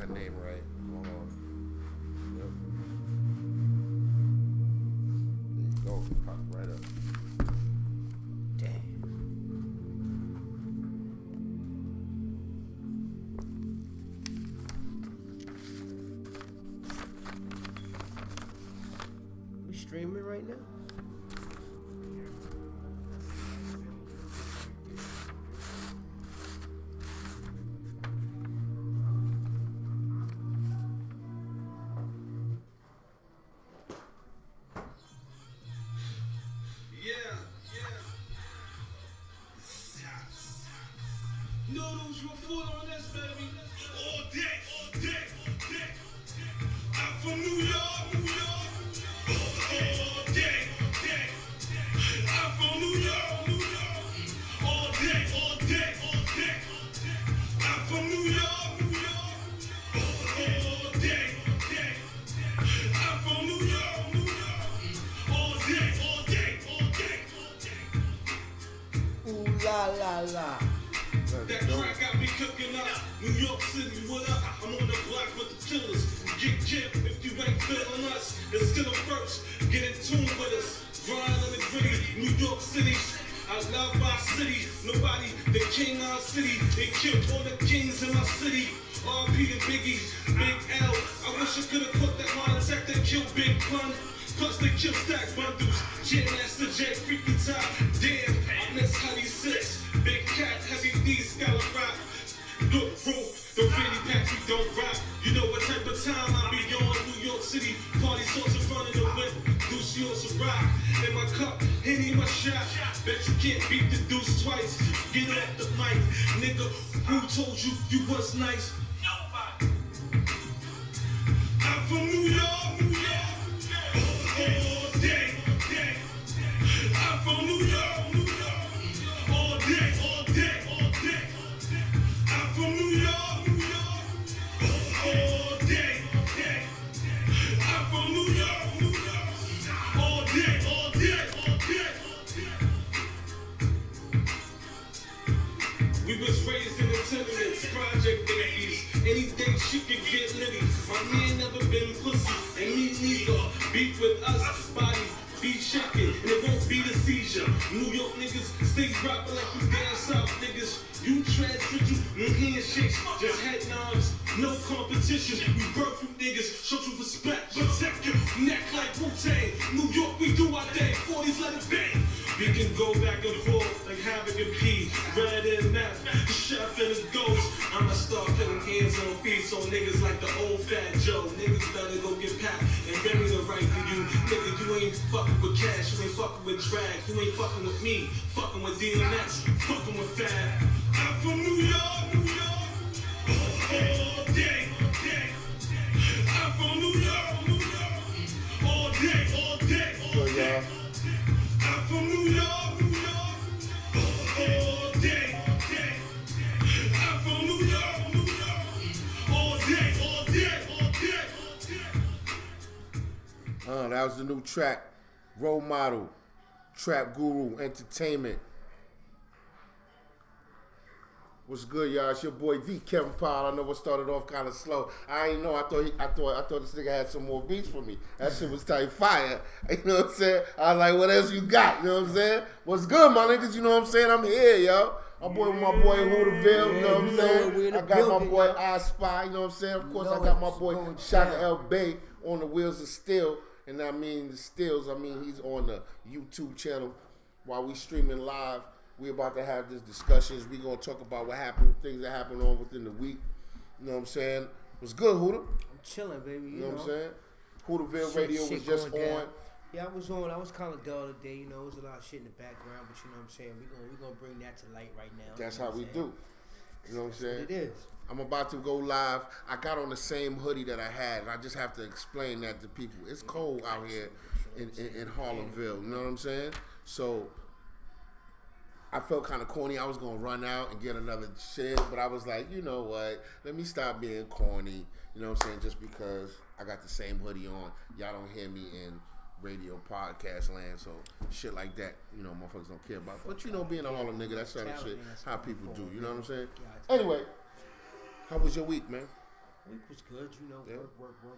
her name right. Hold on. Yep. There you go. Pop right up. Damn. We streaming right now? Noodles, your foot on this, baby. All day, all day, all day. I'm from New York, New York. All day, all day. I'm from New York, New York. All day, all day, all day. I'm from New York, New York. All day, all day. I'm from New York, New York. All day, all day, all day, all day. Ooh la la la. That crack got me cooking up. New York City, what up? I'm on the block with the killers. Get killed if you ain't feeling us. It's still a first. Get in tune with us. Grind on the gritty. New York City. I love my city. Nobody, the king of our city. They killed all the kings in my city. R.P. and Biggie, Big L. I wish I could have caught that heart attack that killed Big Pun. Plus they kill stack bundles. Jam Master J, freaky top. Damn, I miss how he sits. Big cat, heavy D, scallop rock. Good roof, the fanny packs we don't rock. You know what type of time I be on. New York City, party sauce in front of the whip. Deuce yours a rock. In my cup, Henny my shot. Bet you can't beat the deuce twice. Get off the mic, nigga. Who told you you was nice? Nobody. I'm from New York, New York. All day, all day. I'm from New York, New York. All day, all day, all day. I'm from New York, New York. All day, all day. I'm from New York, New York. All day, all day, all day, all day. We was raised in the tenements, project babies. Any day she could get litty. My man never been pussy, and me neither. Beef with us, body be shaking, and it won't be the seizure. New York niggas stay dropping like you down south niggas. You transition, handshakes, just head nods, no competition. We birth you niggas, show you respect, protect your neck like Wu-Tang. New York, we do our thing, 40s let it bang. We can go back and forth like Havoc and P, Red and Meth, the chef and his ghost. I'ma start putting hands on feet so niggas like the old fat Joe. Niggas better go get packed and bury the right for you. Nigga, you ain't fucking with cash, you ain't fucking with drag, you ain't fucking with me, fucking with DMX, fucking with Fab. I'm from New York, New York. All day, all day. I'm from New York, New York. All day, all day, all day. I'm from New York, New York. All day, all day. I'm from New York, New York. All day, all day, all day, all day. That was the new track, Role Model, Trap Guru Entertainment. What's good, y'all? It's your boy V Kevin Powell. I know what started off kind of slow. I ain't know. I thought this nigga had some more beats for me. That shit was tight fire. You know what I'm saying? I was like, what else you got? You know what I'm saying? What's good, my niggas? You know what I'm saying? I'm here, yo. My boy Hooterville, you know what I'm saying? I got my boy I Spy, you know what I'm saying? Of course, I got my boy Shaka L Bay on the Wheels of Steel. And I mean the Steels, he's on the YouTube channel while we streaming live. We about to have these discussions. We gonna talk about what happened, things that happened on within the week. You know what I'm saying? What's good, Hooter? I'm chilling, baby. You know what I'm saying? Hooterville Radio was just on. Down. Yeah, I was on. I was kind of dull today. You know, there was a lot of shit in the background, but you know what I'm saying? We gonna bring that to light right now. That's how we do. You know what I'm saying? It is. I'm about to go live. I got on the same hoodie that I had, and I just have to explain that to people. It's cold out here in Harlemville. You know what I'm saying? So I felt kind of corny. I was going to run out and get another shit, but I was like, you know what? Let me stop being corny. You know what I'm saying? Just because I got the same hoodie on. Y'all don't hear me in radio podcast land, so shit like that, you know, motherfuckers don't care about. But you know, being a Harlem nigga, that's certain shit how people do. You know what I'm saying? Anyway, how was your week, man? Week was good, you know. Yeah. Work. But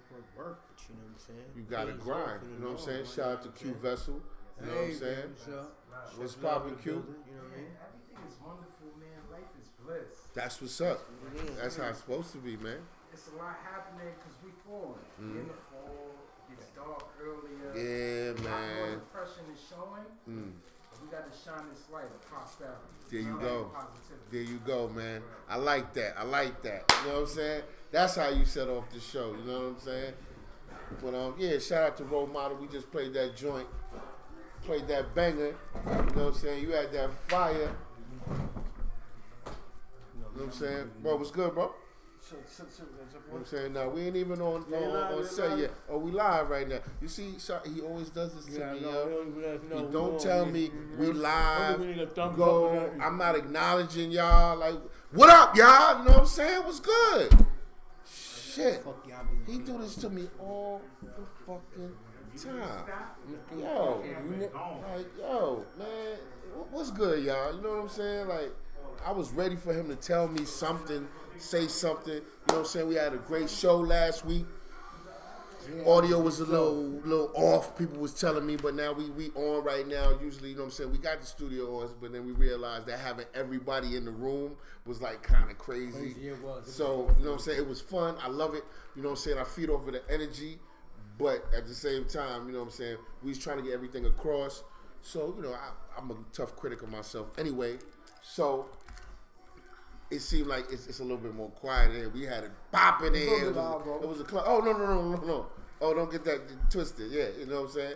you know what I'm saying. You got to Days grind. off, You know what I'm saying? man, Shout out to Q Vessel. You know what I'm saying? What's up? What's Chef Love poppin', in the Q? building, you know what I mean? Everything is wonderful, man. Life is bliss. That's what's up. It is. That's how it's supposed to be, man. It's a lot happening because we falling. In the fall, it gets dark earlier. Yeah, A lot more man. depression is showing. But we got to shine this light of prosperity. There you Light go. of positivity. There you go, man. I like that. You know what I'm saying? That's how you set off the show. You know what I'm saying? But yeah, shout out to Role Model. We just played that joint, played that banger. You know what I'm saying? You had that fire. You know what I'm saying? Bro, what's good, bro? You know what I'm saying? No, we ain't even on set yet. Oh, we live right now. You see, he always does this to me, yo. He don't tell me we live. Go. I'm not acknowledging y'all. Like, what up, y'all? You know what I'm saying? What's good? Shit. He do this to me all the fucking time. Yo, like, yo, man, what's good, y'all? You know what I'm saying? Like, I was ready for him to tell me something, say something. You know what I'm saying? We had a great show last week. Audio was a little off. People was telling me, but now we on right now. Usually, you know what I'm saying? We got the studio on, but then we realized that having everybody in the room was like kind of crazy. So, you know what I'm saying? It was fun. I love it. You know what I'm saying? I feed off of the energy, but at the same time, you know what I'm saying? We was trying to get everything across. So, you know, I'm a tough critic of myself anyway. So, it seemed like it's a little bit more quiet here. We had it popping in. It was a club. Oh, no. Oh, don't get that twisted. Yeah, you know what I'm saying?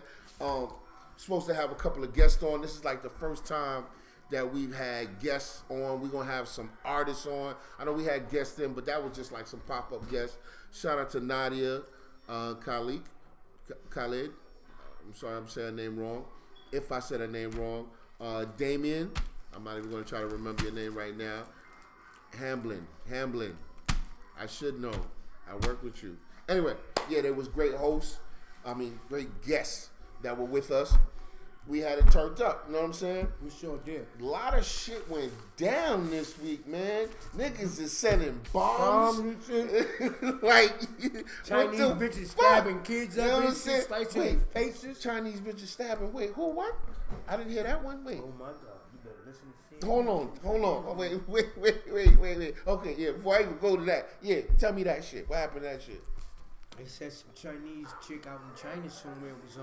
Supposed to have a couple of guests on. This is like the first time that we've had guests on. We're going to have some artists on. I know we had guests in, but that was just like some pop-up guests. Shout out to Nadia Khalid. I'm sorry I'm saying her name wrong. If I said her name wrong. Damien. I'm not even going to try to remember your name right now. Hamblin. I should know. I work with you. Anyway, yeah, there was great hosts. Great guests that were with us. We had it turned up. You know what I'm saying? We sure did. A lot of shit went down this week, man. Niggas is sending bombs. Like, Chinese bitches stabbing kids up and shit, slicing their faces. Chinese bitches stabbing. Wait, who? What? I didn't hear that one. Wait. Oh my God. You better listen to shit. Hold on. Oh, wait. Okay, yeah, before I even go to that, yeah, tell me that shit. What happened to that shit? They said some Chinese chick out in China somewhere was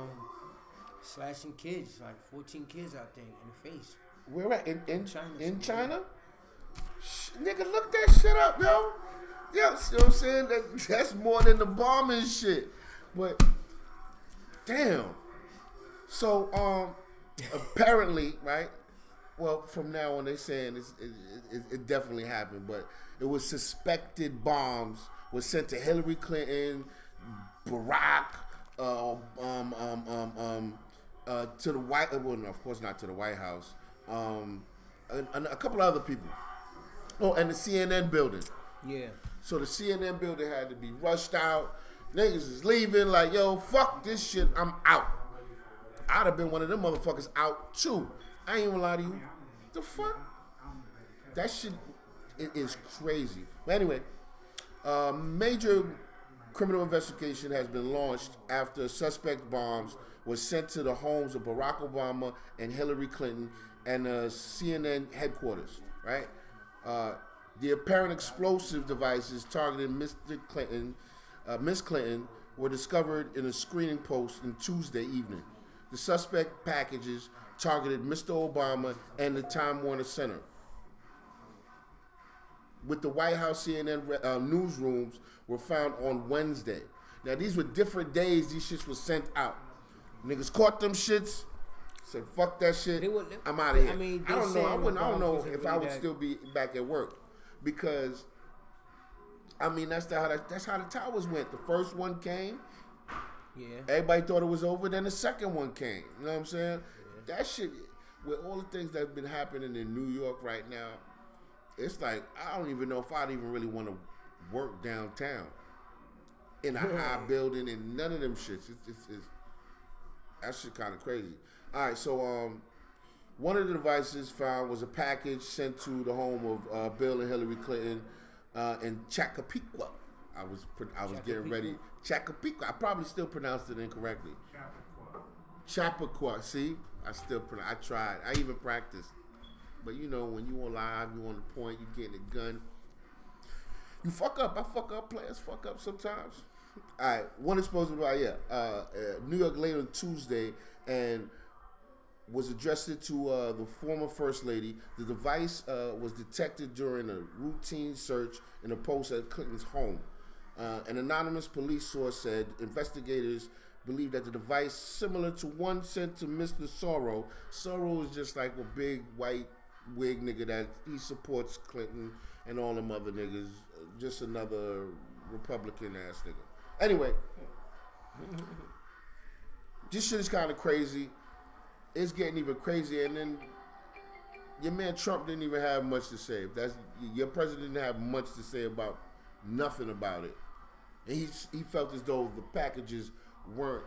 slashing kids, like 14 kids out there in the face. Where at? In China. In China? Nigga, look that shit up, yo. Yeah, you know what I'm saying? That's more than the bombing shit. But, damn. So, apparently, right? Well, from now on, they're saying it definitely happened, but it was suspected bombs was sent to Hillary Clinton, Barack, to the White. Well, no, of course not to the White House. And a couple of other people. Oh, and the CNN building. Yeah. So the CNN building had to be rushed out. Niggas is leaving like, yo, fuck this shit. I'm out. I'd have been one of them motherfuckers out too. I ain't gonna lie to you. The fuck? That shit is crazy. But anyway, major criminal investigation has been launched after suspect bombs was sent to the homes of Barack Obama and Hillary Clinton and CNN headquarters, right? The apparent explosive devices targeting Miss Clinton were discovered in a screening post on Tuesday evening. The suspect packages targeted Mr. Obama and the Time Warner Center. With the White House CNN newsrooms were found on Wednesday. Now, these were different days these shits were sent out. Niggas caught them shits, said, fuck that shit, I'm out of here. I don't know. I don't know if I would still be back at work. Because, that's how the towers went. The first one came. Yeah. Everybody thought it was over. Then the second one came. You know what I'm saying? Yeah. That shit, with all the things that have been happening in New York right now, it's like, I don't even know if I'd even really want to work downtown in a high building and none of them shits. It's that shit kind of crazy. All right, so one of the devices found was a package sent to the home of Bill and Hillary Clinton in Chacapiqua, I was getting ready. Chacapiqua. I probably still pronounced it incorrectly. Chappaqua. See, I tried. I even practiced. But you know, when you on live, you on the point, you getting a gun. You fuck up. I fuck up. Players fuck up sometimes. All right. One exposure right here. New York late on Tuesday, and was addressed to the former First Lady. The device was detected during a routine search in a post at Clinton's home. An anonymous police source said investigators believe that the device, similar to one sent to Mr. Sorrow. Sorrow is just like a big white wig nigga that he supports Clinton and all them other niggas. Just another Republican ass nigga. Anyway, this shit is kind of crazy. It's getting even crazier, and then your man Trump didn't even have much to say. Your president didn't have much to say about nothing about it, and he felt as though the packages weren't.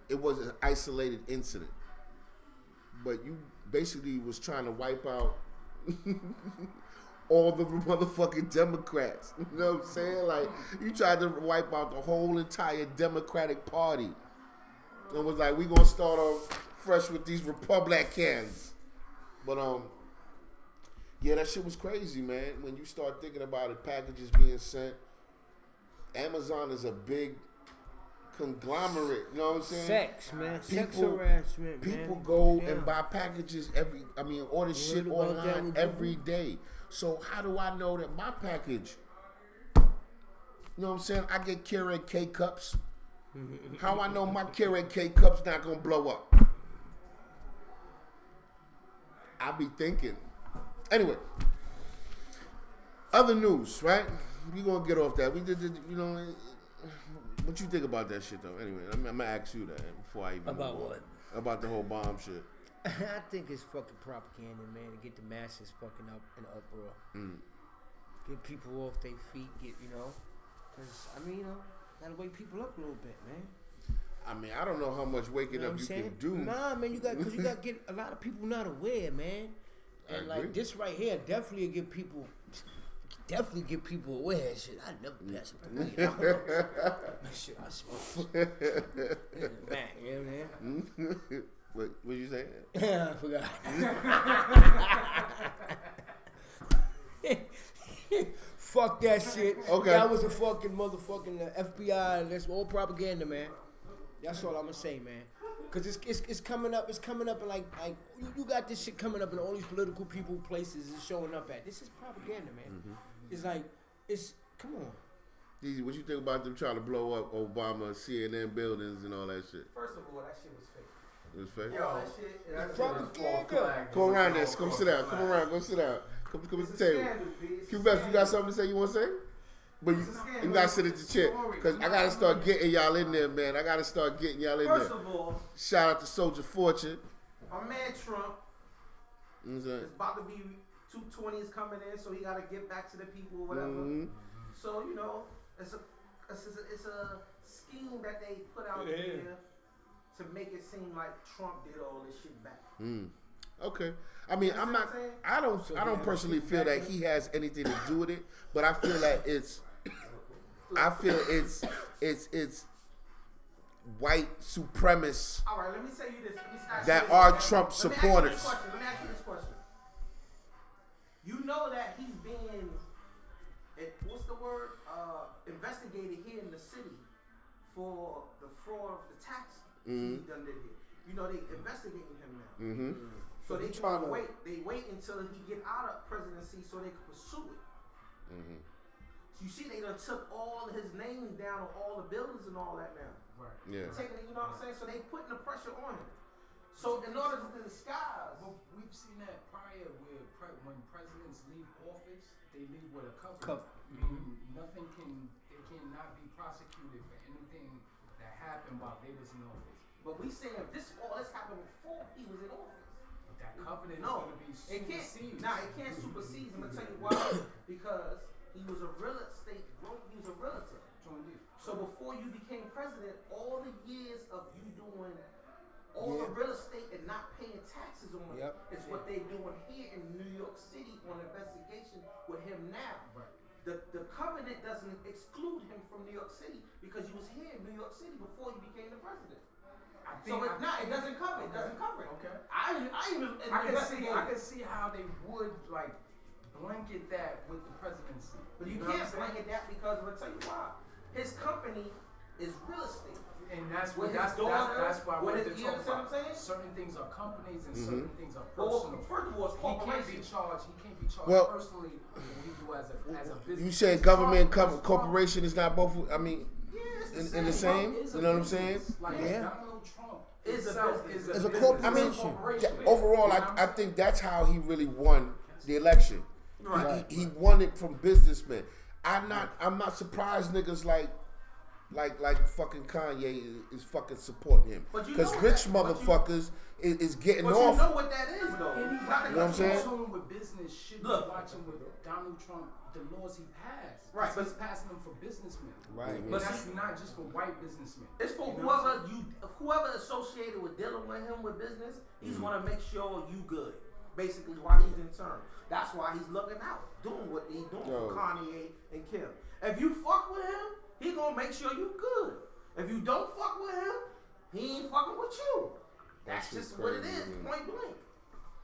It was an isolated incident, but you basically was trying to wipe out all the motherfucking Democrats. You know what I'm saying? Like, you tried to wipe out the whole entire Democratic Party. It was like, we gonna start off fresh with these Republicans. But yeah, that shit was crazy, man. When you start thinking about it, packages being sent. Amazon is a big conglomerate, you know what I'm saying? Sex, man. Sex harassment, man. People go and buy packages order shit online every day. So how do I know that my package, you know what I'm saying? I get Keurig K cups. How I know my Keurig K cups not gonna blow up? I be thinking. Anyway, other news, right? We gonna get off that. We did, you know. What you think about that shit though? Anyway, I'm gonna ask you that before I even about what? About the whole bomb shit. I think it's fucking propaganda, man, to get the masses fucking up in uproar. Get people off their feet. Because I mean, gotta wake people up a little bit, man. I mean, I don't know how much waking up you can do. Nah, man, you got to get a lot of people not aware, man. And like this right here, definitely get people aware. Shit, I never pass up the weed. Shit, I smoke. Man, you know what I mean? What you say? I forgot. Fuck that shit. Okay. That was a fucking motherfucking FBI. That's all propaganda, man. That's all I'm gonna say, man. Cause it's coming up. It's coming up, and like you got this shit coming up in all these political people places is showing up at. This is propaganda, man. It's like come on. DZ, what you think about them trying to blow up Obama CNN buildings and all that shit? First of all, that shit was fake. It was fake. Yo, that shit was propaganda. Come around this. Come sit down. Come around. Go sit down. Come to the table. Q-Best, you got something to say? You want to say? But you got to sit at the chair. Because I got to start getting y'all in there, man. I got to start getting y'all in there. First of all, shout out to Soldier Fortune. My man Trump is about to be 220 is coming in, so he got to get back to the people or whatever. So, you know, it's a scheme that they put out there to make it seem like Trump did all this shit back. Okay. I mean, I don't personally feel that he has anything to do with it, but I feel that it's white supremacists. All right, let me say you this. That are Trump supporters. Let me ask you this question. You know that he's being, what's the word? Investigated here in the city for the fraud of the tax he done did here. You know they investigating him now. So they trying to wait. They wait until he get out of presidency so they can pursue it. So you see, they done took all his names down on all the buildings and all that now. Right. Yeah. Taking it, you know what I'm saying? So they putting the pressure on him. So in order to disguise, Well, we've seen that prior where when presidents leave office, they leave with a cover. Meaning nothing they cannot be prosecuted for anything that happened while they was in office. but we saying all this happened before he was in office. But that covenant is No, going to be it can't. superseded. Nah, it can't supersede. I'm gonna tell you why. Because he was a real estate. He was a realtor. So before you became president, all the years of you doing all the real estate and not paying taxes on it, it's what they doing here in New York City on investigation with him now. Right. the covenant doesn't exclude him from New York City because he was here in New York City before he became the president. It doesn't cover it. It doesn't cover it. Okay. I can see how they would like blanket that with the presidency. But you can't blanket that because I'm gonna tell you why. His company is real estate. And that's With why his daughter, I wanted to you talk understand about. what I'm saying? Certain things are companies and certain things are Well, personal. first of all, it's He can't be corporation. charged. He can't be charged Well, personally for what he do as a business. You said government corporation is not both. I mean, Yeah, it's in the same. You know what I'm saying? Like Yeah. Donald Trump Is a itself business. It's a business. I mean, It's a corporation. overall, I think that's how he really won the election. Right. He won it from businessmen. I'm not surprised niggas like fucking Kanye is fucking supporting him. But you Because know rich that- but you- motherfuckers is getting But off. you know what that is, though. Anybody You know what I'm saying? who's home with business should Look. be watching with Donald Trump the laws he passed. Right, 'Cause but- he's passing them for businessmen. Right. But But that's see- not just for white businessmen. It's for You know what I'm whoever associated with dealing with him with business. He's gonna make sure you good. Basically, while he's in turn. That's why he's looking out, doing what he's doing Yo. for Kanye and Kim. If you fuck with him, he gonna make sure you good. If you don't fuck with him, he ain't fucking with you. That's That shit just what it crazy, is, man. point blank.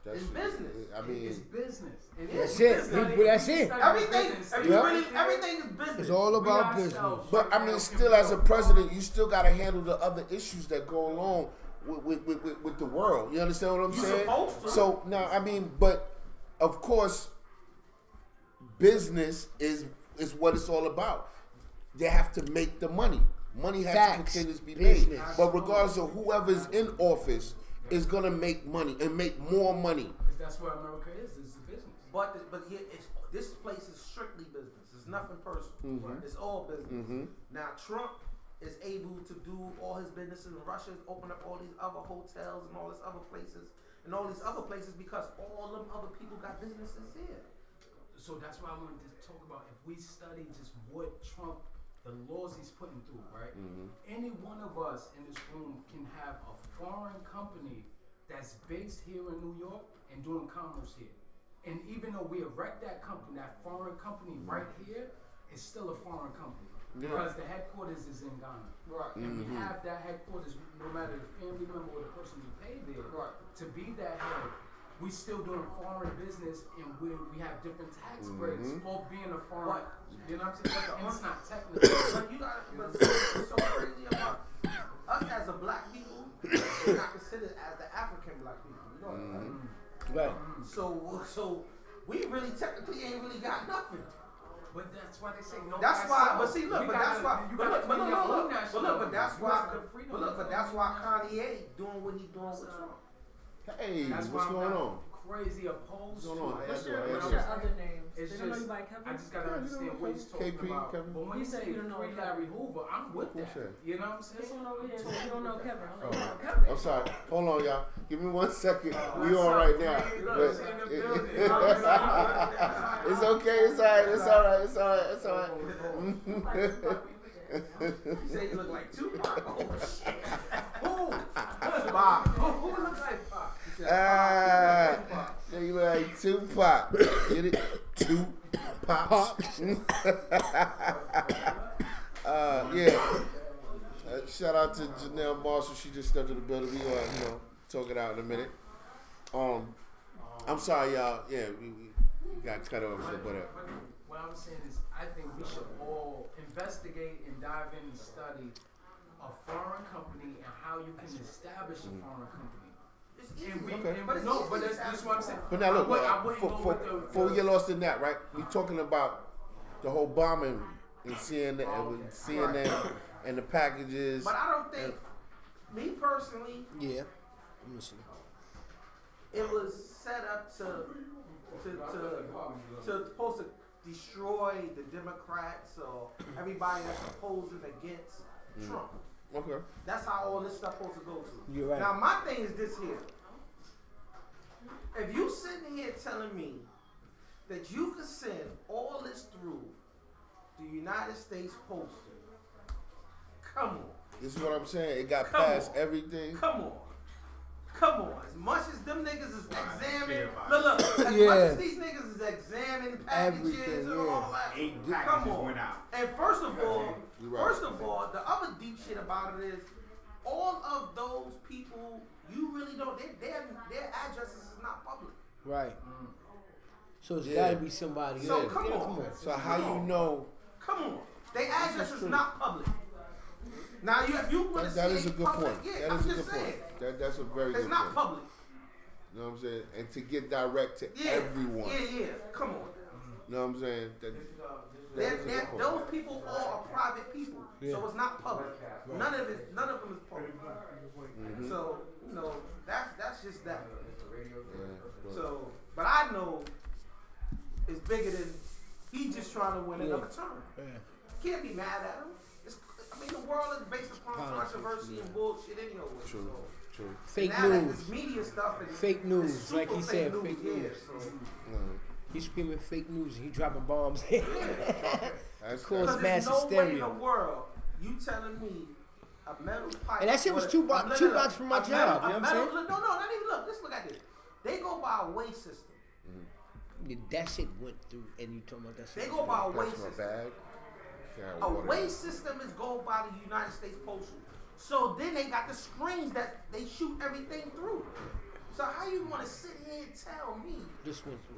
That It's shit- business. I mean, It's business. That's it. That's it. Everything, if you Yep. really, everything is business. It's all about business. But I mean, still as a president, you still got to handle the other issues that go along with the world. You understand what I'm You saying? supposed to. So now, I mean, but of course, business is what it's all about. They have to make the money. Money has Facts. to continuously be made. Business. But regardless of whoever's in office is gonna make money and make more money. Because that's where America is. It's a business. But here, this place is strictly business. It's nothing personal. It's all business. Now Trump is able to do all his businesses in Russia, open up all these other hotels and all these other places because all them other people got businesses here. So that's why I wanted to talk about if we study just what Trump, the laws he's putting through, right? Any one of us in this room can have a foreign company that's based here in New York and doing commerce here. And even though we erect that company, that foreign company right here, it's still a foreign company. Because the headquarters is in Ghana. Right. And we have that headquarters, no matter the family member or the person we pay there, Right. to be that head. We still doing foreign business and we have different tax breaks of being a foreign. You know what I'm saying? And it's not technical. But you got what's so crazy about us as a black people, we're not considered as the African black people. You know what I mean? Right. So we really technically ain't really got nothing. But that's why they say no. That's why. But see, look. You But gotta- that's why. you But gotta look. But claim look. your own But look. nationality. But that's You why. got the freedom But look. of But that's why Kanye doing what he's doing with Trump. Hey, That's what's why going I'm on? crazy opposed What's going on? to What's it. your, Yeah, what's yeah. your other names? It's They don't know just, you by Kevin? I just gotta understand what he's talking KP, about. Kevin. But when He you said say you don't know free Kevin. Larry Hoover, I'm with What's that. that? You know what I'm This saying? one over here says you don't know Kevin. I'm like, Oh. no, Kevin. I'm sorry. Hold on, y'all. Give me 1 second. We What's on up, right now. man? But- Look, in the building. it's okay. It's alright. It's alright. It's alright. It's alright. You say you look like Tupac. Oh shit. Who? Bob. Who looks like Pop? Ah, so you look like Tupac. Get it? Tupac. Yeah. Shout out to Janelle Marshall. She just stepped to the building. We gonna, talk it out in a minute. I'm sorry, y'all. Yeah, we got cut off, but whatever. But what I'm saying is, I think we should all investigate and dive in and study a foreign company and how you can establish a foreign company. It's easy. And we, Okay. and no, but that's what I'm saying. But now look, I wouldn't go with the- before we get lost in that, right? We talking about the whole bombing in CNN and the packages. But I don't think, me personally, Yeah. I'm listening. it was set up to supposed to destroy the Democrats or everybody that's opposing against Trump. Okay. That's how all this stuff supposed to go to. You're right. Now my thing is this here. If you sitting here telling me that you could send all this through the United States Postal, come on. This is what I'm saying. It got Come past on. everything. Come on. Come on, as much as them niggas is examining, about look, as much as these niggas is examining packages and all that, 8 come packages on. went out. And first of all, You're right. the other deep shit about it is, all of those people, you really don't, their addresses is not public. Right. So it's Yeah. gotta be somebody. So else. come Yeah, on. So how you know? Come on, their address is not public. Now, if you want to That see is a it good public, point. yeah, That I'm is a just good saying, point. That's a very it's good not point. public. You know what I'm saying? And to get direct to Yeah, everyone. yeah, come on. You know what I'm saying? That is a good point. Those people all are private people, Yeah. so it's not public. None of them is public. So that's just that. Yeah, So, but I know it's bigger than he just trying to win another term. Yeah. Can't be mad at him. I mean, the world is based upon controversy and bullshit anyway. True. So. True. Fake Now that news. this media stuff and Fake news, it's like super he said, fake yeah, news. so. He's screaming fake news and he dropping bombs. That's Cause Because mass there's no way in the hysteria. world you telling me a metal pipe. And that shit was with two a- blocks look, from my a job, metal- you know a what I'm metal- saying? No, not even look. Let's look at this. They go by a weight system. That shit went through, and you talking about that shit. They go by a weight That's my system. bag. Yeah, A water. weight system is go by the United States Postal. So then they got the screens that they shoot everything through. So how you want to sit here and tell me This went through.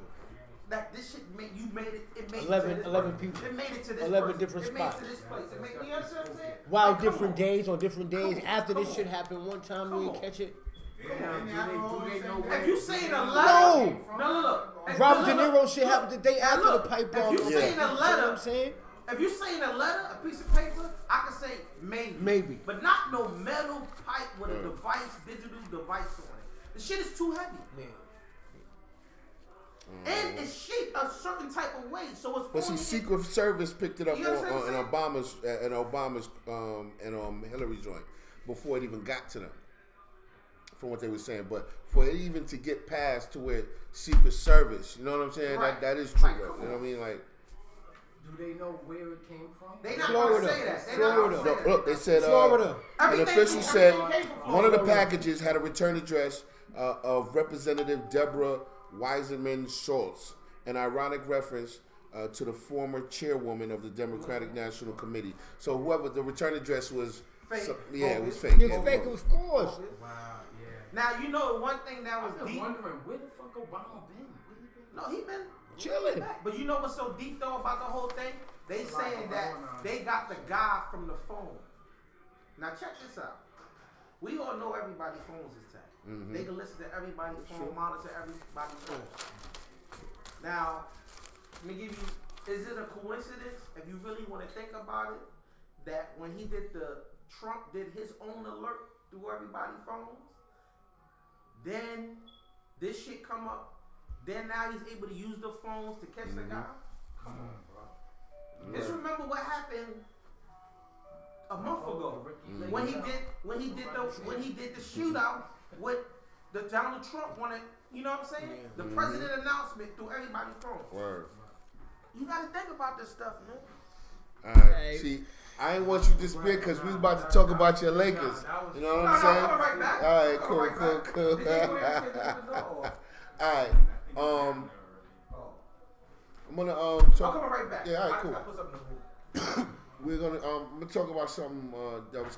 that this shit made you made it? It made 11 it to this 11 person. people. It made it to this 11 person. different it made it spots. to this place. It made you understand what I'm saying? While Like, come different on. days on different days. Come on, After this come shit on. happened one time, Come we on. didn't catch it. If you saying a No. letter, no. Robert De Look, Niro shit look, happened the day now after look, the pipe if bomb. you saying a You know what letter, I'm saying? if you saying a letter, a piece of paper, I can say maybe. Maybe. But not no metal pipe with a device, digital device on it. The shit is too heavy. Yeah. And it's shaped a certain type of way. So it's But see, only Secret Service picked it up You understand what on I'm Obama's and Hillary's joint before it even got to them. From what they were saying, but for it even to get past to where Secret Service, you know what I'm saying? Right. That is true. Right, Though. come You know what I on. mean? Like, Do they know where it came from? They not Florida. gonna say that. They Florida. not no, gonna say look, they said Florida. an Everything- official said everything came from one of the Florida. packages had a return address of Representative Deborah Weisenman Schultz, an ironic reference to the former chairwoman of the Democratic National Committee. So whoever the return address was, Fake. it was Bogus. fake. It's Yeah, fake, bogus. of course. Wow, yeah. Now you know one thing that was I've been deep. wondering where the fuck Obama been? Where he been? No, he been Chilling. back. But you know what's so deep though about the whole thing? They saying that they got the guy from the phone. Now check this out. We all know everybody's phones is tapped. They can listen to everybody's phone, monitor everybody's phone. Now, let me give you, is it a coincidence, if you really want to think about it, that when he did Trump did his own alert through everybody's phones, then this shit come up, then now he's able to use the phones to catch the guy? Come on, bro. Just remember what happened a month ago when he did the shootout with the Donald Trump wanted, you know what I'm saying? The president announcement through everybody's phone. Word. You gotta think about this stuff, man. All right. Hey. See, I ain't want you to disappear because we was about to talk about your Lakers. You know what I'm saying? coming right back. All right, Coming right back. cool. Did you go ahead and say this or- All right. Oh, I'm gonna I'm talk. coming right back. Yeah, all right, I cool. put something in the book. We're gonna I'm gonna talk about something that was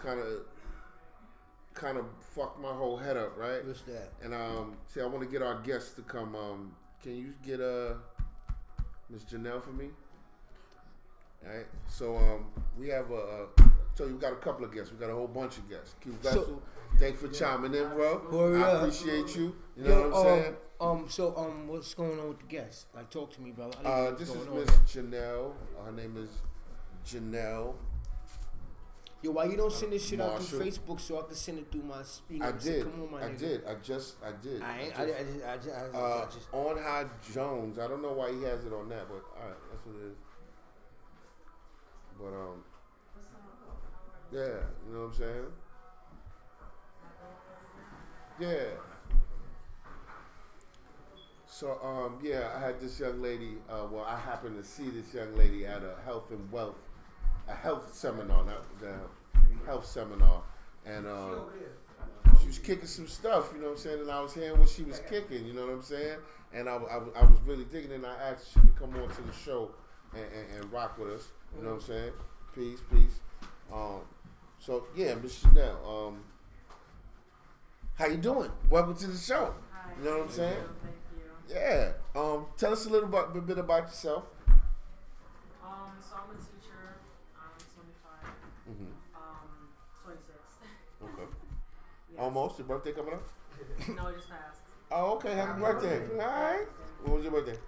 kind of fucked my whole head up, right? What's that? And see, I want to get our guests to come. Can you get Miss Janelle for me? All right. So we have so we got a couple of guests. We got a whole bunch of guests. Q Vessel, thanks for chiming in, bro. Word I up. appreciate you. You know what I'm saying? What's going on with the guests? Like, talk to me, brother. I need to know This what's is going on. Miss Janelle. Her name is Janelle. Yo, why you don't send this shit out through Marshall. Facebook so I can send it through my? You know I what I'm saying? did. Come on, my I nigga. did. I did. I just. On High Jones. I don't know why he has it on that, but all right, that's what it is. But yeah, you know what I'm saying? Yeah. So yeah, I had this young lady. Well, I happened to see this young lady at a health and wealth, a health seminar, not the health seminar, and she was kicking some stuff, you know what I'm saying, and I was hearing what she was kicking, you know what I'm saying, and I was really digging it, and I asked if she could come on to the show and rock with us, you know what I'm saying, peace. So yeah, Miss Chanel, how you doing? Welcome to the show. Hi. You know what I'm saying? Thank you. Yeah. Tell us a bit about yourself. So I'm a teacher. I'm 25. 26. Okay. Yes. Almost. Your birthday coming up? No, it just passed. Oh, okay. Happy birthday. All right. When was your birthday?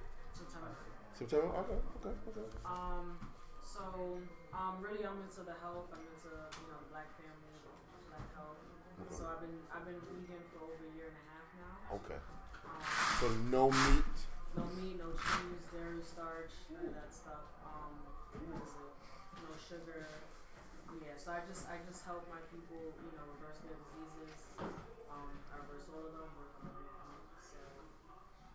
September. Okay. So really, I'm into the health. I'm into Black family, Black health. Okay. So I've been vegan for over a year and a half now. Okay. So no meat. No meat, no cheese, dairy, starch, none of that stuff. What is it? No sugar. Yeah. So I just help my people, reverse their diseases. I reverse all of them, work on them. So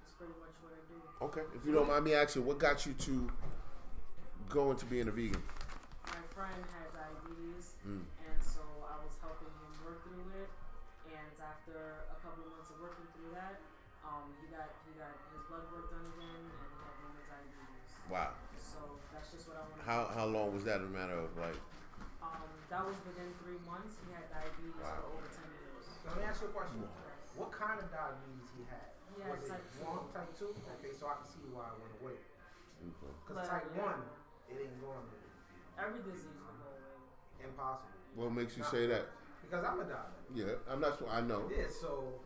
that's pretty much what I do. Okay. If you don't mind me asking, what got you to go into being a vegan? My friend had diabetes, and so I was helping him work through it. And after a couple of months of working through that, he got his blood work done again, and he had normal diabetes. Wow. So that's just what I wanted. How long was that a matter of like? That was within 3 months. He had diabetes for over 10 years. Let me ask you a question. What kind of diabetes he had? He had Was type it 2. type 2? Okay, so I can see why I went away. Because But, type yeah. 1, it ain't going away. Every disease will go away. Impossible. What makes you say that? Because I'm a diabetic. Yeah, I'm not sure. I know. Yeah, so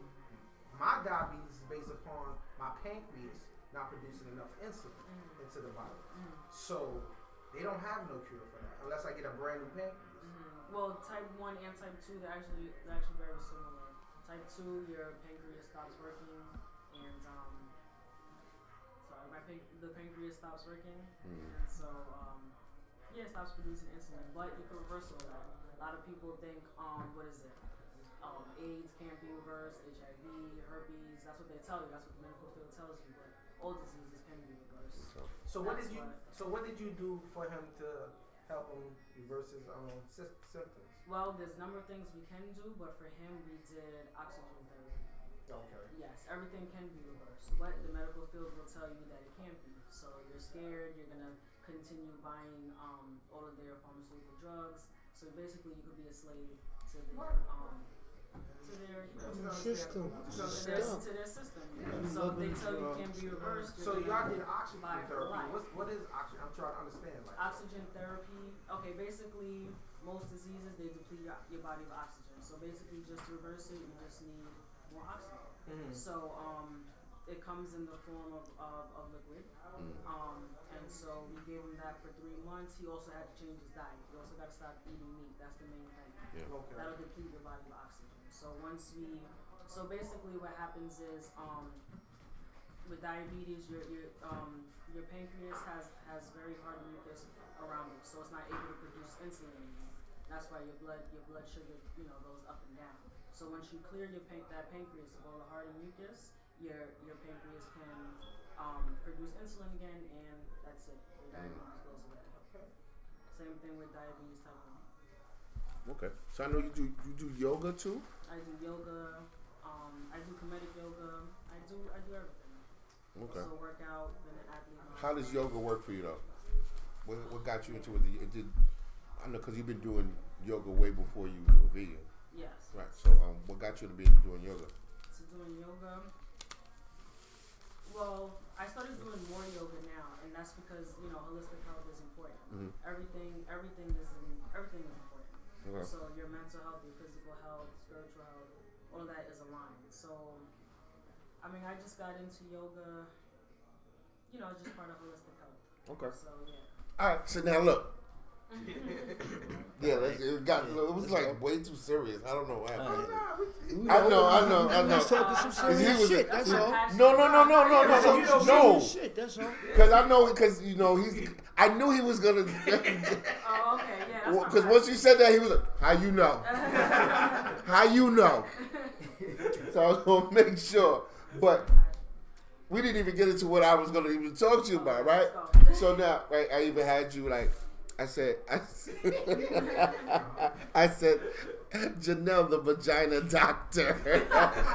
my diabetes is based upon my pancreas not producing enough insulin into the body. So they don't have no cure for that unless I get a brand new pancreas. Well, type 1 and type 2, they're actually very similar. Type 2, your pancreas stops working, and the pancreas stops working, and so it stops producing insulin. But you can reverse all that. A lot of people think, AIDS can't be reversed, HIV, herpes. That's what they tell you. That's what the medical field tells you. But all diseases can be reversed. So what did you do for him to help him reverse his symptoms? Well, there's a number of things we can do, but for him, we did oxygen therapy. Okay. Yes, everything can be reversed, but the medical field will tell you that it can't be. So you're scared, you're gonna continue buying all of their pharmaceutical drugs. So basically, you could be a slave to their System. to their system. So if they tell you it can't be reversed. So y'all did oxygen buy for therapy. life. What is oxygen? I'm trying to understand. Like Oxygen therapy. Okay, basically, most diseases they deplete your body of oxygen. So basically, just to reverse it, you just need more oxygen. So it comes in the form of liquid. And so we gave him that for 3 months. He also had to change his diet. He also got to stop eating meat. That's the main thing. Yeah. okay. That'll deplete your body of oxygen. So basically what happens is with diabetes, your pancreas has very hard mucus around it, so it's not able to produce insulin anymore. That's why your blood sugar goes up and down. So once you clear that pancreas of all the hard mucus, your pancreas can produce insulin again, and that's it. Your diabetes goes away. Okay. Same thing with diabetes type 1. Okay. So I know you do yoga too. I do yoga. I do comedic yoga. I do everything. Okay. Also work out. Been an athlete. How does yoga work for you though? What got you into it? I know because you've been doing yoga way before you were vegan. Yes. Right. So what got you to be doing yoga? To doing yoga. Well, I started doing more yoga now, and that's because holistic health is important. Everything is important. Okay. So your mental health, your physical health, spiritual health, all of that is aligned. So, I just got into yoga, just part of holistic health. Okay. So, yeah. All right. So now look. Yeah, it was like way too serious. I don't know what happened. I know. He's talking some serious shit. That's all. No. Shit. That's all. Because I knew he was gonna. Oh, okay, yeah. Because once you said that, he was like, "How you know? How you know?" So I was gonna make sure, but we didn't even get into what I was gonna even talk to you about, right? So now, right, I even had you like. I said, Janelle, the vagina doctor.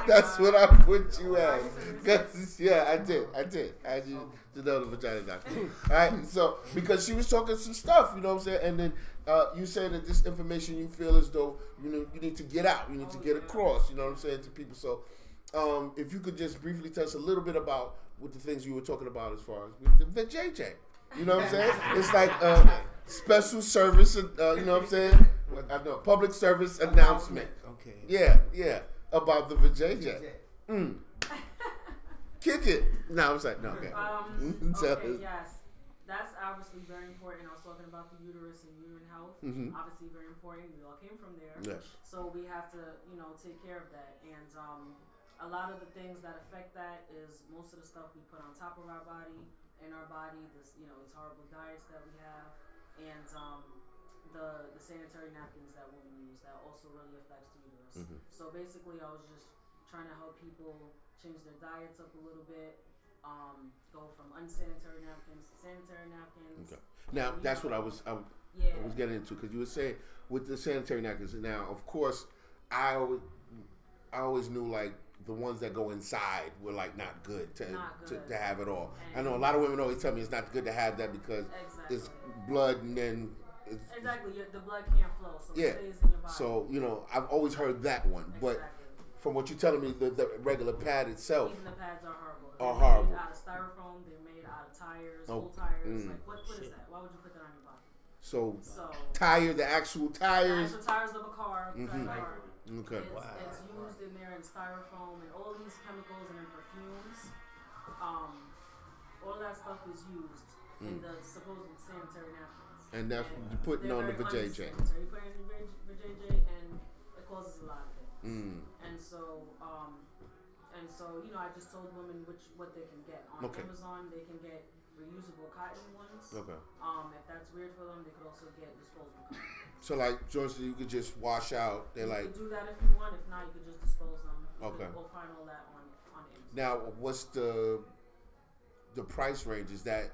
That's what I put you as. 'Cause, yeah, I did. I had you, Janelle, the vagina doctor. All right, so because she was talking some stuff, you know what I'm saying, and then you said that this information you feel as though you need to get out, you need to get across, you know what I'm saying, to people. So if you could just briefly tell us a little bit about what the things you were talking about as far as with the JJ. You know what I'm saying? It's like special service, you know what I'm saying? I know, public service announcement. Okay. Yeah, about the vajayjay. Kick it. No, I'm sorry. No, okay. Okay, yes. That's obviously very important. I was talking about the uterus and uterine health. Obviously very important. We all came from there. Yes. So we have to, take care of that. And a lot of the things that affect that is most of the stuff we put on top of our body, in our body, this, these horrible diets that we have, and the sanitary napkins that women use, that also really affects the uterus. So basically, I was just trying to help people change their diets up a little bit, go from unsanitary napkins to sanitary napkins. Okay. Now that's what I was getting into, because you were saying with the sanitary napkins. Now, of course, I always knew like the ones that go inside were like not good to have it all. And I know a lot of women always tell me it's not good to have that because it's blood and then it's, the blood can't flow, so it stays in your body. So I've always heard that one, but from what you're telling me, the regular pad itself, even the pads are horrible. They're made out of styrofoam. They're made out of tires, old tires. Like what is that? Why would you put that on your body? So the actual tires. The actual tires of a car. Okay. It's used in there in styrofoam and all these chemicals and in perfumes. All that stuff is used in the supposed sanitary napkins. And that's what you're putting on the vajayjay. You put it in the vajayjay and it causes a lot of things. And so, I just told women what they can get. On Amazon, they can get reusable cotton ones. Okay. If that's weird for them, they could also get disposable cotton. So like George, you could just wash out. They're like. You could do that if you want. If not, you could just dispose them. We'll find all that on Amazon. Now, what's the price range? Is that?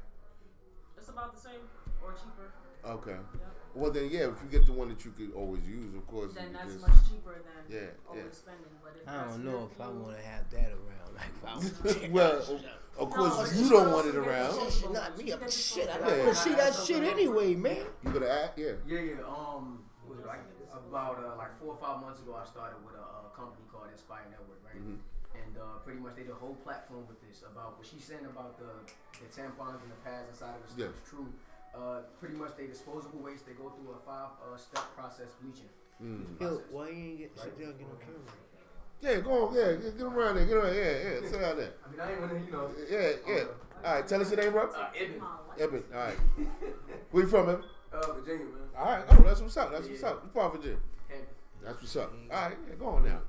It's about the same or cheaper. Okay. Yep. Well then, yeah. If you get the one that you could always use, of course. Then that's much cheaper than always spending. But if I don't know if I want to have that around. Like if I was well, of course you don't want it around. Not me. Shit, I don't want to see that shit anyway, man. You gonna act? Yeah. Was it about 4 or 5 months ago, I started with a company called Inspire Network, right? And pretty much they did a whole platform with this about what she's saying about the tampons and the pads inside of the stuff is true. Pretty much they disposable waste. They go through a 5-step process bleaching. Yo, why you ain't sit down and get on camera? Yeah, go on. Yeah, get around there. Get around. Yeah. Sit down there. I mean, I ain't wanna, Yeah. All right, tell us your name, bro. Eben. All right. Where you from, Eben? Virginia, man. All right. Oh, that's what's up. That's what's up. You part of Virginia? That's what's up. All right. Yeah, go on now.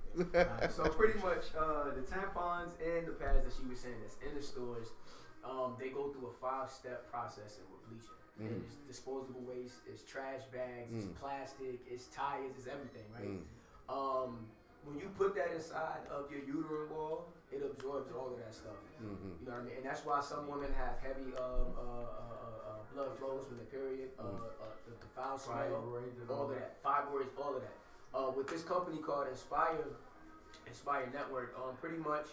So pretty much the tampons and the pads that she was saying that's in the stores, they go through a 5-step process with bleaching. And it's disposable waste, it's trash bags, it's plastic, it's tires, it's everything, right? When you put that inside of your uterine wall, it absorbs all of that stuff. You know what I mean? And that's why some women have heavy blood flows from the period, the foul smell, all of that, fibroids, all of that. With this company called Inspire Network, pretty much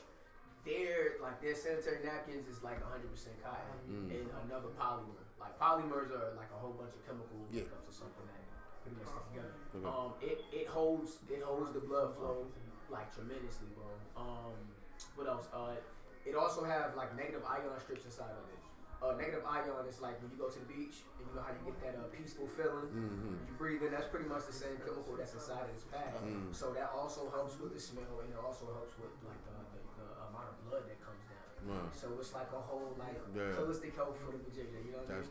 their sanitary napkins is like 100% cotton and another polymer. Like polymers are like a whole bunch of chemical makeups or something that pretty much stick together. It holds the blood flow like tremendously, bro. What else? It also have like negative ion strips inside of it. Negative ion is like when you go to the beach and you know how you get that peaceful feeling. You breathe in. That's pretty much the same chemical that's inside of this pad. So that also helps with the smell and it also helps with like the amount of blood that comes down. So it's like a whole holistic health for the vagina. You know what I mean?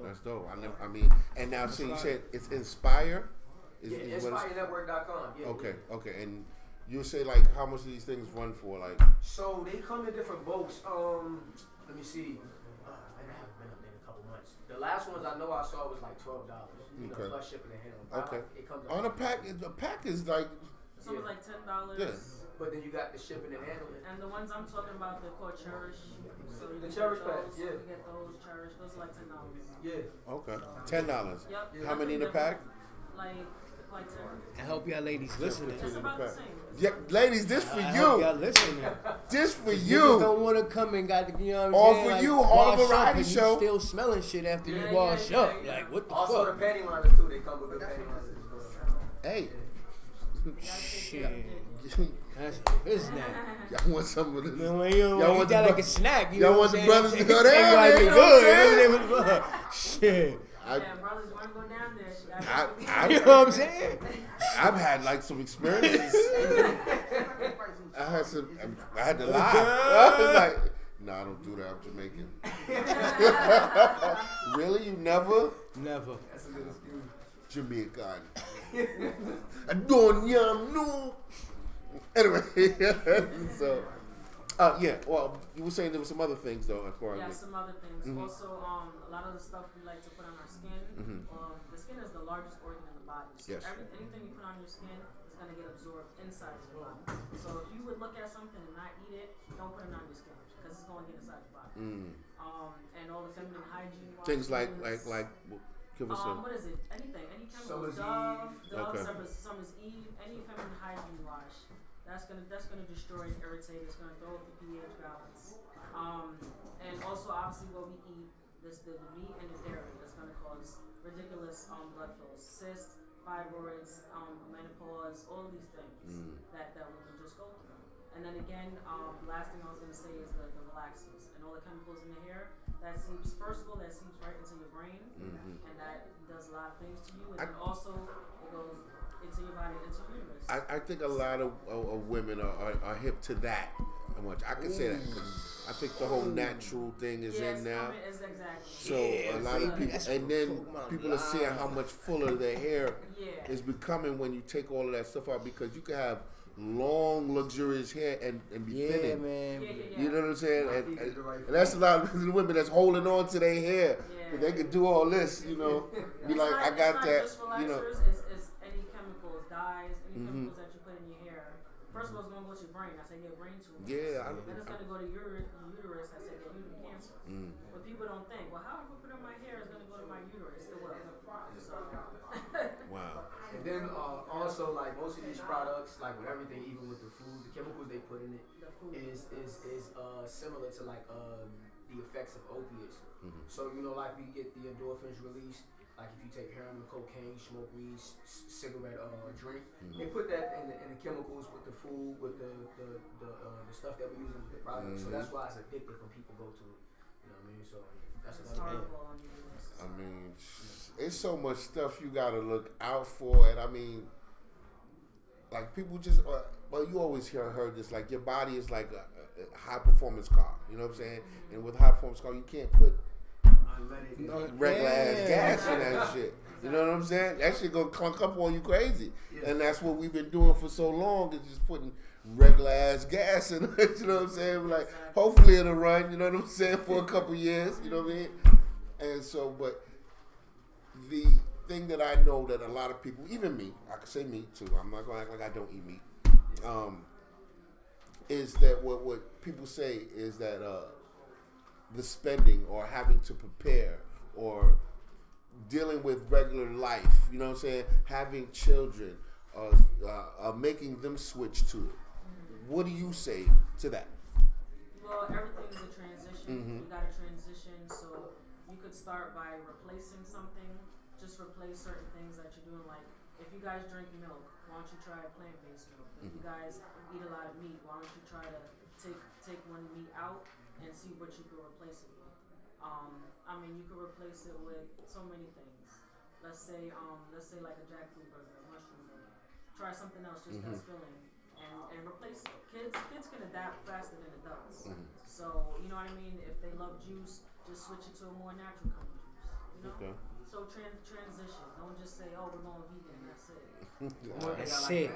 That's dope. I mean, and now so you said it's Inspire. InspireNetwork.com. Yeah. Okay. And you say like how much do these things run for? Like. So they come in different bulks. Let me see. I haven't been up there in a couple months. The last ones I know I saw was like $12. Plus shipping and handling. Okay. It comes on a pack. The pack is like. Some was like $10. Yeah. But then you got the shipping and handling. And the ones I'm talking about, they're called Cherish. So the Cherish packs, You get those Cherish. Those are like $10. Yeah. Okay. $10. Yep. How many in a pack? Like like 10 or 15. I hope y'all ladies listening. It's about the same. Yeah, ladies, this for I hope y'all you. listening. This for Niggas you. don't want to come and got you know what I'm All saying? for like, you, all wash up variety and show. You still smelling shit after you Yeah, wash yeah, up. yeah. Like what the Also fuck? the panty liners too. They come with good panty liners. Hey, Shit. That's business. y'all want some of this? Man, when you Y'all want eat that the like a snack. You y'all know want what the I'm brothers saying? to go down Everybody there, be you know what I'm good. You know what I'm saying? Shit. Yeah, brothers want to go down there. She got You know what I'm saying? I've had like some experiences. I had to lie. I was like, no, I don't do that. I'm Jamaican. Really? You never? Never. That's a good excuse. Jamaican. I don't know. Anyway, so yeah. Well, you were saying there were some other things though, as far as Yeah, some other things. Also, a lot of the stuff we like to put on our skin. The skin is the largest organ in the body. So Yes. anything you put on your skin is going to get absorbed inside of your body. So if you would look at something and not eat it, don't put it on your skin because it's going to get inside your body. And all the feminine hygiene things like give us what is it? Anything, any chemical, Summer's Dove, Okay. Summer's Eve, any feminine hygiene wash. That's gonna destroy and irritate. It's gonna throw up the pH balance. And also obviously what we eat, the meat and the dairy, that's gonna cause ridiculous blood flows, cysts, fibroids, menopause, all these things that women just go through. And then again, last thing I was gonna say is the relaxers and all the chemicals in the hair. That seeps, first of all, that seeps right into your brain, and that does a lot of things to you. And then also it goes into your body, into your uterus. I think a lot of women are hip to that. How much I can say that because I think the whole natural thing is in now. It's exactly. So a lot of people, and then people are seeing how much fuller their hair is becoming when you take all of that stuff out because you can have long, luxurious hair and be thinning. Man. You know what I'm saying? And that's a lot of the women that's holding on to their hair. They can do all this, you know. Be like, I got that, you know. It's any chemicals, dyes, any chemicals that you put in your hair. First of all, it's going to go to your brain. I say get brain tumors. Yeah, I know. Then it's going to go to your uterus. I say get uterine cancer. But people don't think, well, how I put it on my hair is going to go to my uterus. It will. So. Wow. And then also like most of these products, like with everything, even with the food, the chemicals they put in it is similar to like the effects of opiates. So you know, like we get the endorphins released. Like if you take heroin, cocaine, smoke weed, cigarette, drink, they put that in the chemicals with the food, with the stuff that we use with the products. So that's why it's addictive when people go to it. You know what I mean? So that's another thing. I mean, it's so much stuff you gotta look out for, and I mean, like people just, well, you always heard this, like your body is like a high performance car. You know what I'm saying? And with a high performance car, you can't put regular ass gas in that shit. You know what I'm saying? That shit gonna clunk up on you crazy. And that's what we've been doing for so long, is just putting regular ass gas in it. You know what I'm saying? Like, hopefully it'll run, you know what I'm saying, for a couple years, you know what I mean? And so, but the thing that I know that a lot of people, even me, I could say me too, I'm not gonna act like I don't eat meat, is that what people say is that the spending or having to prepare or dealing with regular life, you know what I'm saying, having children, making them switch to it. What do you say to that? Well, everything's a transition. You got to transition, so you could start by replacing something. Just replace certain things that you're doing. Like, if you guys drink milk, why don't you try plant-based milk? If you guys eat a lot of meat, why don't you try to take one meat out and see what you can replace it with? I mean, you could replace it with so many things. Let's say like a jackfruit burger, a mushroom burger. Try something else just that's filling, and replace it. Kids can adapt faster than adults. So you know what I mean. If they love juice, just switch it to a more natural kind of juice. You know. Okay. So transition. Don't just say, "Oh, we're going vegan." That's it. That's it.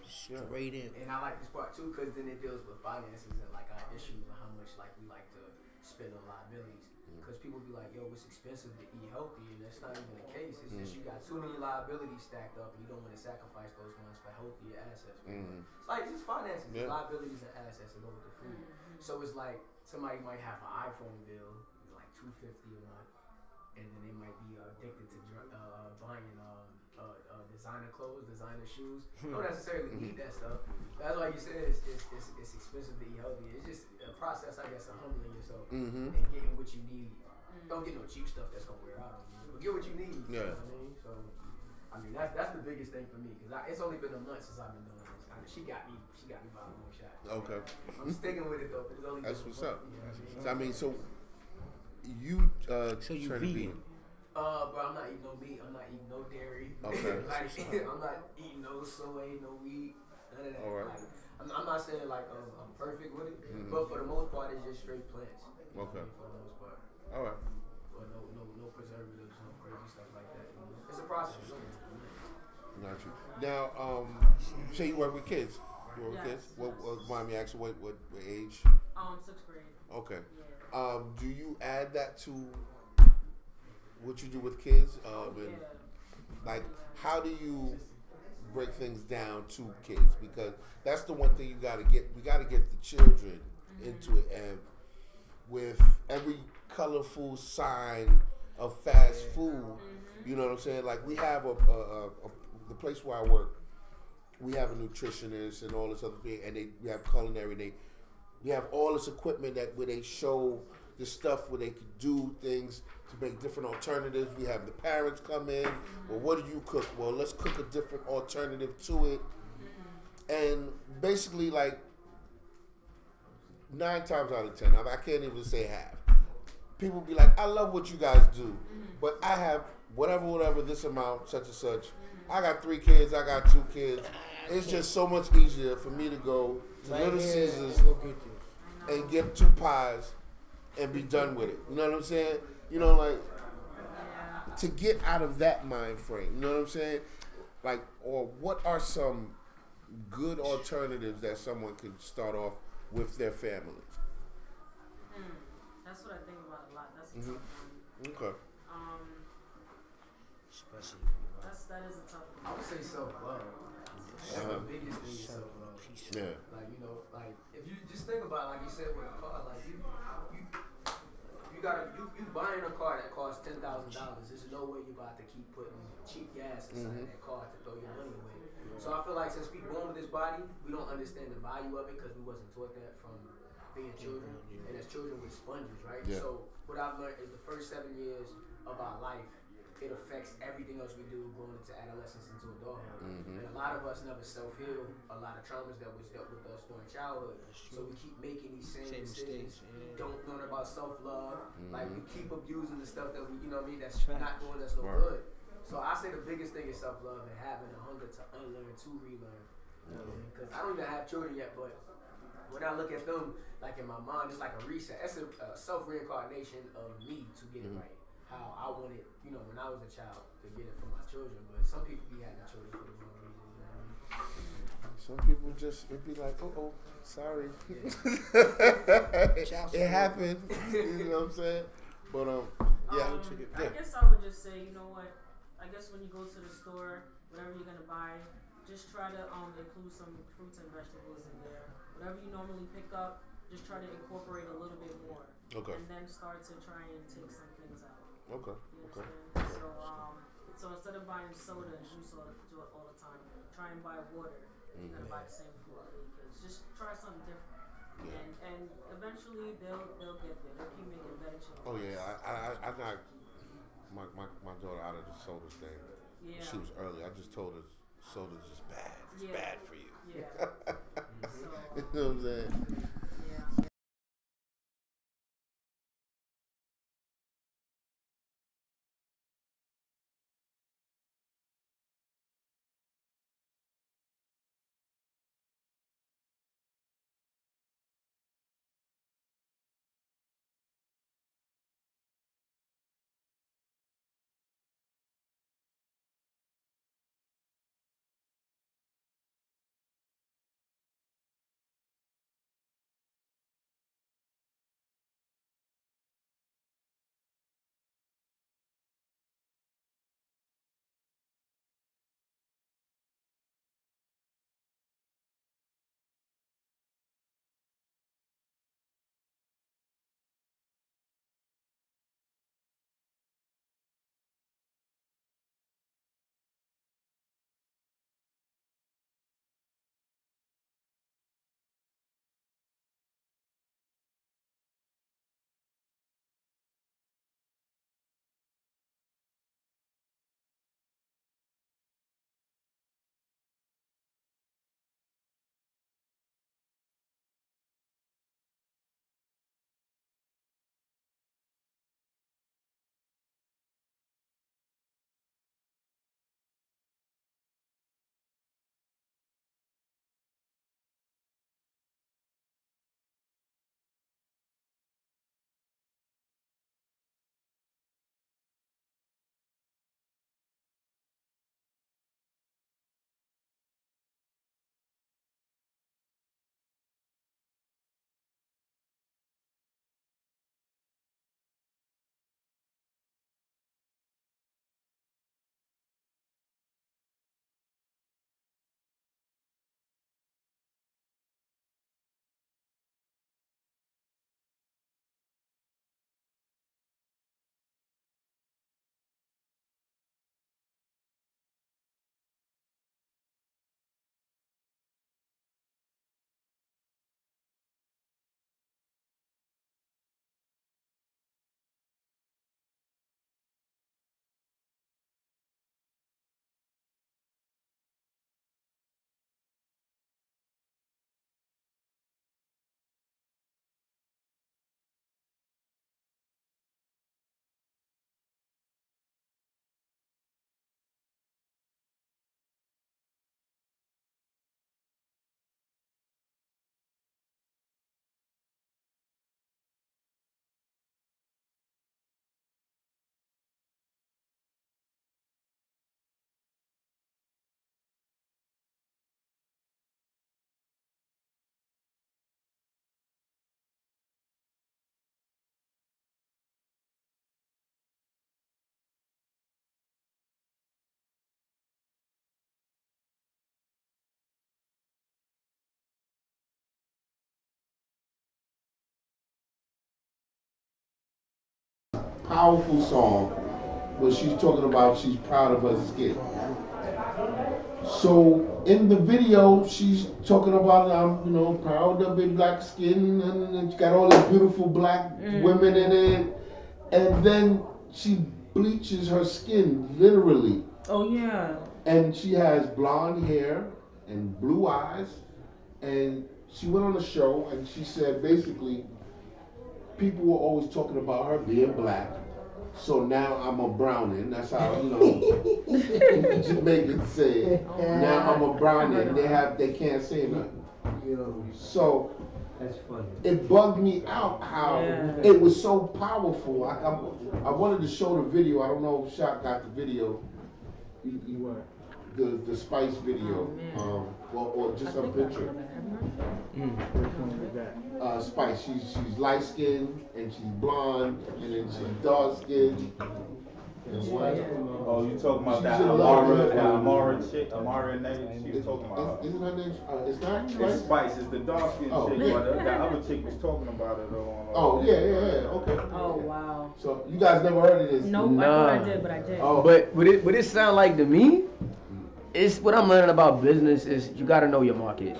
Straight in. And I like this part too, because then it deals with finances and like our issues and how much like we like to spend on liabilities. Because people be like, yo, it's expensive to eat healthy, and that's not even the case. It's just you got too many liabilities stacked up, and you don't want to sacrifice those ones for healthier assets. It's like just finances, liabilities and assets that go with the food. So it's like somebody might have an iPhone bill, like $250 a month, and then they might be addicted to buying designer clothes, designer shoes. You don't necessarily need that stuff. That's why you said it's expensive to eat healthy. It's just a process, I guess, of humbling yourself and getting what you need. Don't get no cheap stuff that's gonna wear out on you, but get what you need. Yeah. You know what I mean? So, I mean that's the biggest thing for me because it's only been a month since I've been doing this. She got me by a long shot. Okay. I'm sticking with it though. It's only That's what's up. You know what So, I mean, so you So you trying to be. vegan? But I'm not eating no meat. I'm not eating no dairy. Okay. Like, I'm not eating no soy, no wheat, none of that. All right. Like, I'm not saying like I'm perfect with it, but for the most part, it's just straight plants. Okay. For the most part. All right. But no preservatives, no crazy stuff like that. It's a process. Got you. Now, say you work with kids. You work with kids. What mind me asking? What age? 6th grade. Okay. Yeah. Do you add that to what you do with kids? And like, how do you break things down to kids? Because that's the one thing you got to get. We got to get the children into it, and with every colorful sign of fast food, you know what I'm saying? Like we have the place where I work. We have a nutritionist and all this other thing, and we have culinary. We have all this equipment where they show the stuff where they can do things to make different alternatives. We have the parents come in. Well, what do you cook? Well, let's cook a different alternative to it. And basically, like 9 times out of 10, I can't even say half. People be like, I love what you guys do, but I have whatever this amount, such and such. I got 3 kids. I got 2 kids. It's just so much easier for me to go to Little Caesars and get 2 pies and be done with it. You know what I'm saying? You know, like to get out of that mind frame. You know what I'm saying? Like, or what are some good alternatives that someone can start off with their family? That's what I think about a lot. That's a tough one. Okay. Especially. That is a tough one. I would say self-love. That's the biggest thing is self-love. Yeah. Like, you know, like if you just think about it, like you said with a car, like you buying a car that costs $10,000. There's no way you're about to keep putting cheap gas inside that car to throw your money away. So I feel like since we born with this body, we don't understand the value of it because we wasn't taught that from being children. And as children, we're sponges, right? Yeah. So what I've learned is the first 7 years of our life, it affects everything else we do going into adolescence, into adulthood. And a lot of us never self-heal a lot of traumas that was dealt with us during childhood. So we keep making these same decisions. Don't learn about self-love. Like we keep abusing the stuff that we, you know what I mean, that's not doing us no good. So I say the biggest thing is self-love and having a hunger to unlearn, to relearn. Because I don't even have children yet, but when I look at them, like in my mind, it's like a reset. It's a self-reincarnation of me to get it right. How I wanted, you know, when I was a child to get it for my children, but some people be having children for the wrong reasons. You know what I mean? Some people just it'd be like, oh, sorry, it happened. You know what I'm saying? But yeah. I guess I would just say, you know what? I guess when you go to the store, whatever you're gonna buy, just try to include some fruits and vegetables in there. Whatever you normally pick up, just try to incorporate a little bit more. Okay. And then start to try and take some things out. Okay. You Okay. understand? So instead of buying soda and juice all the time, try and buy water. You're gonna buy the same food because just try something different. Yeah. And eventually they'll get there. They'll keep making better changes. Oh yeah, I knocked my daughter out of the soda thing. Yeah. She was early. I just told her soda's just bad. It's bad for you. Yeah. So, You know what I'm saying? powerful song where she's talking about she's proud of her skin. So in the video, she's talking about I'm proud of big black skin, and she got all these beautiful black women in it, and then she bleaches her skin literally. Oh yeah. And she has blonde hair and blue eyes, and she went on a show and she said basically people were always talking about her being black. So now I'm a brownie. That's how Jamaicans say it. Now I'm a brownie. They can't say nothing. So That's funny. it bugged me out how it was so powerful. I wanted to show the video. I don't know if Shaq got the video. You were. The Spice video, or just a picture. Spice, she's light skinned and she's blonde and then she's dark skinned. Oh, you talking about that Amara chick, Amara name? She was talking about her. Isn't her name? It's not It's Spice. Spice. It's the dark skinned chick, but that other chick was talking about it on. Oh yeah, okay. Oh wow. So you guys never heard of this? Nope, I thought I did, but I did. Oh. But what it sound like to me? It's what I'm learning about business is you got to know your market.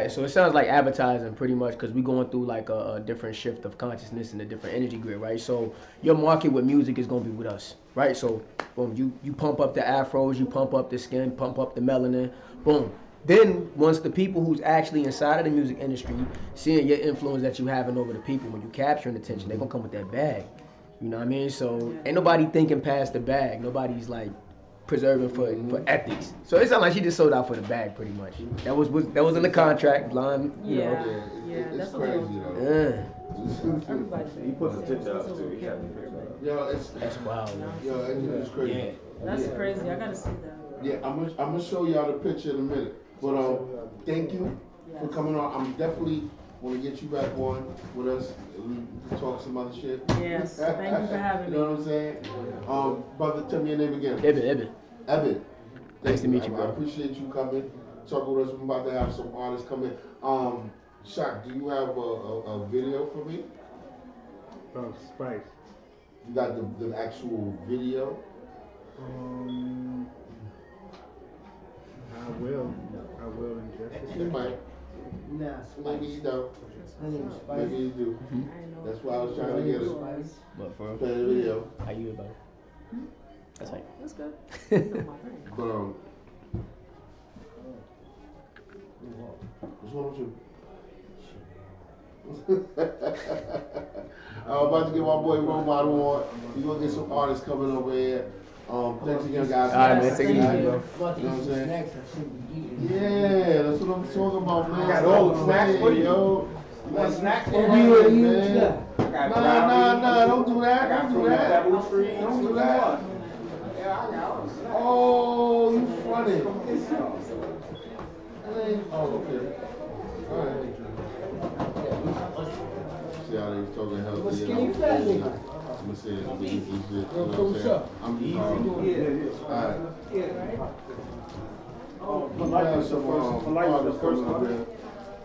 So it sounds like advertising pretty much because we're going through like a different shift of consciousness and a different energy grid, right? So your market with music is going to be with us, right? So boom, you pump up the afros, you pump up the skin, pump up the melanin, boom. Then once the people who's actually inside of the music industry seeing your influence that you having over the people, when you capturing attention, they're going to come with that bag. You know what I mean? So ain't nobody thinking past the bag. Nobody's like preserving for ethics. So it sounds like she just sold out for the bag pretty much. That was in the contract, blonde, you know. It's crazy though. He put the picture up too. He got the picture up. Yo, That's wild. Yo, it's crazy. Yeah. That's crazy. I gotta see that. Yeah, I'm gonna show y'all the picture in a minute. But thank you for coming on. I'm definitely want to get you back on with us. We can talk some other shit. Yes, thank you for having me. You know what I'm saying? Brother, tell me your name again. Eben. Nice to meet you, bro. I appreciate you coming. Talk with us. We're about to have some artists come in. Shaq, do you have a video for me? Oh, Spice. You got the actual video? I will in just a second. You might. Nah, Maybe you don't. Her name's Spice. Maybe you do. That's why I was trying to get it. But for Play the video. how you about? That's right. That's good. But what's wrong with you? I'm about to get my boy Robot on. We're gonna get some artists coming over here. Thanks again, guys. All right, man. Take it easy, bro. You know what I'm saying? Yeah, that's what I'm talking about, man. I got all the snacks for you. Yo. You want snacks? Man. Nah, don't do that. Don't do that. Don't do that. Oh, you funny. Oh, okay. All right. See how they was talking healthy. Skinny fat nigga. I'm gonna say it's the easy shit. You know what I'm saying? I'm easy. Alright. We have some artists coming up here.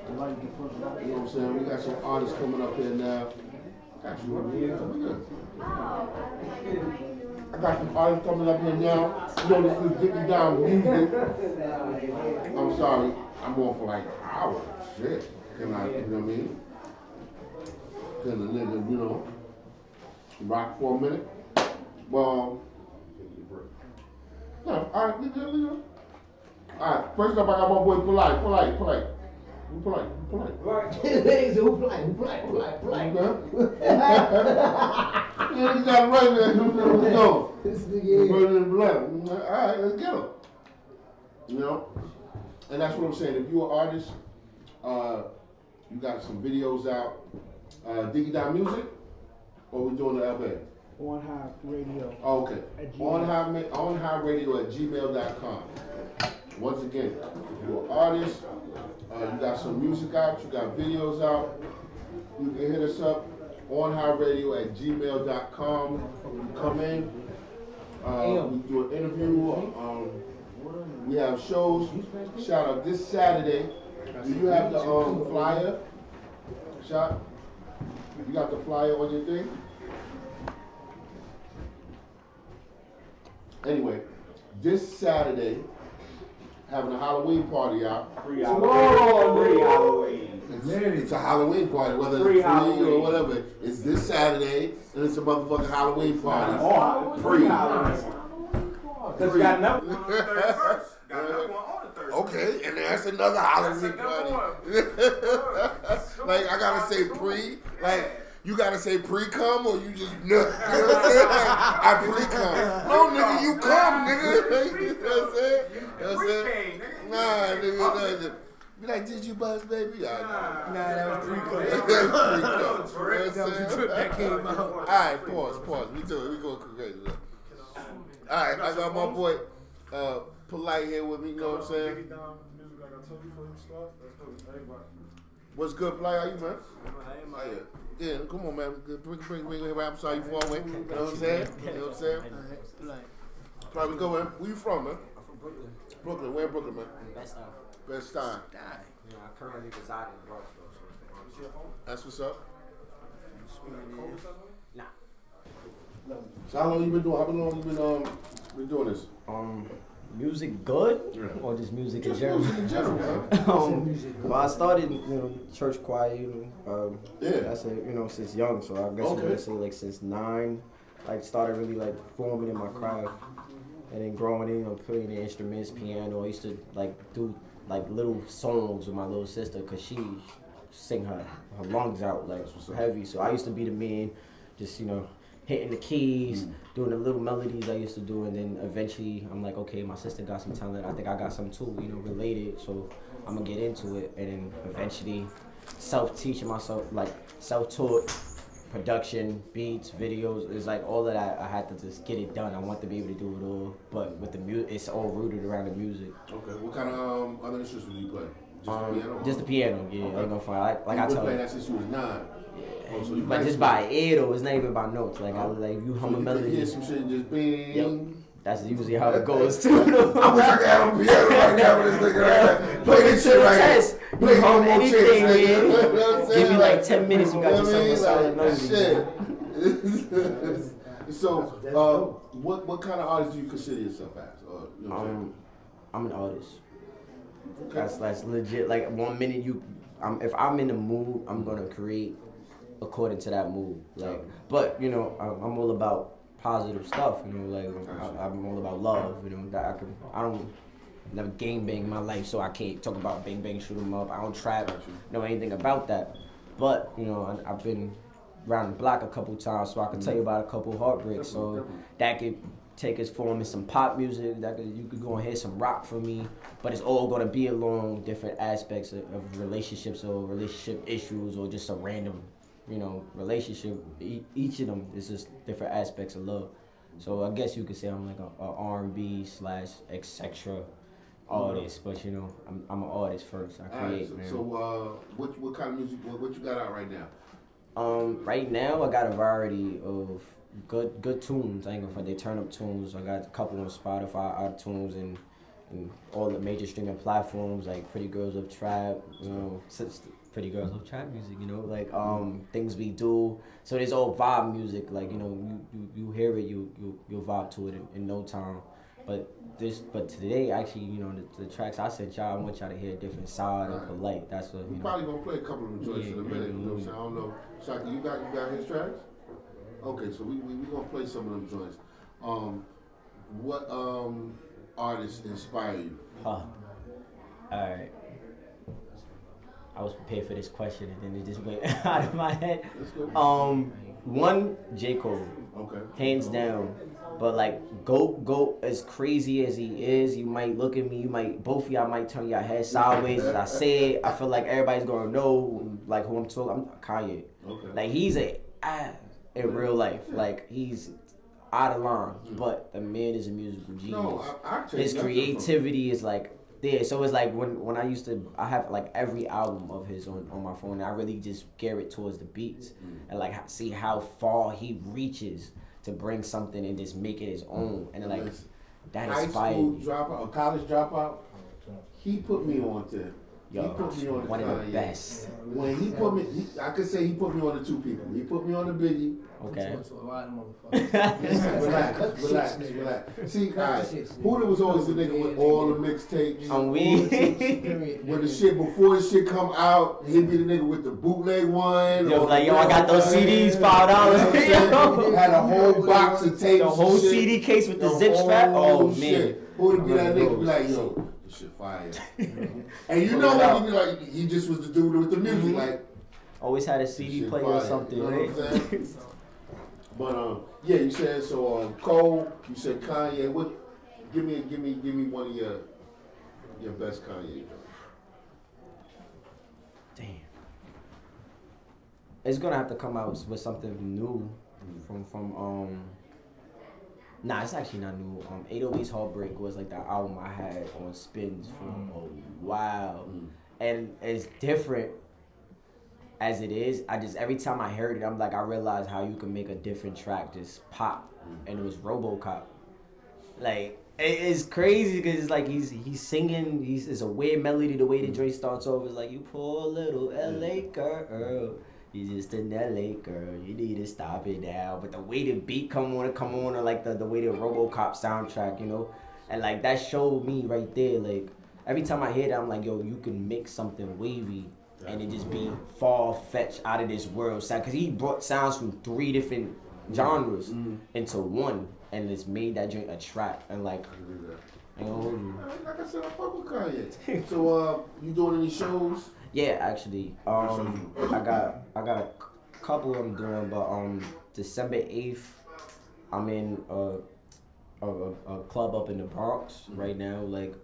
You know what I'm saying? We got some artists coming up here now. Got you over here. I got some artists coming up here now. You know, this is Dickie Down music. I'm sorry. I'm on for like hours. Shit. Can I, you know what I mean? Can a nigga, you know, rock for a minute? Well, no, all right, nigga. All right, first up, I got my boy Polite. Who polite? Yeah, he got it right there. Let's go. Burning in blood. All right, let's get him. You know? And that's what I'm saying. If you're an artist, you got some videos out, Diggy Down Music, or we doing the LA? On High Radio. Oh, okay. On High Radio at gmail.com. Once again, if you're an artist, you got some music out, you got videos out, you can hit us up on High Radio at gmail.com. You come in, we do an interview. We have shows. Shout out this Saturday. Do you have the flyer? Shot? You got the flyer on your thing? Anyway, this Saturday, having a Halloween party out. Pre-Halloween. It's a Halloween party, whether it's free or whatever. It's this Saturday, and it's a motherfucking Halloween party. Pre-Halloween. Because you got another one on the 31st. Got another one on the 31st. Okay, and that's another Halloween party. Like, I gotta say pre, like, you gotta say pre-cum or you just, you know what I'm saying? Like, I pre-cum. No, nigga, you come, nigga. You know what I'm saying? You know what I'm saying? Nah, nigga. Be like, did you buzz, baby? Nah, that was pre-cum. That was the trip that came out. All right, pause. We do it. We go crazy. All right, I got my boy Polite here with me. You know what I'm saying? What's good, Polite? How you, man? Yeah, come on, man. Bring him. I'm sorry you far away. You know what I'm saying? You know what I'm saying? Probably go, man. Where you from, man? I'm from Brooklyn. Brooklyn. Where in Brooklyn, man? Best-Style. Best-Style. Yeah, I currently reside in Bronx, though. That's what's up. Nah. So how long you been doing? How long you been doing this? Music good or just music in general? Music in general, man. Well, I started, church choir, Yeah. that's it, since young. So I guess I'm gonna say like since 9, like started really like forming in my craft, and then growing in, playing the instruments, piano. I used to like do like little songs with my little sister because she sing her lungs out like heavy. So I used to be the man, just hitting the keys, doing the little melodies I used to do, and then eventually I'm like, okay, my sister got some talent. I think I got some too, related. So I'm gonna get into it, and then eventually self-teaching myself, like self-taught production, beats, videos. It's like all of that. I had to just get it done. I want to be able to do it all, but with the music, it's all rooted around the music. Okay. What kind of other instruments do you play? Just the piano. Yeah, okay. I ain't gonna find. Like I tell you, playing that since you was 9. Oh, so but just by ear though, it's not even by notes. Like I like you hum a melody. Hear some shit and just bing. Yep. That's usually how it goes too. I wish I could have a piano right now with this nigga right now. Play this shit right here. Play home on anything, man. Give me like 10 minutes, you got yourself a solid melody. So, what kind of artist do you consider yourself as? I'm an artist. Okay. That's legit. Like 1 minute if I'm in the mood, I'm gonna create according to that mood. Like, but I'm all about positive stuff. Like I'm all about love. That I don't never gang bang in my life, so I can't talk about bang bang, shoot 'em up. I don't trap, know anything about that. But I've been around the block a couple times, so I can tell you about a couple heartbreaks. So that could take its form in some pop music. You could go and hear some rock from me, but it's all gonna be along different aspects of relationships or relationship issues or just a random, relationship. Each of them is just different aspects of love. So I guess you could say I'm like a R&B / etc. artist, but I'm an artist first. I create. Right, so what kind of music? What you got out right now? Right now I got a variety of good tunes. I ain't gonna front, they turn up tunes. I got a couple on Spotify, iTunes, and all the major streaming platforms like Pretty Girls of Trap, Pretty Girls of Trap music, like Things We Do. So there's all vibe music, like you hear it, you'll vibe to it in no time. But today actually, the tracks I sent y'all, I want y'all to hear a different side of Polite. That's what we probably gonna play a couple of the joints in a minute. You know what I'm saying? I don't know. Shaka, you got his tracks? Okay, so we gonna play some of them joints. What artists inspire you? All right. I was prepared for this question and then it just went out of my head. One, J. Cole. Okay. Hands down. But like go as crazy as he is, you might look at me, both of y'all might turn your head sideways as I say it. I feel like everybody's gonna know like who I'm talking. I'm Kanye. Okay. Like he's in real life. Like he's out of line. But the man is a musical genius. No, his creativity is like there. So it's like when I have like every album of his on my phone, and I really just gear it towards the beats and like see how far he reaches to bring something and just make it his own. And like that inspired me. High school dropout or college dropout, he put me on to Yo, put me on one of the Kanye. best. When he put me, I could say he put me on the two people. He put me on the Biggie. Okay. To a lot of motherfuckers. Relax. See, alright, Huda was always the nigga with all the mixtapes. On weed. When the shit, before the shit come out, he'd be the nigga with the bootleg one. Yo, or like, the yo, I got those one. CDs, $5. You know what I'm saying? Had a whole box of tapes. The whole and shit. CD case with the zip strap. Oh, man. Shit. Huda be that nigga be like, yo, this shit fire. And you know when he be like, he just was the dude with the music, like. Always had a CD player or something, you know right? what I'm saying? But yeah, you said so. Cole, you said Kanye. What? Give me one of your best Kanye joints. Damn. It's gonna have to come out with something new from Nah, it's actually not new. 808's Heartbreak was like the album I had on spins for a while, and it's different. As it is, every time I heard it, I'm like, I realized how you can make a different track just pop, and it was RoboCop. Like, it's crazy because it's like he's singing, it's a weird melody. The way the joint starts over is like, you poor little LA girl, you just an LA girl, you need to stop it now. But the way the beat come on, or like the way the RoboCop soundtrack, you know, and like that showed me right there. Like every time I hear that, I'm like, yo, you can make something wavy. And it just be far-fetched out of this world sound. Because he brought sounds from 3 different genres into one. And it's made that joint a track. And like, like I said, I fuck with Kanye. So, you doing any shows? Yeah, actually. I got a couple I'm doing, but December 8th, I'm in a club up in the Bronx right now. Like,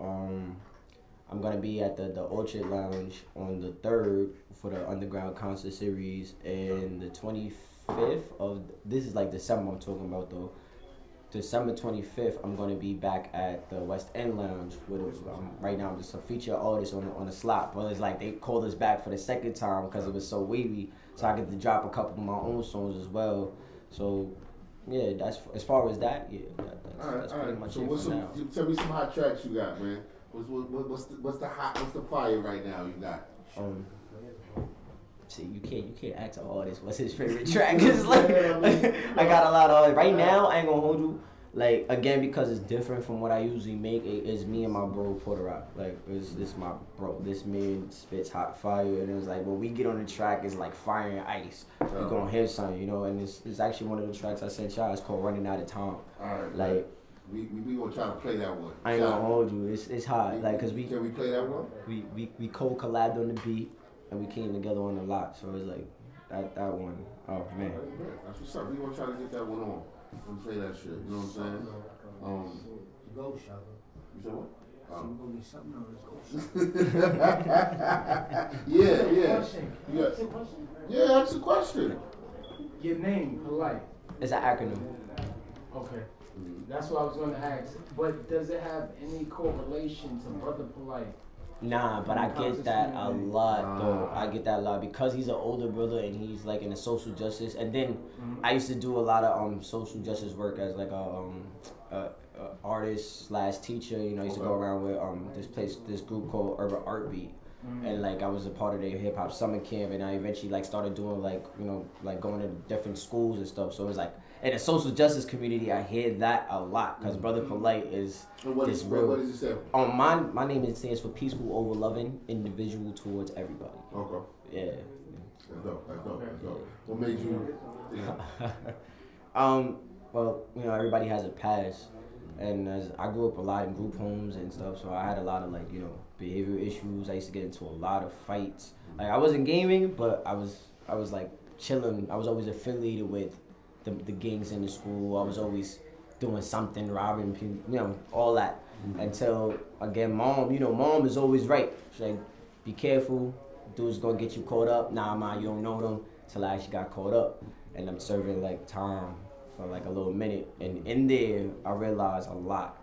I'm gonna be at the Orchard Lounge on the 3rd for the Underground Concert Series, and the 25th of this is like December I'm talking about though. December 25th, I'm gonna be back at the West End Lounge with right now I'm just a feature artist on the slot, but it's like they called us back for the second time because it was so wavy, so I get to drop a couple of my own songs as well. So yeah, that's as far as that. Yeah, that's pretty much so it for now. Tell me some hot tracks you got, man. What's the fire right now you got? See, you can't ask an artist what's his favorite track. Cause like I got a lot of right now. I ain't gonna hold you. Like again, because it's different from what I usually make. It's me and my bro Porter Rock. Like this my bro. This man spits hot fire, and it was like when we get on the track, it's like fire and ice. You're gonna hear something, you know. And it's actually one of the tracks I sent y'all. It's called Running Out of Time. All right, like. We gonna try to play that one. I ain't gonna hold you. It's hot. Like cause can we play that one? We co-collabed on the beat and we came together on a lot. So it's like that one. Oh man. That's what's up. We gonna try to get that one on. We'll play that shit. You know what I'm saying? Go, Shaka. You said what? So we're gonna get something on this go. Yeah. That's a question. Your name, Polite. It's an acronym. Okay. That's what I was going to ask. But does it have any correlation to Brother Polite? Nah, but I get that a lot though. I get that a lot because he's an older brother and he's like in the social justice. And then I used to do a lot of social justice work as like a artist / teacher. You know, I used to go around with this group called Urban Art Beat. And like I was a part of their hip hop summer camp, and I eventually like started doing like going to different schools and stuff. So it was like in the social justice community, I hear that a lot because Brother Polite is real. What does it say? My name stands for peaceful, over loving individual towards everybody. Okay. Yeah. That's dope. What made you? Well, everybody has a past, and as I grew up a lot in group homes and stuff, so I had a lot of like behavioral issues. I used to get into a lot of fights. Like I wasn't gaming, but I was like chilling. I was always affiliated with the gangs in the school. I was always doing something, robbing people, all that. Until again, mom is always right. She's like, be careful, dude's gonna get you caught up. Nah, you don't know them. Till I actually got caught up, and I'm serving like time for like a little minute. And in there, I realized a lot.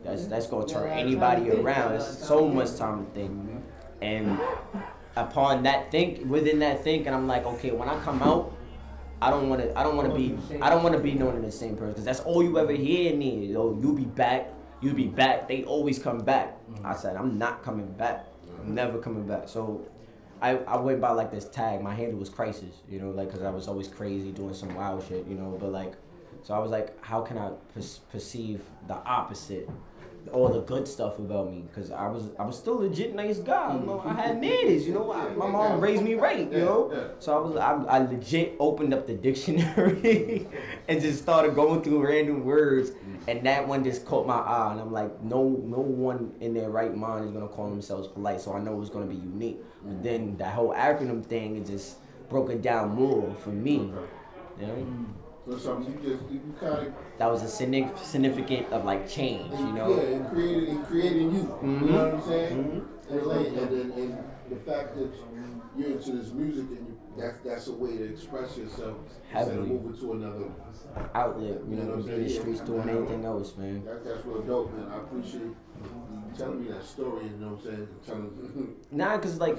That's gonna turn anybody around. There's so much time to think. And upon that within that thinking, I'm like, okay, when I come out, I don't want to be known as the same person, because that's all you ever hear in me. You'll be back. you'd be back. They always come back. I said, I'm not coming back. I'm never coming back. So I went by like this tag. My handle was Crisis, you know, like, because I was always crazy doing some wild shit, you know. But like, so I was like, how can I perceive the opposite? All the good stuff about me, because I was still a legit nice guy. You know? I had manners, you know. My mom raised me right, you know. So I legit opened up the dictionary and just started going through random words, and that one just caught my eye. And I'm like, no one in their right mind is gonna call themselves polite. So I know it's gonna be unique. But then that whole acronym thing, it just broke it down more for me. You know. So you kind of. That was a significant of like change, you know. Yeah, and creating you. You know what I'm saying? And the fact that you're into this music and that's a way to express yourself instead of moving to another outlet. You know, be in the streets doing anything else, man. That's real dope, man. I appreciate you telling me that story. You know what I'm saying? Nah, cause like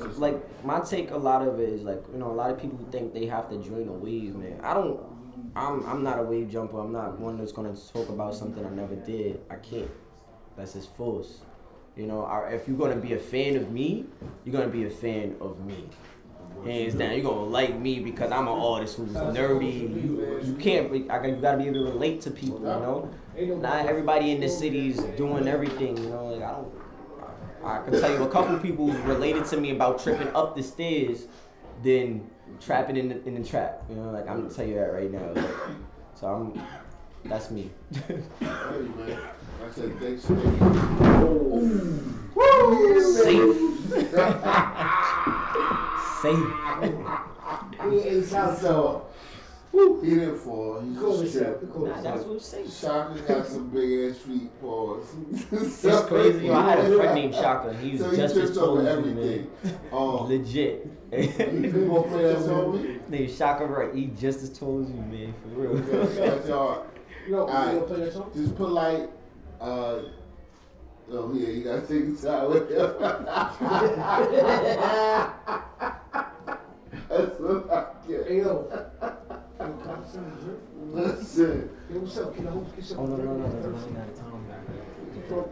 my take, a lot of it is like, you know, a lot of people think they have to join a wave, man. I'm not a wave jumper. I'm not one that's gonna talk about something I never did. I can't. That's just force. You know, if you're gonna be a fan of me, you're gonna be a fan of me. Hands down, you're gonna like me because I'm an artist who's nerdy. You can't. You gotta be able to relate to people. You know, not everybody in the city's doing everything. You know, like I can tell you a couple people related to me about tripping up the stairs, then trapping in the trap. You know, like I'm gonna tell you that right now. Like, so that's me. Hey, man. I said thanks. Safe. Safe. He ain't so. He didn't fall. He's cool. Nah, that's what I'm saying. Shaka got some big ass feet paws. It's crazy. Yo, I had a friend named Shaka. He's so just as tall as you, man. You Legit. gonna play that song with me? Named Shaka, right? He just as tall as you, man. For real. You gonna play that song? Just put like, oh yeah, you gotta take a shot with him. That's what I get. Hey yo. Listen. Hey, what's up? Can I hope get some? Oh no, that's running out of time.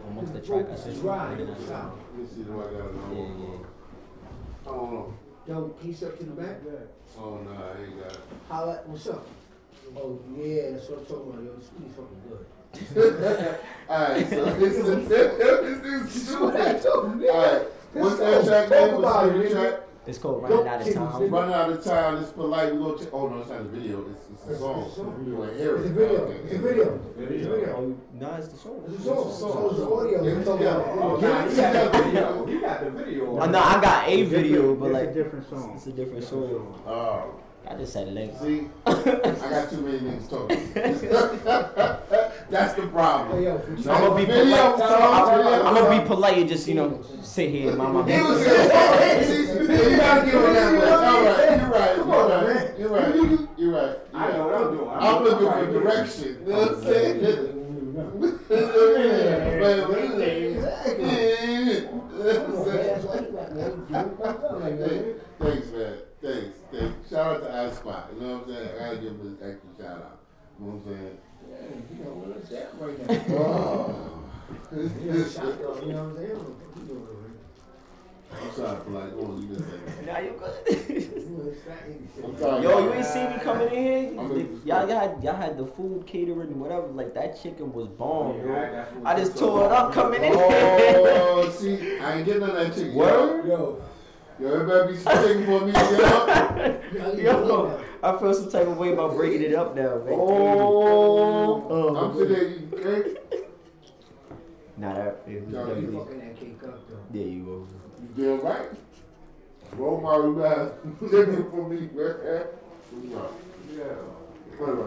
Almost the track. I said Right. Let me see if I got it on. Yeah. Oh no. Yo, can you step to the back? Oh no, I ain't got it. Holla, what's up? Oh yeah, that's what I'm talking about. Yo, this food is fucking good. Alright, so this is alright. What's that track name? What's the track? It's called Running Out of Time. Running Out of Time. It's polite. We go. Oh no, it's not the video. It's a song. You want to hear it? It's a video. It's a video. Oh, no, it's the song. It's a song. So it's the audio. You got the video. No, I got a video, but like it's a different song. It's a different song. Oh. I just said legs. See, I got too many niggas talking. That's the problem. I'm gonna be polite. I'm gonna be polite and just, you know, sit here and mind my business. You gotta give him that much. All right, you're right. I know what I'm doing. I'm looking for direction. You know what I'm saying? Thanks, man. Thanks. Shout out to iSpot. You know what I'm saying? I gotta give him this extra shout out. You know what I'm saying? Yeah, you know what I'm saying right now. You know what I'm saying? I'm sorry for like, you just say. Nah, you good. I'm sorry. Yo, you ain't see me coming in here? Y'all had the food catering, whatever. Like, that chicken was bomb, yo. I just tore it up coming in. Oh, see, I ain't getting none of that chicken. Word? Yo, there better be some chicken for me, Yo, I feel some type of way about breaking it up now, man. Oh, I'm sitting there eating cake. Nah, that is You fucking that cake up, though. there you go. You damn right. Role model guys chicken for me, man. Yeah. Whatever.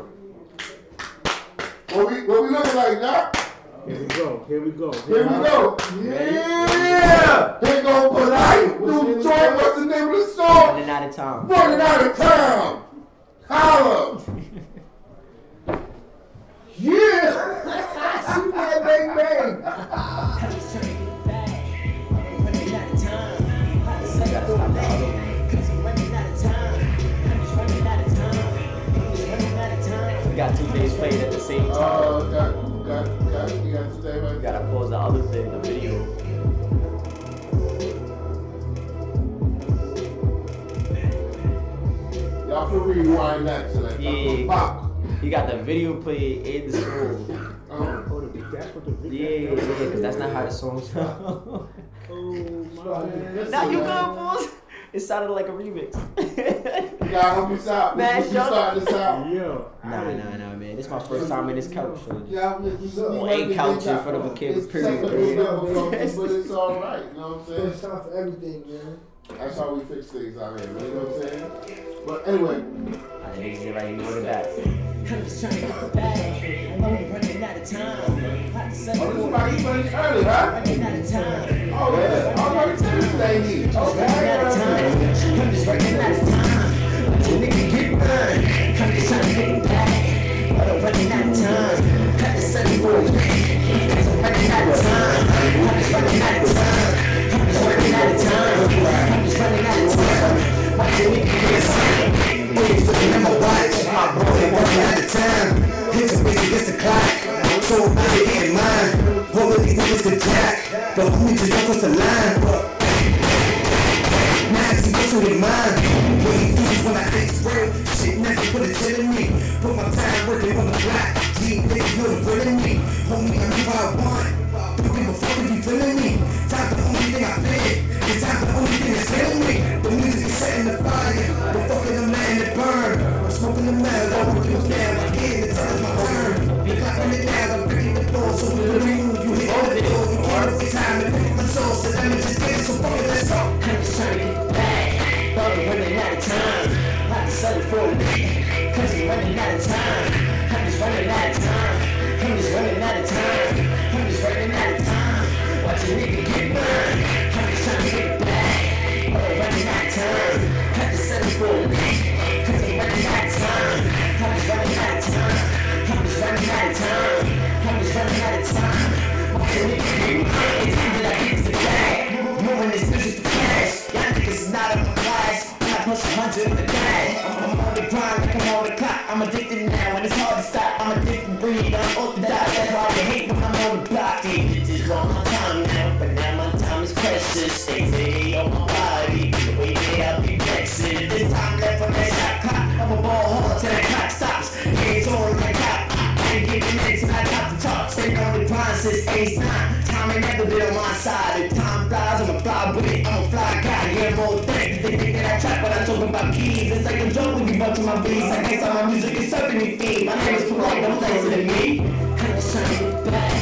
What we looking like now? Here we go. Here we go. Yeah! Here go polite. New joint. What's the name of the song? Running Out of Time. Running Out of Time. Harlem. Yeah! Superman bang bang. We got two things playing at the same time. You got to stay right. Gotta pull other thing, the video. Y'all can rewind that to that. Yeah. He got the video played in the song. That's what the video. Yeah, because that's not how the song sounds. Now you good, boys? It sounded like a remix. You gotta help us out. Man, you start this out. Yo. Nah, man. This is my first time in this couch. So Yeah, ain't couch in front of a kid, period. But it's alright, you know what I'm saying? It's time for everything, man. That's how we fix things out here, man, you know what I'm saying? But anyway. I think he's right here with that. I'm just trying to get the bag. I'm only running out of time. Oh, this is about you running early, huh? Running out of time. Oh, yeah. I'm going to tell you today. Running out of time. I'm just running out of time. Until nigga get mine. I'm just trying to get the bag. I'm running out of time. Cut the sunny boy. I'm running out of time. I'm just running out of time. I'm just running out of time. I'm just running out of time. Watch the nigga get mine. Always looking at my watch. My boy running out of time. Hits a bitch against the clock. So I'm about to get mine. One of these niggas could jack. But who just don't cross the line? Nasty bitch with mine. What he do is when I hit spray. Shit never put a shit in me. Put my time working on the block. Deep niggas know the real in me. Homie, I do what I want. Don't give a fuck if you feeling me. Time for the only thing I feel. It's time for the only thing that's killing me. The music is setting the fire. We're fucking the man that burn. I'm smoking the man, I'm working the man. My kid, it's time my turn. Be clapping it down, I'm breaking the floor. So when the ring, you hit all the door. You want every time and pick my soul. So let me just get it, so fuck it, let's go. I'm just trying to get the bag. But I'm running out of time. I'm just selling for the day. Cause I'm running out of time. I'm just running out of time. I'm just running out of time. I'm just running out of time. Watch a nigga get mine. I'm just trying to get the bag. But I'm running out of time. I'm just selling for the day. Cause I'm running out of time. I'm just running out of time. I'm just running out of time. I'm just running out of time. Watch a nigga get mine. It's time that I get to the bag. Moving this bitch to cash. Y'all niggas is not in my class. I push 100 in the bag. I'm on the grind, like I'm on the clock. I'm addicted now, and it's hard to stop. I'm a different breed, I'm orthodox. That's why you hate when I'm on the block. These bitches want my time now, but now my time is precious. They say on my body, the way they help me flex it. This time left on that shot clock. I'm a ball hard till that clock stops. Hands on like top. I ain't getting next, and I got the top. Stay on the grind since age 9. Time ain't never been on my side. If time flies, I'ma fly with it. I'm a fly guy, yeah, more things. They think that I trap, but I'm talking about keys. It's like a joke when you bump to my beats. I guess all my music is serving me feed. My name is polite, don't say it to me. I'm just trying to get back.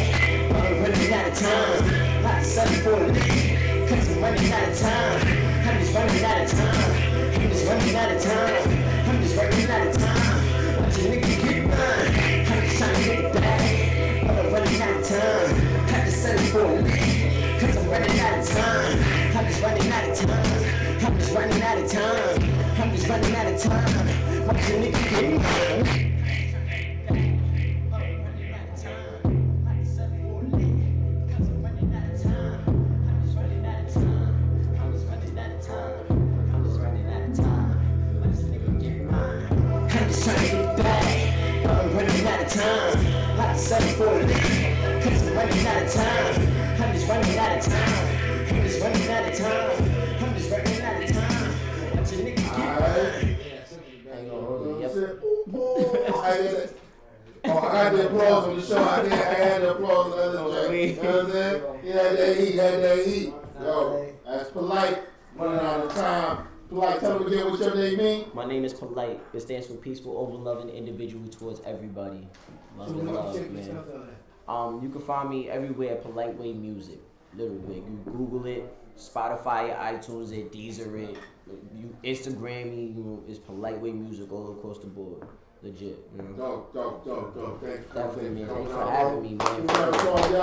I'm running out of time. Like 740. Cause I'm running out of time. I'm just running out of time. I'm just running out of time. I'm just running out of time. Watch a nigga get mine. I'm just trying to get back. I'm running out of time. I'm just 740. Cause I'm running out of time. I'm just running out of time. I'm just running out of time. I'm just running out of time. Watch a nigga get mine. Trying to get back, but I'm running out of time. Like 740, cause I'm running out of time. I'm just running out of time. I'm just running out of time. I'm just running out of time. Watch a nigga get mine. I had the applause on the show. I had the applause on the other joint. You know what I'm saying? He had that heat. Yo, that's polite. Running out of time. Polite, tell them again what your name means. My name is Polite. It stands for peaceful, over-loving individual towards everybody. Love and love, man. You can find me everywhere, Polite Way Music. Literally, you Google it, Spotify, iTunes it, Deezer it, you Instagram me, it's Polite Way Music all across the board. Legit, you know. Dope. Thanks for Definitely, man. Thanks for having me, man. That's what's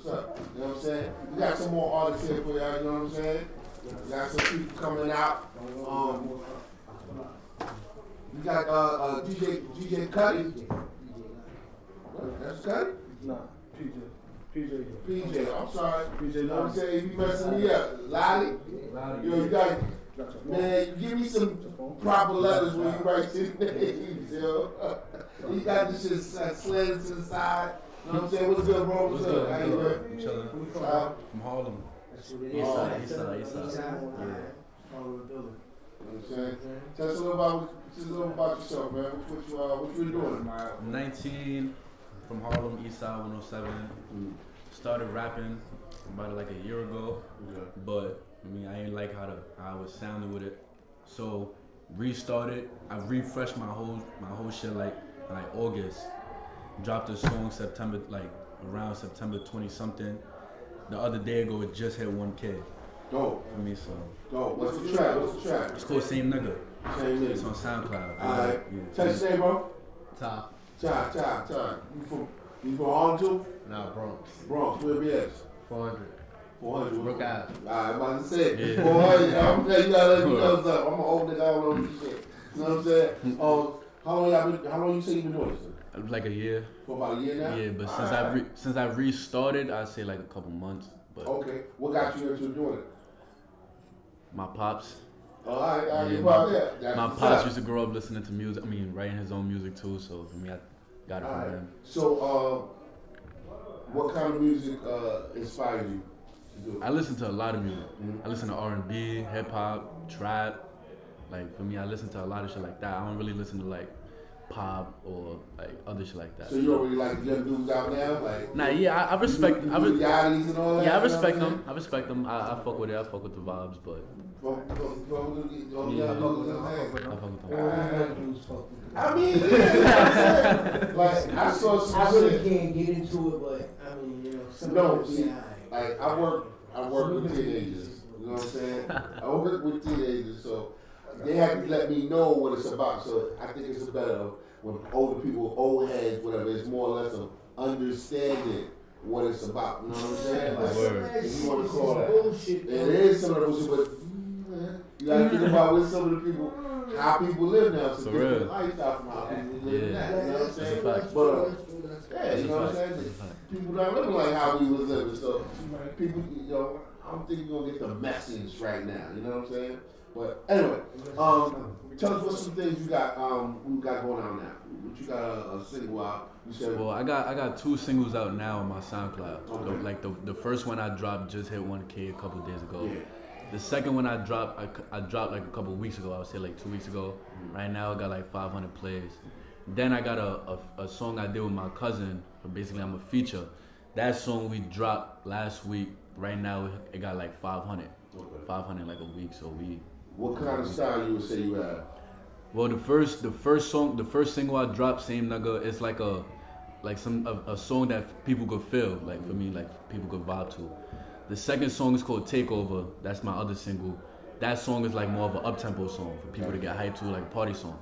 up. You know what I'm saying? We got some more artists here for y'all, you know what I'm saying? We got some people coming out. We got DJ Cuddy. That's Cuddy? Nah, PJ. I'm sorry. PJ, you know what I'm saying? You messing me up. Lolly? Yo, you got, man, give me some proper letters when you write your names, yo. He got this shit slanted to the side. You know what I'm saying? What's good, bro? What's good? How you doing? I'm chilling. From Harlem. That's what it East is. side. Yeah. You know what I'm saying? Tell us a little about yourself, man. What you doing? I'm 19, from Harlem, East Side 107. Started rapping about like a year ago, but I mean I ain't like how I was sounding with it, so restarted. I refreshed my whole shit like August. Dropped a song September, like around September 20 something. The other day ago it just hit 1K. Dope. For me, so. Dope. What's the track? It's called Same Nigga. Same Nigga. It's on SoundCloud. Alright. Yeah. Tell us your name, bro. Top. You from Harlem too? Nah, Bronx. Bronx, where be at? 400. 400. Brook Ave. I'm about to say. Yeah. 400. I'm telling you, gotta let me know something. I'm an old nigga, I don't know this shit. You know what I'm saying? How long you say you been doing this? Like a year. For about a year now? Yeah, but since I restarted, I'd say like a couple months. But okay. What got you into doing it? My pops. Yeah, my pops used to grow up listening to music. I mean, writing his own music too. So for me, I got it from him. So, what kind of music inspired you to do it? I listen to a lot of music. I listen to R&B, hip hop, trap. Like for me, I listen to a lot of shit like that. I don't really listen to like pop or like other shit like that. So you don't really like the young dudes out now, like? Nah, yeah, I respect. I respect them. I respect them. I fuck with it. I fuck with the vibes, but. I mean, yeah, like I saw some I really can't get into it, but I mean, you know, some like I work with teenagers. You know what I'm saying? I work with teenagers, so they have to let me know what it's about. So I think it's better when older people, old heads, whatever, it's more or less of understanding what it's about. You know what I'm saying? Like, if you want to call that. Bullshit. It is some of those, but you gotta think about what some of the people, how people live now. It's a different lifestyle from how people live now. You know what I'm saying? But yeah, you know what I'm saying? People not living like how we was living. So people, you know, I don't think you're gonna get the message right now. You know what I'm saying? But anyway, tell us what some things you got going on now. What you got a single out? You said. Well, I got 2 singles out now on my SoundCloud. Okay. The first one I dropped just hit 1K a couple of days ago. Yeah. The second one I dropped like a couple of weeks ago. I would say like 2 weeks ago. Right now I got like 500 plays. Then I got a song I did with my cousin. Basically, I'm a feature. That song we dropped last week. Right now it got like 500. 500 like a week. So we. What kind of style you would say you have? Well, the first single I dropped, Same Nigga, it's like a song that people could feel. Like for me, like people could vibe to. The second song is called Takeover. That's my other single. That song is like more of an up-tempo song for people to get hyped to, like a party song.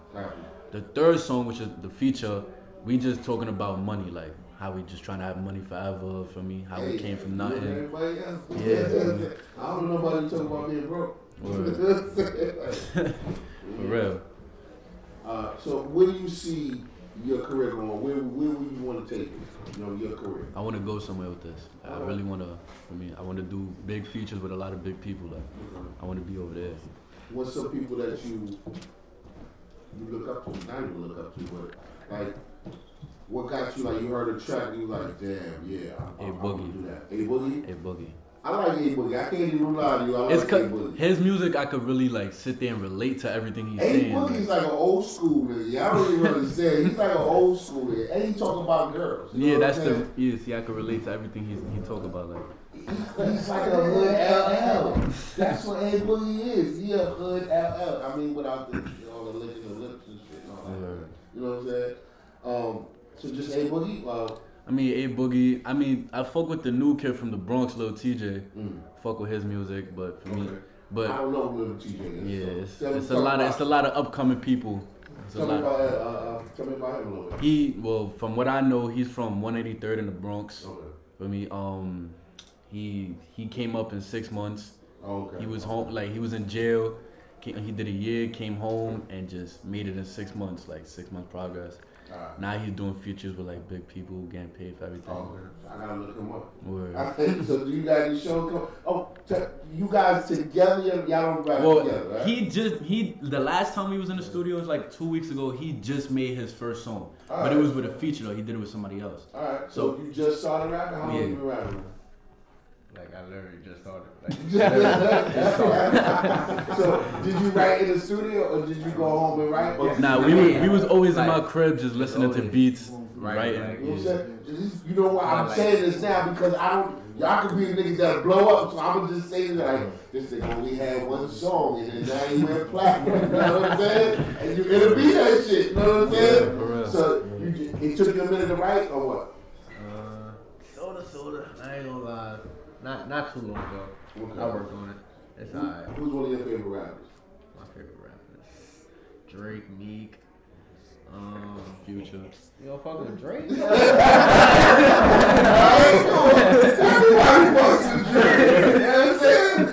The third song, which is the feature, we just talking about money, like how we just trying to have money forever. For me, how we came from nothing. Yeah. I don't know about you talking about being broke. For real. So where do you see your career going? Where would you want to take it? You know, your career. I want to go somewhere with this. I really want to. I want to do big features with a lot of big people. Like, I want to be over there. What's some people that you look up to? Not even look up to, but like, what got you? Like, you heard a track, and you like, damn, yeah, I want to do that. A Boogie. A Boogie. I like A Boogie. I can't even lie to you. I like A Boogie. His music, I could really like sit there and relate to everything he's saying. A Boogie's like an old school nigga. I don't even understand. He's like an old school nigga, and he talk about girls. Yeah, that's see, I could relate to everything he talk about. Like, he's like a hood LL. That's what A Boogie is. He a hood LL. I mean, without all the licking the lips and shit and all that. You know what I'm saying? So just A Boogie. I mean, A Boogie. I mean, I fuck with the new kid from the Bronx, Lil TJ. Fuck with his music, but for me, but I don't know who Lil TJ is. Yeah, it's a lot of upcoming people. Tell me about him a little bit. From what I know, he's from 183rd in the Bronx. For me, he came up in 6 months. He was home, like he was in jail. He did a year, came home, and just made it in 6 months, like 6 months progress. Now he's doing features with like big people, getting paid for everything. I gotta look him up. Word. So do you got any shows? You guys together, y'all don't rap together, right? The last time we was in the studio was like 2 weeks ago. He just made his first song, All but right. it was with a feature though. He did it with somebody else. All right, so you just started rapping? How long Yeah. you been rapping? Like I literally just started. So did you write in the studio or did you go home and write? Or Nah, we was always in my crib just listening to beats, writing. You know what I'm saying? You know why I'm saying this now? Because y'all could be the niggas that blow up, so I'm gonna just say like, this nigga only had one song and then now he went platinum, you know what I'm saying? And it'll be that shit, you know what I'm saying? For real. So it took you a minute to write or what? Sorta. I ain't gonna lie. Not too long ago. Okay. I worked on it. It's alright. Who's one of your favorite rappers? My favorite rappers: Drake, Meek, Future. You don't fuck with Drake? Everybody fucks with Drake. You know what I'm saying?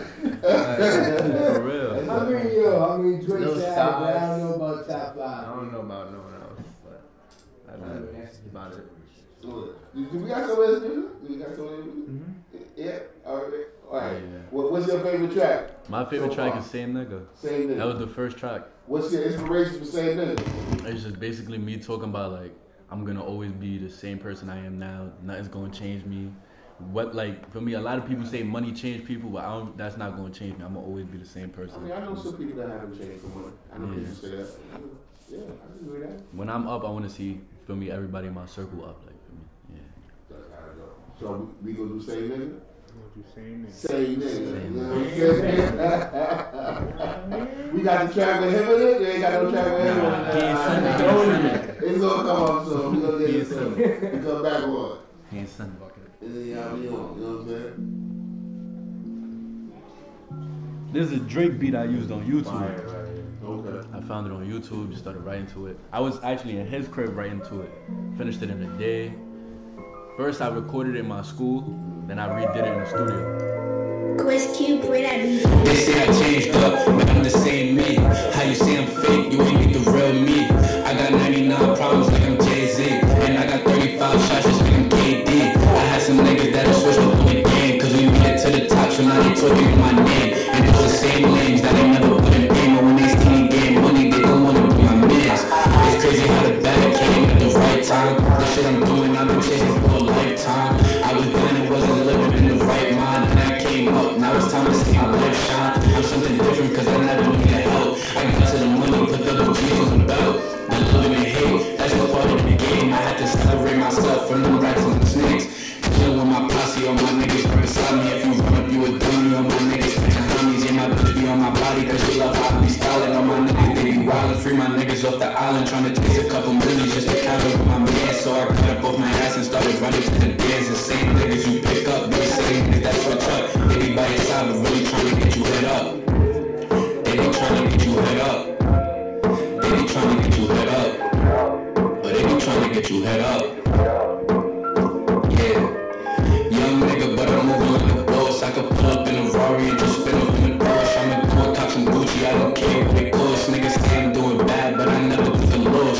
For real. I mean, Drake Lil said, Styles. but I don't know about top I five. don't know about no one else, but that's about it. Do we got some of this music? Do we got some of this music? Yeah? All right. Yeah. What's your favorite track? My favorite so track far? is Same Nigga. Same Nigga. That was the first track. What's your inspiration for Same Nigga? It's just basically me talking about like I'm gonna always be the same person I am now. Nothing's gonna change me. For me, a lot of people say money change people, but that's not gonna change me. I'm gonna always be the same person. I mean, I know some people that haven't changed for money. I know people say that. Yeah, I can agree with that. When I'm up, I want to see, feel me, everybody in my circle up, like for me. Yeah. That's how it go. So we gonna do Same Nigga? Same nigga. Same nigga. You know what I'm saying? We got the track with him in it. They ain't got no track with him in it. It's gonna come up soon. We gonna get it soon. We come back on. He ain't son. And then y'all be on. You know what I'm saying? This is a Drake beat I used on YouTube. Okay. I found it on YouTube, just started writing to it. I was actually in his crib writing to it. Finished it in a day. First I recorded it in my school, then I redid it in the studio. Quest Cube, where that be? They say I changed up, but I'm the same me. How you say I'm fake, you ain't get the real me. I got 99 problems like I'm Jay-Z, and I got 35 shots just like I'm KD. I had some niggas that switched up on the game, cause we made it to the top, so now they talking my name. And it's the same lanes that I never put in game, but when they see me getting money, they don't wanna be my mans. It's crazy how the bag came at the right time. The shit I'm doing, I've been chasing for a lifetime. I was blind and wasn't living in the right mind, and I came up, now it's time to see my life shine. I'm something different cause I never needed help. I got to the money, put the G's on the belt. The love and hate, that's the part of the game. I had to separate myself from them rats and the snakes. Chillin' with my posse, all my niggas right beside me. If you run up, you a dummy. All my niggas catching homies. Yeah, my bitch be on my body cause she love how I be stylin'. All my niggas, they be wildin'. Free my niggas off the island, tryna taste a couple millions just to catch up with my man. So I cut up off my ass and started running to the dance. The same niggas you pick up, they same niggas that switch up. They be by your side, but really tryna get you hit up. They be tryna get you hit up. They be tryna get you hit up. But they be tryna get you hit up. Yeah. Young nigga, but I'm moving like a boss. I could pull up in a Rari and just spin up in the Porsche. I'ma do a cop some Gucci, I don't care what it costs. Niggas say I'm doing bad, but I never took a loss.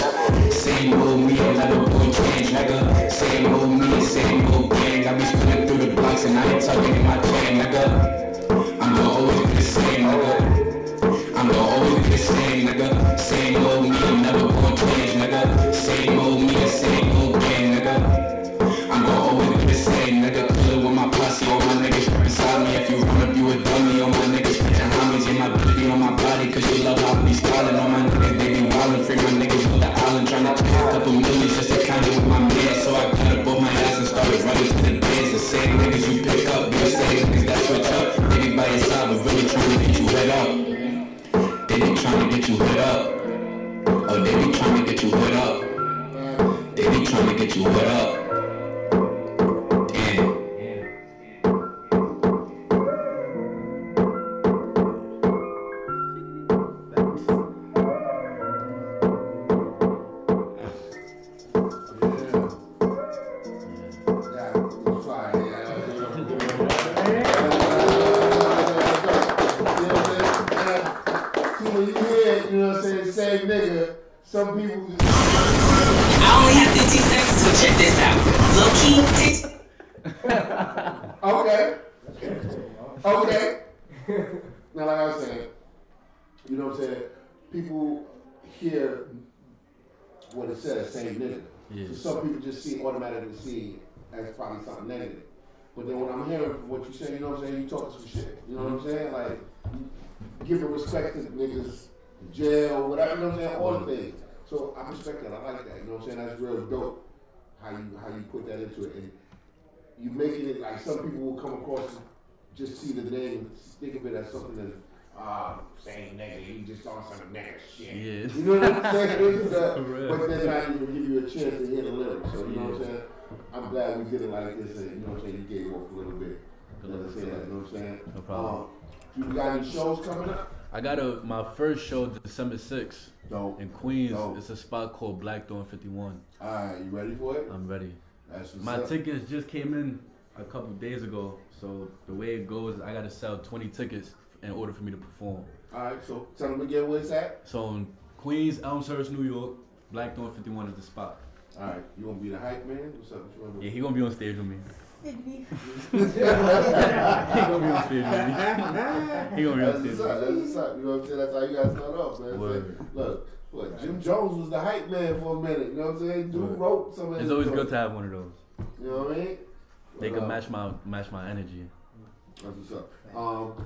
Same old me, I never gonna change, nigga. Same old me, same old gang. I be spinning through the blocks and I ain't tucking in my chain, nigga. I'm gonna always be the same, nigga. I'm gonna always be the same, nigga. Same old me, I'm never gonna change, nigga. Same old me, same old gang, nigga. I'm gonna always be the same, nigga. Chillin' with my posse, all my niggas right beside me. If you run up, you a dummy. All my niggas catching homies. Yeah, my bitch be on my body, cause she love how I be stylin'. All my niggas, they be wildin'. Free my niggas off the island, tryna chase a couple millions just to count it with my man. So I cut up both my ass and started running to the dance. The same niggas you pick up, be the same niggas that switch up. They be by your side, but really tryna get you hit up. They be tryna get you hit up. Oh, they be tryna get you hit up. They be tryna get you hit up. Some people. I only have 15 seconds to check this out. Low key. Okay. Okay. Now, like I was saying, you know what I'm saying? People hear what it says, same nigga. Yeah. So some people just automatically see it as probably something negative. But then when I'm hearing what you say, you know what I'm saying? You talk some shit. You know what I'm saying? Like, giving respect to niggas, jail, whatever, you know what I'm saying? All the things. So I respect that. I like that. You know what I'm saying? That's real dope. How you put that into it. And you making it like some people will come across and just see the name and think of it as something that's same nigga, he just on some nigga shit. Yeah. You know what I'm saying? But then not even give you a chance to hear the lyrics. So you know what I'm saying? I'm glad we did it like this and you know what I'm saying, you gave off a little bit. You know what I'm saying? No problem. You got any shows coming up? I got my first show December 6th. Dope. In Queens. Dope. It's a spot called Black Dawn 51. Alright, you ready for it? I'm ready. That's what's My up. tickets just came in a couple days ago, so the way it goes, I gotta sell 20 tickets in order for me to perform. Alright, so tell them again where it's at. So in Queens, Elmhurst, New York, Black Dawn 51 is the spot. Alright, you gonna be the hype man? What's up? What you wanna do? Yeah, he gonna be on stage with me. He gonna be on stage with me. He gonna be on stage with me. That's what's up. You know what I'm saying? That's how you gotta start off, man. Word. Look, Jim Jones was the hype man for a minute. You know what I'm saying? Dude wrote some of his It's always songs. good to have one of those. You know what I mean? They can match my energy. That's what's up.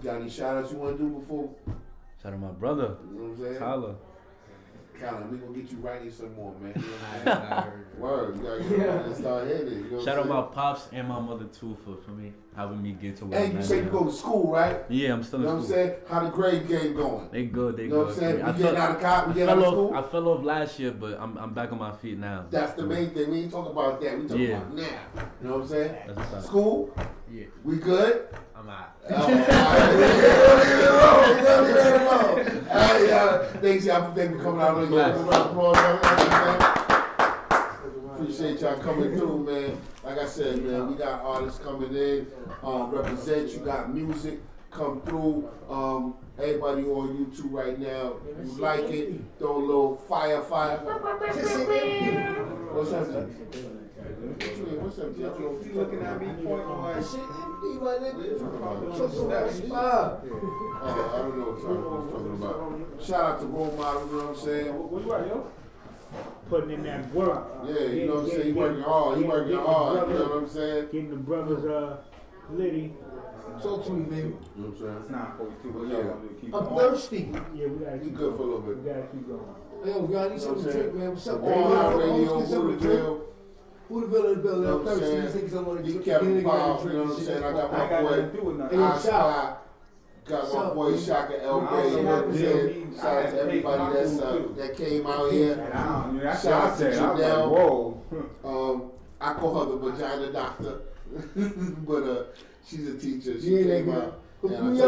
Got any shout outs you wanna do before? Shout out my brother. You know what I'm saying? Tyler. Tyler, we gonna get you writing some more, man. You know what I'm saying? Word, you gotta get on and start hitting it. You know what Shout I'm out my saying? pops and my mother too for me helping me get to where Hey, I'm you at say you now. go to school, right? Yeah, I'm still You know in what I'm school. saying? How the grade game going? They good, they You know good. what I'm saying? I We getting out of college, we getting out of school? I fell off last year, but I'm back on my feet now. That's the main thing. We ain't talking about that. We talking about now. You know what I'm saying? That's what's up. School? Yeah. We good? I'm out. Thanks y'all for coming out on your appreciate y'all coming through, man. Like I said, man, we got artists coming in, represent. You got music come through. Everybody on YouTube right now, you like it? Throw a little fire. What's up? What's up, Jethro? You looking at me pointing like shit? I don't know what you're talking about. Shout out to Role Model, you know what I'm saying? What's right, yo? Putting in that work. Yeah, you know what I'm saying? He working hard. You know what I'm saying? Getting the brothers litty. Talk to me, baby. You know what I'm saying? It's not 42, but yeah. I'm thirsty. Yeah, we gotta keep good for a little bit. We gotta keep going. Yo, we gotta need something to drink, man. What's up, man? Radio, Hooterville. Hooterville in the building. I'm thirsty. These niggas don't want to get in the Powell, you know what I'm saying? I got my boy. I Spy. Got my boy Shaka El Bay, you know what I'm saying? Shout out to everybody that came out here. Shout out to Janelle. I call her the vagina doctor, but she's a teacher. She came out. And she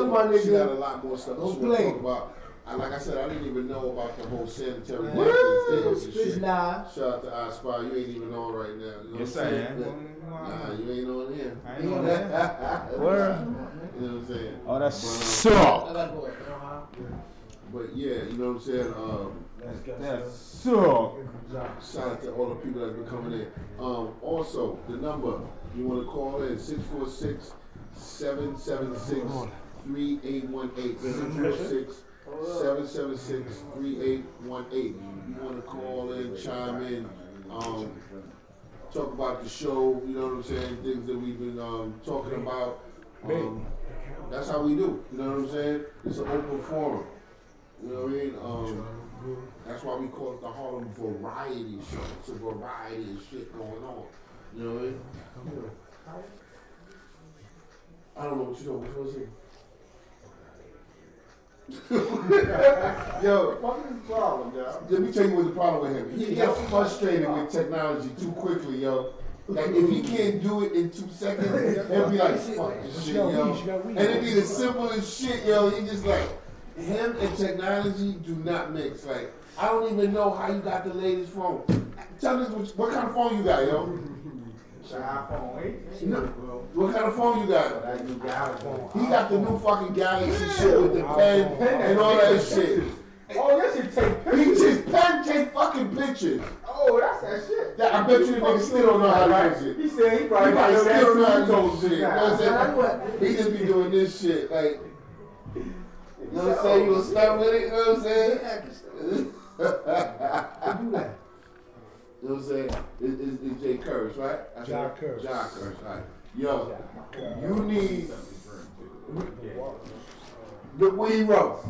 got a lot more stuff to talk about. Like I said, I didn't even know about the whole sanitary napkins thing. Shout out to I Spy. You ain't even on right now. You know Yes, what I'm I saying? am. Nah, you ain't on here. I ain't on that. Word. You know what I'm saying? Oh, that's suck. But yeah, you know what I'm saying? That's suck. Shout out to all the people that's been coming in. Also, the number you want to call in 646 776 3818. 646 776-3818. You want to call in, chime in, talk about the show, you know what I'm saying, things that we've been talking about. That's how we do, you know what I'm saying? It's an open forum, you know what I mean? That's why we call it the Harlem Variety Show. It's a variety of shit going on, you know what I mean? I don't know what you know, what you want to say? Yo, what is the problem, yo? Let me tell you what the problem with him. He gets frustrated with technology too quickly, yo. Like if he can't do it in 2 seconds, he'll be like, fuck this shit, yo. And it be the simplest shit, yo. He just like, him and technology do not mix. Like, I don't even know how you got the latest phone. Tell us what kind of phone you got, yo. The iPhone 8. No. What kind of phone you got? He got the new fucking Galaxy shit with the pen and all that shit. Oh, that shit take pictures. He just pen take fucking pictures. Oh, that's that shit. I bet you the nigga still don't know how to do shit. He said he probably still don't know how to told do shit. You know what I'm saying? He just be doing this shit. Like, you know what I'm saying? You gonna start with it? You know what I'm saying? do that. You know what I'm saying? It's Jay Curse, right? John Curse. John Curse, right. Yo, you need the weed rope.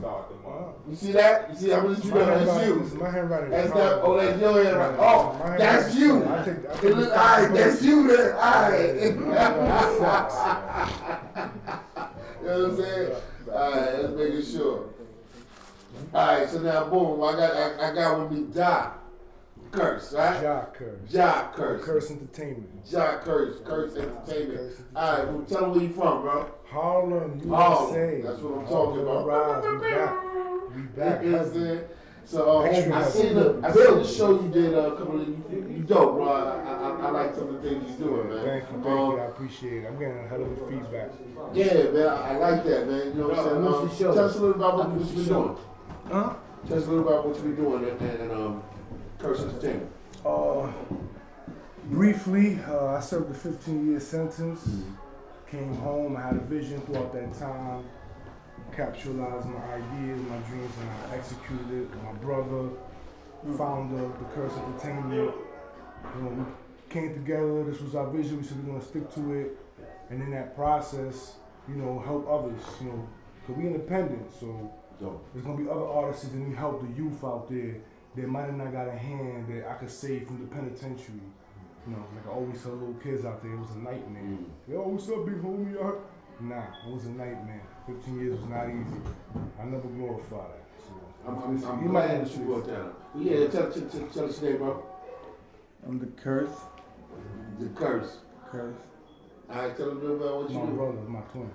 You see that? You see how much you know? That's you. This is my handwriting. That's that. Oh, that's your handwriting. Oh, that's you. It looks alright. That's you. That alright. You know what I'm saying? Alright, let's make it sure. Alright, so now boom, I got one be Doc Curse, right? Jock Curse. Jock Curse. Curse Entertainment. Jock Curse. Curse Entertainment. Alright, well, tell them where you from, bro. Harlem, USA. Harlem. That's what I'm talking about. Rise. We back. You know what I'm saying? So I seen the show you did a couple of you dope, bro. I like some of the things you're doing, man. Thank you. I appreciate it. I'm getting a hell of a feedback. Yeah, man, I like that, man. You know what I'm saying? Tell us a little about what you've been doing. Huh? Tell us a little about what you've been doing and Curse Entertainment. Briefly, I served a 15-year sentence. Came home. I had a vision throughout that time. Capitalized my ideas, my dreams, and I executed it. My brother, founder of the Curse Entertainment, you know, we came together. This was our vision. We said we're gonna stick to it, and in that process, you know, help others. You know, cause we independent, so there's gonna be other artists and we help the youth out there that might have not got a hand that I could save from the penitentiary. You know, like I always tell little kids out there, it was a nightmare. Yo, what's up, big homie? Nah, it was a nightmare. 15 years was not easy. I never glorify that. So I'm glad that you brought that up. Yeah, tell us today, bro. I'm the Curse. The Curse. Curse. Alright, tell them a little about what you do. My brother, my twin.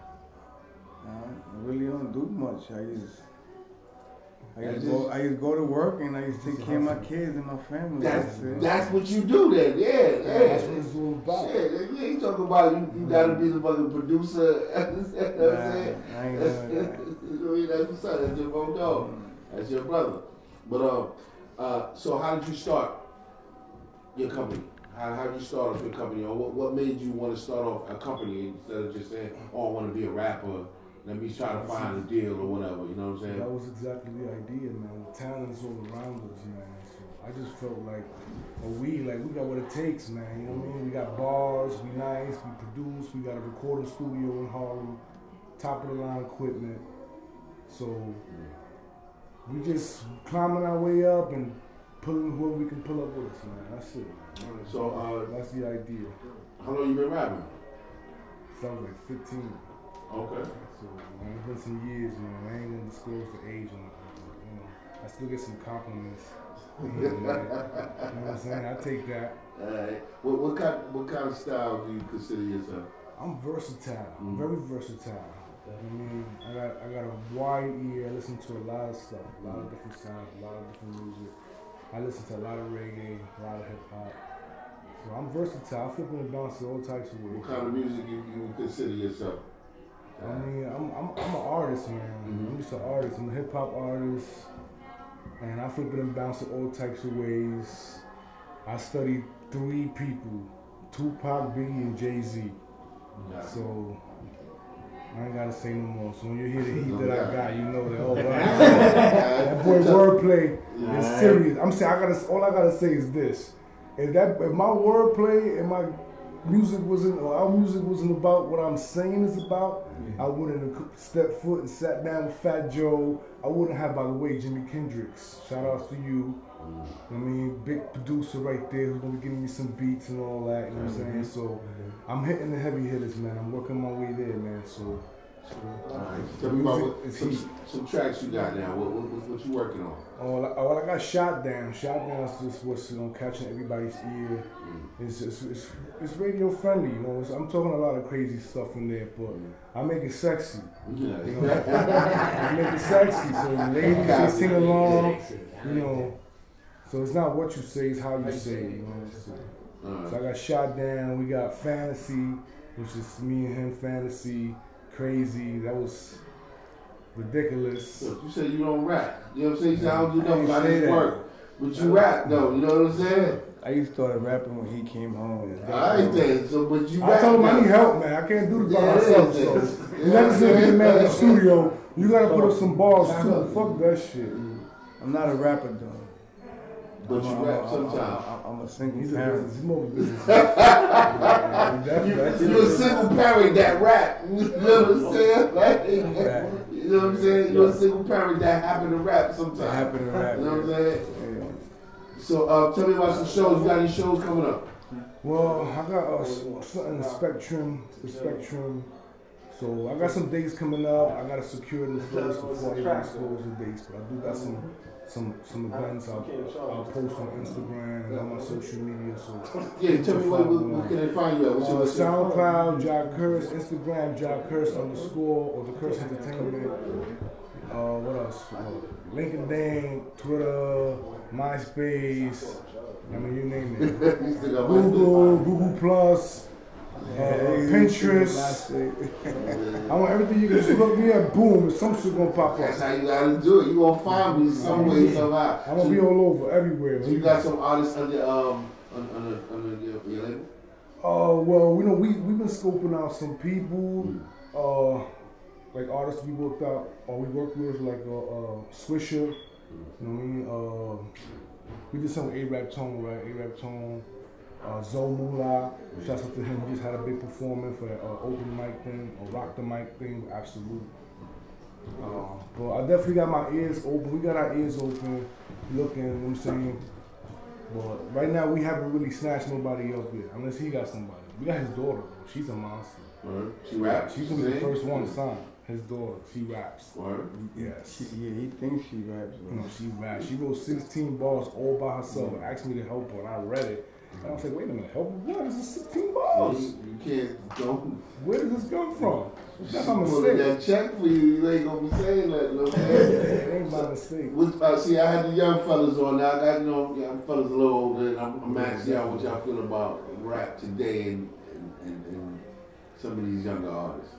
I really don't do much. I used to go to work and I used to take care of my kids and my family. That's what you do then, yeah. That's what it's all about. Shit, yeah, you talking about you gotta be the fucking producer. You know what I'm saying? I ain't doing that. That's what's up, that's your own dog. That's your brother. But so how did you start your company? How did you start off your company? Or what made you want to start off a company instead of just saying, oh, I want to be a rapper? Let me try to find a deal or whatever, you know what I'm saying? That was exactly the idea, man. The talent is all around us, man. So I just felt like we got what it takes, man. You know what I mean? We got bars, we nice, we produce, we got a recording studio in Harlem, top of the line equipment. So we just climbing our way up and pulling whoever we can pull up with us, man. That's it. So that's the idea. How long you been rapping? Sounds like 15. Okay. So, man, it's been some years, man. I ain't gonna disclose the age on it. You know, I still get some compliments. You know what I'm saying? I take that. Alright. What kind of style do you consider yourself? I'm versatile. I'm very versatile. I mean, I got a wide ear. I listen to a lot of stuff, a lot of different sounds, a lot of different music. I listen to a lot of reggae, a lot of hip hop. So I'm versatile. I flip and bounce all types of ways. What kind of music you consider yourself? I mean, I'm an artist, man. I'm just an artist. I'm a hip hop artist, and I flip it and bounce in all types of ways. I studied 3 people: Tupac, Biggie, and Jay-Z. So I ain't gotta say no more. So when you hear the heat that I got, you know that. Oh, that boy wordplay is serious. I'm saying all I gotta say is this: if my wordplay and my music our music wasn't about what I'm saying it's about, I wouldn't have stepped foot and sat down with Fat Joe. I wouldn't have, by the way, Jimi Kendrix. Shout outs to you. I mean, big producer right there who's gonna be giving me some beats and all that, you know what I'm saying? So I'm hitting the heavy hitters, man. I'm working my way there, man. So alright, tell me about some tracks you got now. What you working on? Oh, I got Shot Down. Shot Down is just what's catching everybody's ear. It's radio friendly, you know. I'm talking a lot of crazy stuff in there, but I make it sexy. You know? I make it sexy, so ladies can sing along, you know. So it's not what you say, it's how you say it, you know. So I got Shot Down. We got Fantasy, which is me and him. Fantasy, Crazy. That was ridiculous. You said you don't rap. You know what I'm saying? You say I don't do nothing about this work. But you rap though, you know what I'm saying? I used to start rapping when he came home. Alright then, so but you I rap told him I now. need help, man. I can't do this by myself. So you got to say, man, in the studio, you gotta put up some bars too. Fuck that shit. I'm not a rapper though. But you rap sometimes. I'm a single He's parent. He's more of a business. You're a single parent that rap. You know what I'm saying? Like, you know what I'm saying? You're a single parent that happen to rap sometimes. I happen to rap. You know what I'm saying? So tell me about some shows. You got any shows coming up? Well, I got something in the Spectrum. So I got some dates coming up. I got to secure them first before I even disclose the dates. But I do got some events I'll post on Instagram and on my social media. So yeah, tell me what can they find you at? What's your SoundCloud, Jack Curse, Instagram, Jack Curse _ or the Curse Entertainment. What else? LinkedIn, Twitter, MySpace. I mean, you name it. Google Plus. Pinterest. I want everything you can just look me up, boom, some shit gonna pop up. That's how you gotta do it. You gonna find me some way, somehow. I'm gonna be all over, everywhere. So you got some artists under your label? Well, you know, we've been scoping out some people, like artists we worked out, or we worked with, like Swisher. You know what I mean? We did some with A-Rap Tone, right? A-Rap Tone. Zoe Moolah, shouts out to him. He just had a big performance for that open mic thing, or rock the mic thing, absolute. But I definitely got my ears open. We got our ears open, looking, you know what I'm saying? But right now we haven't really snatched nobody else yet, unless he got somebody. We got his daughter, though. She's a monster. Word. She raps. She's gonna be the first one to sign. His daughter, she raps. Word. Yes. He thinks she raps. No, she raps. She wrote 16 bars all by herself and asked me to help her, and I read it. And I was like, wait a minute, help her what? This is 16 bars. You can't go. Where does this come from? That's my Pulling mistake. that check for you, you ain't gonna be saying that, no man. It ain't my mistake. See, I had the young fellas on now. I got, you know, young fellas a little older, and I'm asking y'all what y'all feel about rap today and some of these younger artists.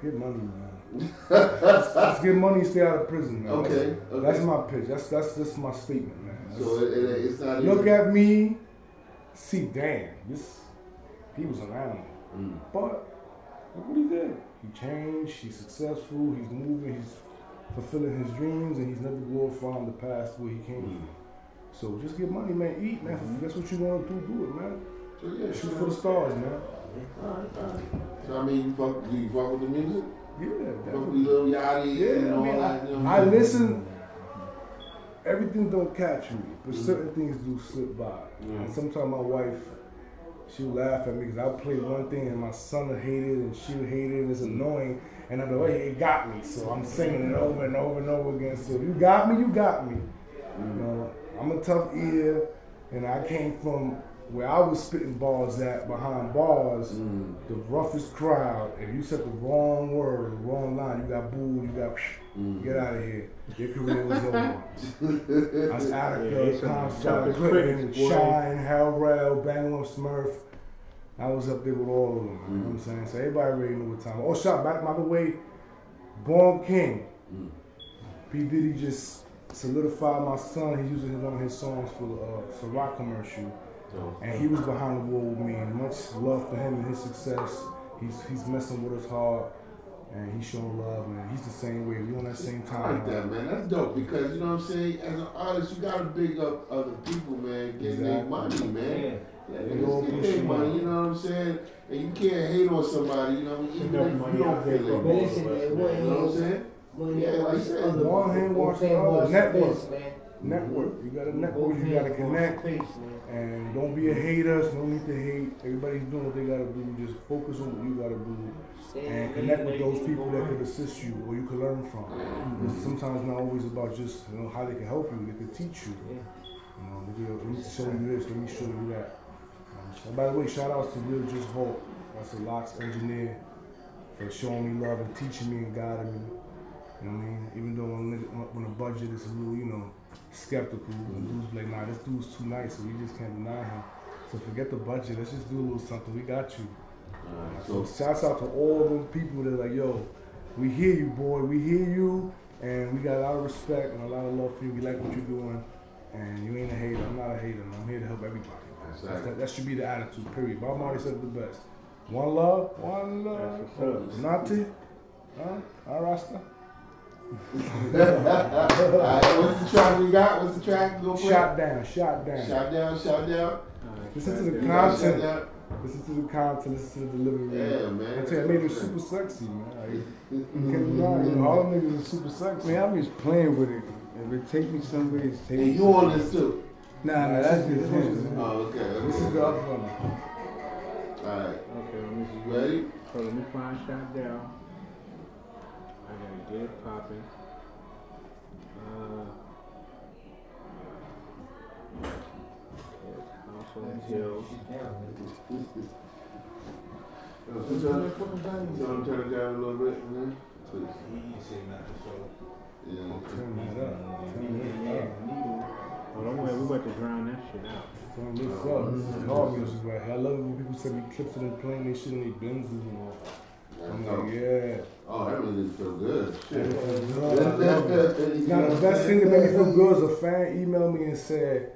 Get money, man. Let's get money, stay out of prison, man. Okay. That's my pitch. That's my statement, man. So it's not look even... at me, see, damn, he was an animal. But look what he did. He changed, he's successful, he's moving, he's fulfilling his dreams, and he's never glorifying the past where he came from. So just get money, man. Eat, man. If that's what you want to do it, man. So yeah, shoot for the stars, man. Alright. So I mean, do you fuck with the music? Yeah, fuck with Lil Yachty and all that. You know, I listen. Everything don't catch me, but certain things do slip by. And sometimes my wife, she'll laugh at me because I'll play one thing and my son will hate it and she'll hate it and it's annoying. And I'm like, hey, it got me. So I'm singing it over and over and over again. So you got me, you got me. You know, I'm a tough ear, and I came from where I was spitting bars at behind bars, the roughest crowd. If you said the wrong word, the wrong line, you got booed, you got get out of here. Your career was over. I was Attica, Comstock, Clinton, Shine, Hell Rail, Bangor, Smurf. I was up there with all of them. You know what I'm saying? So everybody already knew what time. Oh, shot back by the way, Born King. P. Diddy just solidified my son. He's using one of his songs for the rock commercial. And he was behind the wall with me, and much love for him and his success. He's messing with us hard, and he's showing love, man. He's the same way. We on that same time. I like that, man. That's dope because, you know what I'm saying, as an artist, you gotta big up other people, man. Getting their money, man. Yeah, get their money, you know what I'm saying? And you can't hate on somebody, you know, even if you don't feel it. You know what I'm saying? Yeah, like I said. One hand wash the other. Network. You gotta network, you gotta connect. And don't be a hater, no need to hate. Everybody's doing what they gotta do. Just focus on what you gotta do. And connect with those people that could assist you or you could learn from. It's sometimes not always about just, you know, how they can help you, they can teach you. You know, let me show you this, let me show you that. So, by the way, shout outs to Real Just Hope. That's a Locks engineer for showing me love and teaching me and guiding me. You know what I mean? Even though when the budget is a little, you know, skeptical, and dudes like, nah, this dude's too nice, so we just can't deny him. So forget the budget, let's just do a little something, we got you. So shouts out to all them people that are like, yo, we hear you, boy, we hear you, and we got a lot of respect and a lot of love for you, we like what you're doing, And you ain't a hater. I'm not a hater. I'm here to help everybody. That should be the attitude, period. Bob Marley said it the best. One love, one love. Nati? Huh? Rasta? What's the track we got? What's the track? Go for Shot down, shot down. Shot down, shot down. Listen to the content. Listen to the content, listen to the delivery. Yeah, man. I tell you, I made it super sexy, man. You can't deny it. All them niggas are super sexy. Man, I'm just playing with it. If it take me somewhere, it's take me. And you on this too? Nah, that's just him. Oh, okay. This is the other one. Alright. Okay, let me see. Ready? So let me find Shot Down. I gotta get it popping. House on Hill. Turn it down a little bit, man. Please. Yeah. Turn that up. Oh, don't worry, we about to drown that shit out. Turn this up. This is hard music right here. I love it when people send me clips of them playing their shit in their Benzes and all. I'm like, yeah. Oh, that really feel good. Shit. Now, the best thing that made me feel good is a fan emailed me and said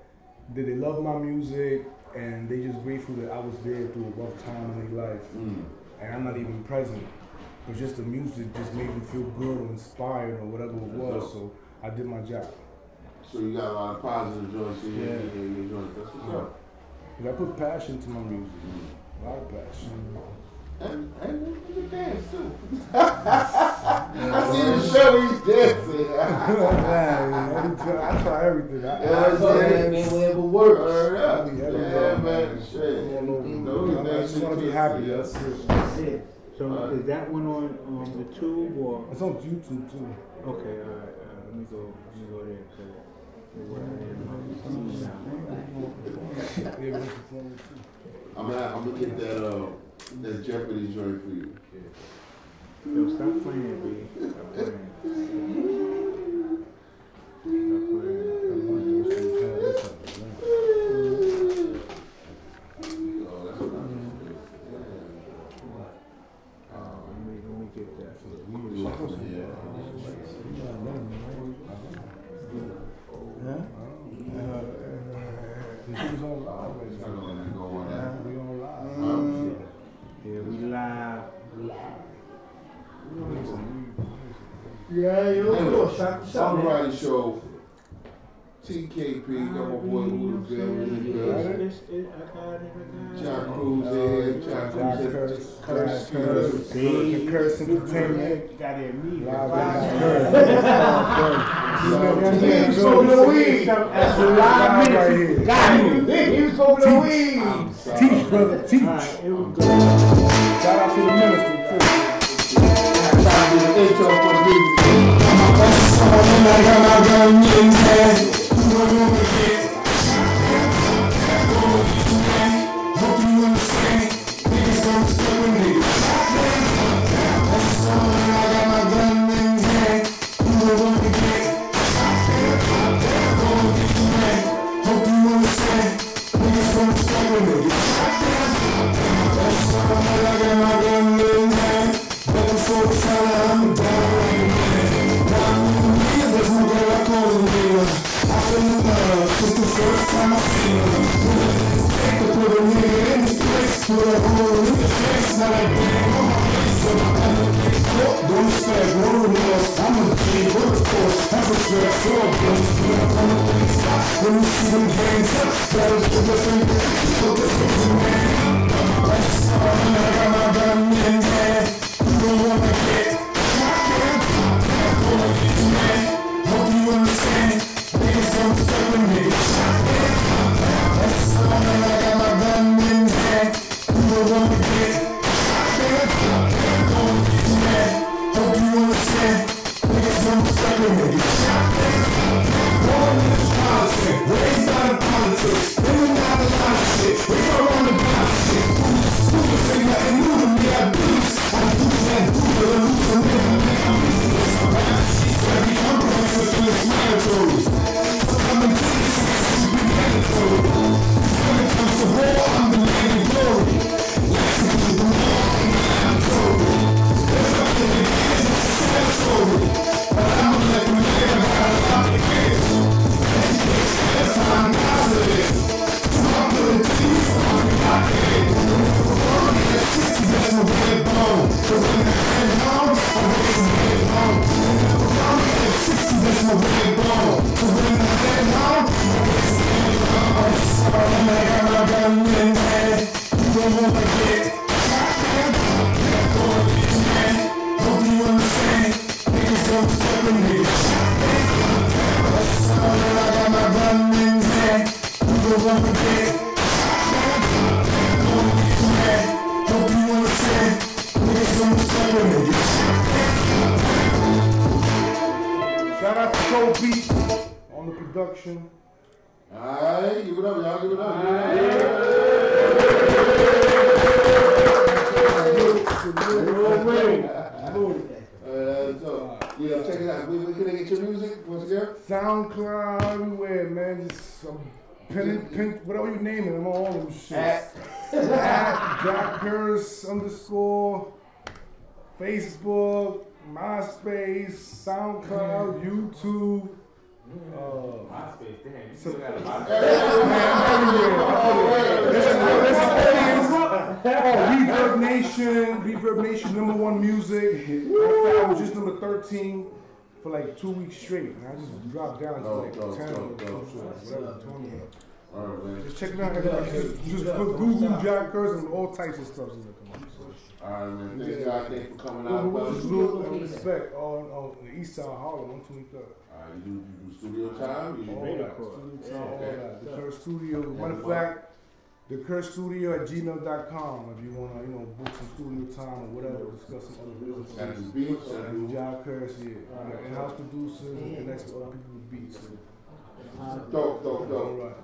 that they love my music and they just grateful that I was there through a rough time in their life. And I'm not even present. But just the music just made me feel good or inspired or whatever it was. So I did my job. So you got a lot of positive joints in Yeah. your joints. That's what's up. I put passion to my music. A lot of passion. And you dance too. I see the show he's dancing. I try everything. I whatever works. Yeah, man. Shit. I just want to be happy. That's it. So is that one on the tube or? It's on YouTube too. Okay, alright. Let me go there. I'm gonna get that Jeopardy joint for you. Yo, stop playing, B. Stop playing. Let me get that. Yeah, we live. Yeah, Songwriting show. TKP, got my boy Wood John Cruz here, John Curtis Entertainment. Got it, me. He's from the weed. That's a live minute. Got him. He's from the weed. Teach, brother, teach. Shout out to the minister, too. Shout out to the intro for the music. Politics, we go on the politics. So when I head home, I raise some big home. I'm at 60, that's my big bone. So when I head home, I raise some big home. So when I got my gun in hand, you don't wanna get shot down. That's all it is, man. Hope you understand. Niggas don't step in me. Shot down. So when I got my gun in hand, you don't wanna get shot down. That's all it is, man. Hope you understand. Niggas don't step in me. Shout out to Cold Beat on the production. Alright, give it up, y'all. Give it up. Yeah, check it out. Where can they get your music once again? SoundCloud, everywhere, man. Just pin, whatever you name it, I'm on all them shit. At Jackers _ Facebook, MySpace, SoundCloud, YouTube. MySpace, damn. So, You got Reverb Nation, #1 music. I was just number 13 for like 2 weeks straight, and I just dropped down to like 10 or whatever, 20. Alright, man. Just check it out. Just put Google Jack Curse and all types of stuff in there. Alright, man. Thank y'all. Thanks for coming out. Respect on the east side of Harlem, 123rd. Alright, you do studio time? All that. Studio time, all that. The Curse Studio. Matter of fact, thecursestudio@gmail.com if you want to, book some studio time or whatever, discuss some other business. That's beats. Job Curse, yeah. In-house producers and connects with other people with beats. Dope. All right.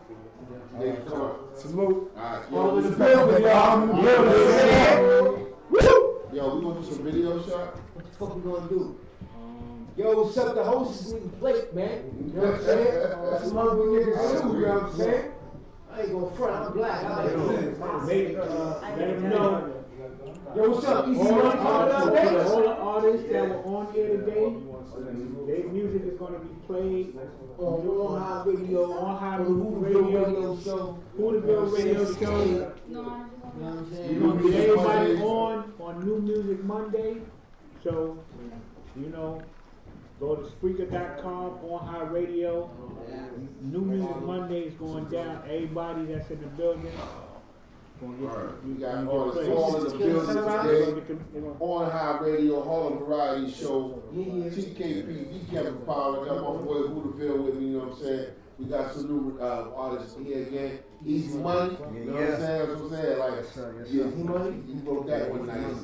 Nigga, come on. Salute. Alright, All in the building, y'all. In the building. Yo, we gonna do some video shot? What the fuck we gonna do? Yo, what's up? The host is with the plate, man. You know what I'm saying? That's some other niggas too, you know what I'm saying? I ain't gonna front, I'm black. I let him know. Yo, what's up? Easy Money coming up next? All the artists that were on here today, their music is going to be played on High Radio, Radio Show, Hooterville Radio Show. You're going to get everybody on New Music Monday. So, go to Spreaker.com on High Radio. New Music Monday is going down. Everybody that's in the building. We got all the fall in the building today. On High Radio, Harlem Variety Show. TKP, D Kevin Power. Got my boy Hooterville with me, you know what I'm saying? We got some new artists here again. Easy Money, you know what I'm saying? That's what I'm saying. Like, Easy Money, you wrote that one nice.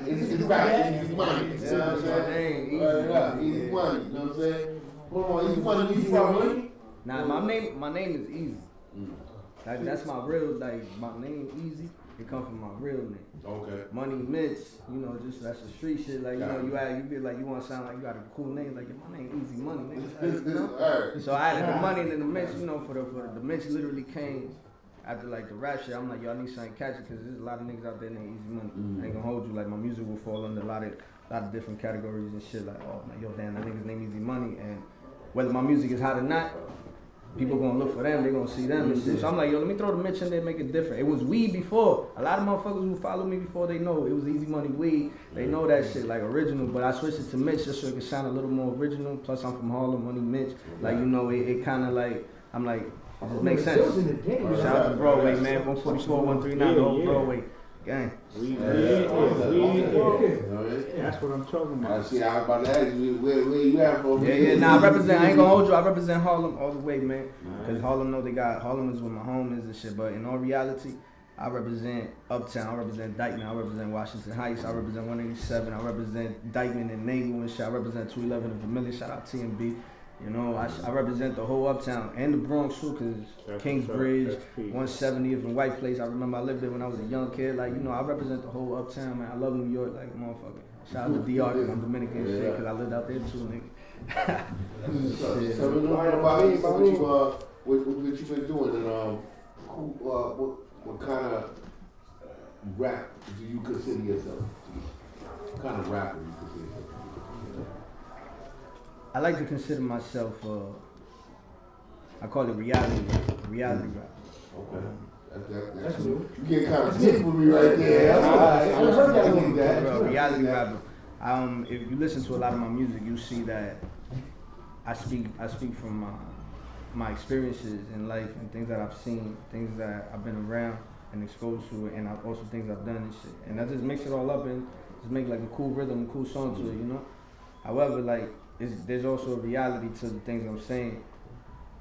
It's right, Easy Money. You know what I'm saying? Easy Money, you know what I'm saying? Hold on, Easy Money, you from Money? Nah, my name is Easy. That's my real, my name Easy. It comes from my real name. Okay. Money Mitch, just that's the street shit. Like, you be like, you want to sound like you got a cool name. Like, my name Easy Money, nigga. So I added the money and then the Mitch, for the Mitch literally came after like the rap shit. I'm like, yo, I need something catchy because there's a lot of niggas out there named Easy Money. I ain't gonna hold you. Like, my music will fall under a lot of different categories and shit. Like, oh man, yo, damn, that nigga's name Easy Money. And whether my music is hot or not, people gonna look for them, they gonna see them and shit. So I'm like, yo, let me throw the Mitch in there and make it different. It was weed before. A lot of motherfuckers who follow me before, they know it was Easy Money weed. They know that shit, like original. But I switched it to Mitch just so it could sound a little more original. Plus I'm from Harlem, Money Mitch. Like, it kind of like, I'm like, it just makes sense. Shout out to Broadway, man. 144, 139, the whole Broadway. Gang. That's what I'm talking about. See, I was about to ask you, where you at, bro? Nah, I ain't gonna hold you, I represent Harlem all the way, man. Because Harlem Harlem is where my home is and shit, but in all reality, I represent Uptown, I represent Dykeman, I represent Washington Heights, I represent 187, I represent Dykeman and Nagle and shit, I represent 211 and Vermilion, shout out TMB. I represent the whole Uptown and the Bronx too, because Kingsbridge, 170th and White Place. I remember I lived there when I was a young kid. Like, I represent the whole Uptown, man. I love New York like a motherfucker. Shout out to DR because I'm Dominican and shit, because I lived out there too, nigga. So we know about what you've been doing and what kind of rap do you consider yourself? What kind of rapper do you consider yourself? I like to consider myself, I call it reality rap. Okay. That's new. You get kind of sick with me right there. I heard that one reality rapper. If you listen to a lot of my music, you see that I speak from my experiences in life and things that I've seen, things that I've been around and exposed to, and also things I've done and shit. And I just mix it all up and just make like a cool rhythm, a cool song to it, you know. However, like there's also a reality to the things I'm saying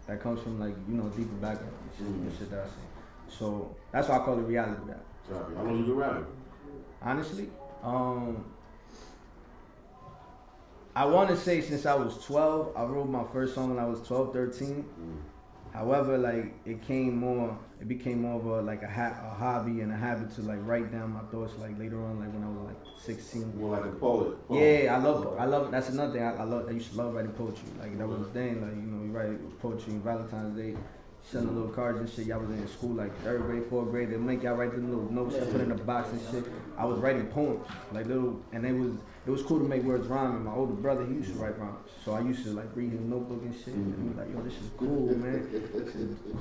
that comes from like, you know, deeper background and shit that I say. So that's why I call it reality rap. How long you been rapping? Honestly, I want to say since I was 12. I wrote my first song when I was 12, 13. However, like it became more of a hobby and a habit to like write down my thoughts like later on, like when I was like 16. More like a poet. Yeah, I love. That's another thing. I used to love writing poetry. Like that was the thing. Like, you know, you write poetry on Valentine's Day, sending little cards and shit. Y'all was in school like 3rd grade, 4th grade. They make y'all write the little notes and put in a box and shit. I was writing poems, like little, and it was cool to make words rhyme. And my older brother, he used to write rhymes, so I used to like read his notebook and shit. And he was like, yo, this is cool, man.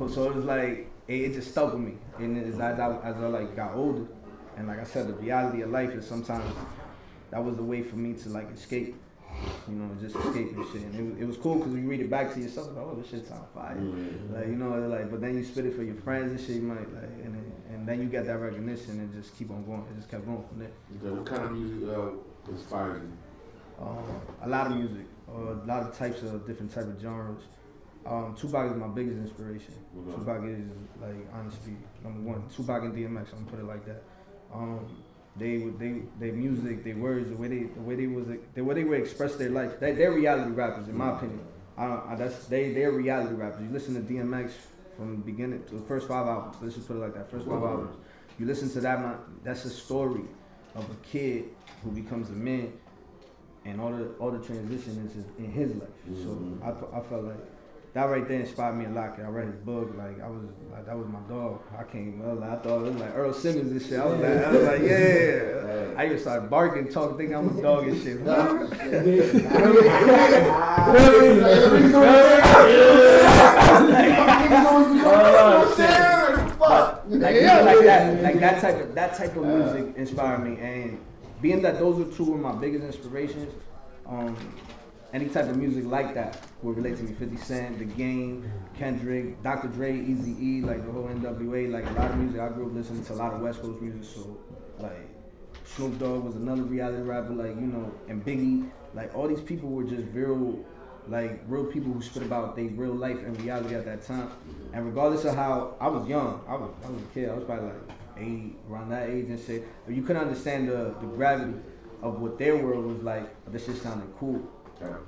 So it was like it just stuck with me. And as I like got older, and like I said, the reality of life is sometimes that was the way for me to like escape. You know, just escape and shit. And it was cool because you read it back to yourself, like, oh, this shit sound fire. Like, you know, like, but then you spit it for your friends and shit, you might, like, and then you get that recognition and just keep on going. It just kept going from there. Okay, what kind of music inspired you? A lot of music, a lot of types of different type of genres. Tupac is my biggest inspiration. Tupac is, like, honestly, #1. Tupac and DMX, I'm gonna put it like that. Their music, their words, the way they would express their life. They're reality rappers, in my opinion. They're reality rappers. You listen to DMX from the beginning to the first 5 albums. Let's just put it like that. First 5 albums. You listen to that, that's a story of a kid who becomes a man, and all the transition is in his life. So I felt like that right there inspired me a lot. I read his book, like that was my dog. I thought it was like Earl Simmons and shit. I was like, yeah. I even started barking, talking, thinking I'm a dog and shit. Like that type of music inspired me, and being that those are two of my biggest inspirations. Any type of music like that would relate to me. 50 Cent, The Game, Kendrick, Dr. Dre, Eazy-E, like the whole NWA, like a lot of music. I grew up listening to a lot of West Coast music, so like Snoop Dogg was another reality rapper, like, you know, and Biggie, like all these people were just real people who spit about their real life and reality at that time. And regardless of how, I was young, I was a kid, I was probably like 8, around that age and shit. But you couldn't understand the gravity of what their world was like, but this shit sounded cool.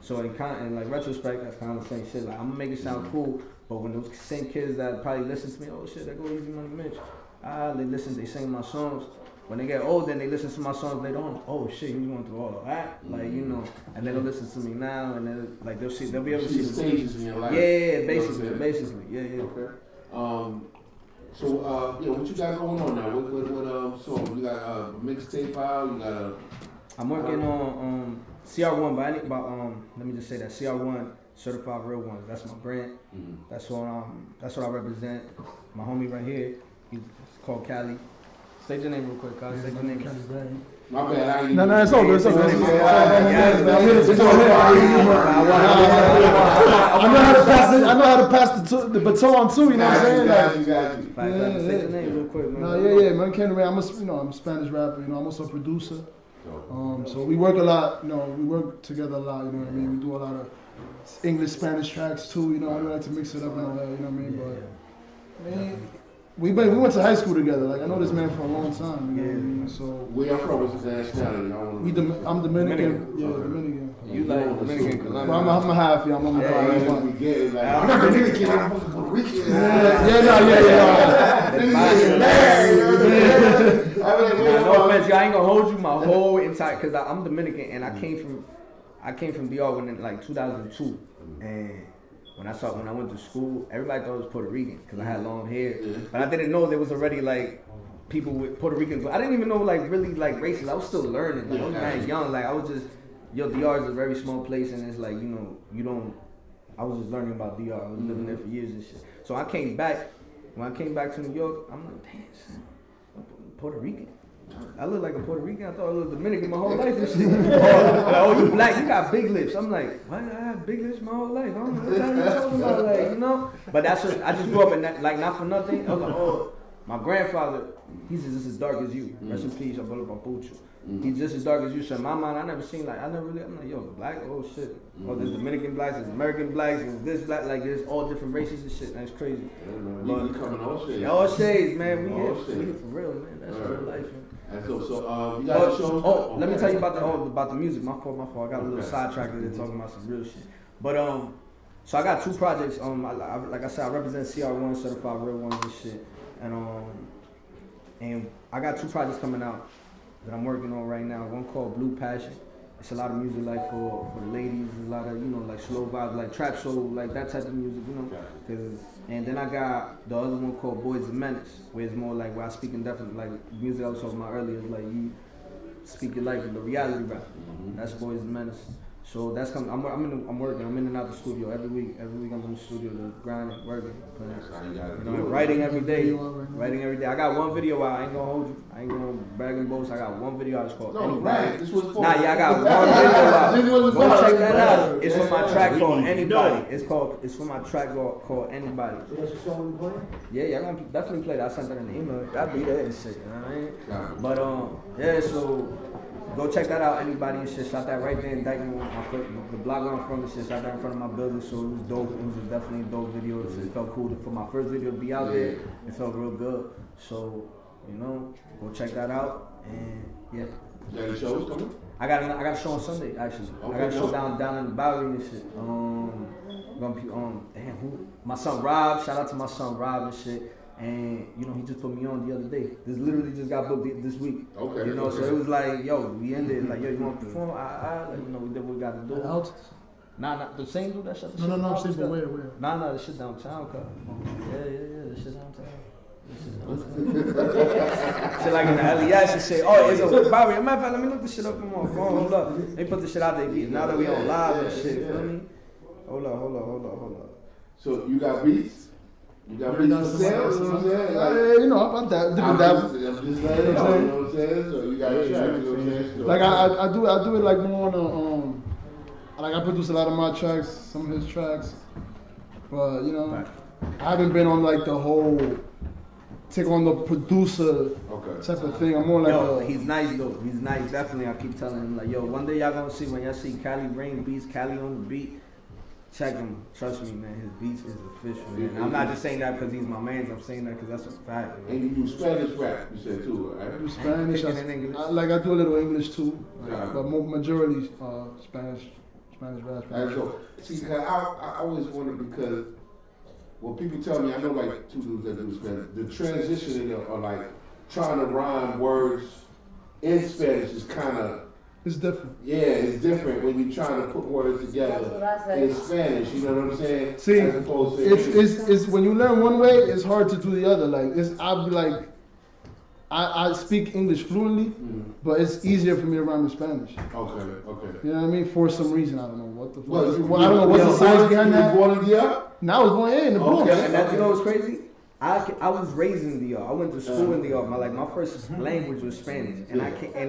So in like retrospect, that's kind of the same shit. Like, I'm gonna make it sound cool, but when those same kids that probably listen to me, oh shit, they go Easy Money Mitch. They sing my songs. When they get older and they listen to my songs later on, oh shit, you going through all of that, like, you know. And then they'll listen to me now, and then like they'll be able to see the stages in your life. Yeah, basically, yeah. Okay. So what you got going on now? What song? You got a mixtape out? You got a? I'm working on CR1, let me just say that CR1 Certified Real Ones. That's my brand. That's what I represent. My homie right here, he's called Cali. Say your name real quick, Cali. Say your name. My bad. No, it's all good. I know how to pass the baton too. You know what I'm saying? Say your name real quick, man. No, man. Kenny, I'm a Spanish rapper. You know, I'm also a producer. So we work a lot, you know, we work together a lot, you know what I mean? We do a lot of English, Spanish tracks too, you know, I like to mix it up and all that, you know what I mean? But we went to high school together, like I know this man for a long time, you know what I mean? So where y'all from? What's his nationality? I'm Dominican. Yeah, Dominican. You like Dominican, Colombia? Well, I'm a half, I'm a half. I'm not Dominican, I'm from Puerto Rican. No offense, I ain't gonna hold you my whole entire, cause I'm Dominican and I came from DR when in like 2002, and when I went to school, everybody thought it was Puerto Rican because I had long hair, but I didn't know there was already like people with Puerto Rican. I didn't even know like really like races. I was still learning. Like, I was mad young. Like I was just, DR is a very small place, and it's like, you know, I was just learning about DR. I was living there for years and shit. So I came back. When I came back to New York, I'm like, damn, son, I'm Puerto Rican. I look like a Puerto Rican. I thought I looked Dominican my whole life and shit. Oh, you black, you got big lips. I'm like, why did I have big lips my whole life? I don't know what you talking about, like, you know? But that's just, I just grew up in that, like, not for nothing. I was like, oh, my grandfather, he's just as dark as you. Rest in peace, Abuelo Papucho. He's just as dark as you. So in my mind, I never seen, like, I'm like, yo, black, oh shit. Oh, there's Dominican blacks, there's American blacks, there's this black, like, there's all different races and shit. That's crazy. But you coming all shades. All shades, man. We here for real, man. That's real life, man. And so you got a show? Let me tell you about the music. My fault. I got a little sidetracked there talking about some real shit. But so I got 2 projects. Like I said, I represent CR1, Certified Real Ones and shit. And I got 2 projects coming out that I'm working on right now. One called Blue Passion. It's a lot of music like for the ladies, a lot of, you know, like slow vibes, like trap soul, like that type of music, you know. And then I got the other one called Boys the Menace, where it's more like where I speak in definitely like music I was talking about earlier, like you speak your life in the reality rap. That's Boys the Menace. So that's coming. I'm working. I'm in and out the studio every week. Every week I'm in the studio, grinding, working, writing every day. Writing every day. I got one video out. I ain't gonna hold you. I ain't gonna brag and boast. I got one video out. It's called Anybody. I got one video out. Go check that out. It's for my track called Anybody. It's for my track called Anybody. Yeah, I'm gonna definitely play that. I sent that in the email. I'll be there and shit. You know what I mean? But yeah, so. Go check that out, Anybody and shit. Shot that right there in Dyton. The block where I'm from and shit. Shot that in front of my building, so it was dope. It was definitely a dope video. It felt cool for my first video to be out there. It felt real good. So, you know, go check that out. And yeah. You got any shows coming? I got a show on Sunday actually. Okay, I got a show down in the Bowery and shit. Gonna be my son Rob. Shout out to my son Rob and shit. And, you know, he just put me on the other day. This literally just got booked this week. Okay. You know, so it was like, yo, we ended, like, yo, you want to perform? Like, you know, we did what we got to do. Nah, the same dude that shut the shit down. No, I'm saying, but where? Nah, the shit downtown, cuz. Yeah, the shit downtown. Shit like in the LES and shit. Oh, it's a Bobby. Matter of fact, let me look this shit up on my phone. Hold up. Let me put this shit out there. Now that we on live and shit, feel me? Hold up. So, you got beats? You got beats for sale? You know what I'm saying? Like, you know, I'm that. I'm just letting you know, you know what I'm saying? So, you got a track, you know what I'm saying? Like, I do it like more on like I produce a lot of my tracks, some of his tracks. But, you know, I haven't been on like the whole take on the producer type of thing. I'm more like he's nice though. He's nice, definitely. I keep telling him like, yo, one day y'all gonna see when y'all see Cali Rain beats, Cali on the beat. Check him. Trust me, man. His beats is official. Man. I'm not just saying that because he's my man. I'm saying that because that's a fact. Man. And you do Spanish rap, you said too, right? I do Spanish. I do a little English too, but majority Spanish rap. So, see, I always wonder because when people tell me, I know like 2 dudes that do Spanish, the transition in there, or like trying to rhyme words in Spanish is kind of. It's different. Yeah, it's different when you're trying to put words together in Spanish. You know what I'm saying? See, it's when you learn one way, it's hard to do the other. Like I'll be like, I speak English fluently, but it's easier for me to rhyme in Spanish. Okay. You know what I mean? For some reason, I don't know what the fuck. I don't know what's the science behind that. You born in DR? No, I was born in the Bronx. And that, you know what's crazy? I was raised in DR. I went to school in DR. My first language was Spanish, and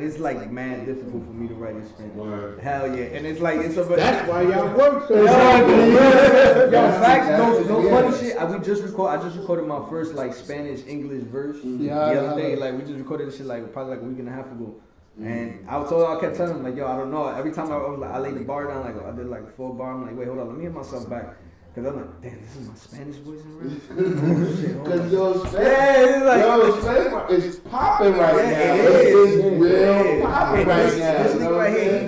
it's like mad difficult for me to write in Spanish. Hell yeah, and it's like that's why y'all work so hard. Facts, no funny shit. I just recorded my first like Spanish English verse the other day. Like we just recorded this shit like probably like a week and a half ago. And I kept telling him like, yo, I don't know. Every time I laid the bar down, like I did like 4 bar. I'm like, wait, hold on, let me hit myself back. Cause I'm like, damn, this is my Spanish voice in rap. Cause your Spanish is popping right now. It is real popping right now. This nigga right here,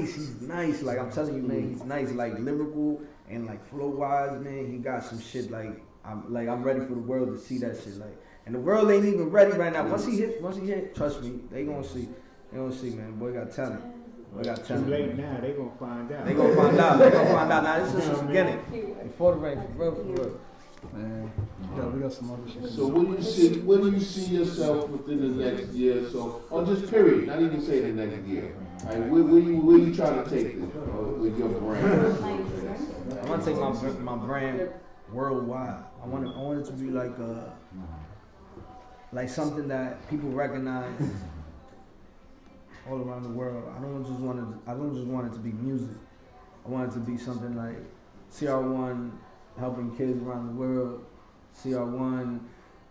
he's nice. Like I'm telling you, man, he's nice. Like lyrical and like flow wise, man. He got some shit. Like I'm ready for the world to see that shit. Like, and the world ain't even ready right now. Once he hit, trust me, they gonna see. They gonna see, man. Boy got talent. Too late now, they gonna find out. They gonna find out. Now this is the beginning. Before the rain, for real. Man, we got some other shit. So when do you see yourself within the next year or so? Or just period, not even say the next year. Like, where you trying to take this with your brand? I want to take my brand worldwide. I want it to be like something that people recognize. all around the world. I don't just want it to be music. I want it to be something like CR1 helping kids around the world, CR1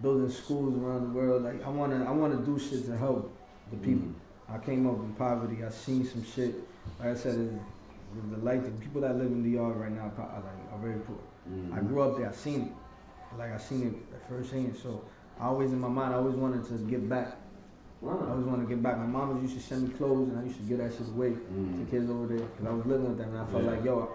building schools around the world. Like I wanna do shit to help the people. I came up in poverty. I seen some shit. Like I said, the life the people that live in DR right now are very poor. I grew up there. I seen it. Like I seen it at first hand. So I always in my mind, I always wanted to give back. I always wanted to give back. My mom used to send me clothes, and I used to give that shit away to kids over there because I was living with them, and I felt like, yo,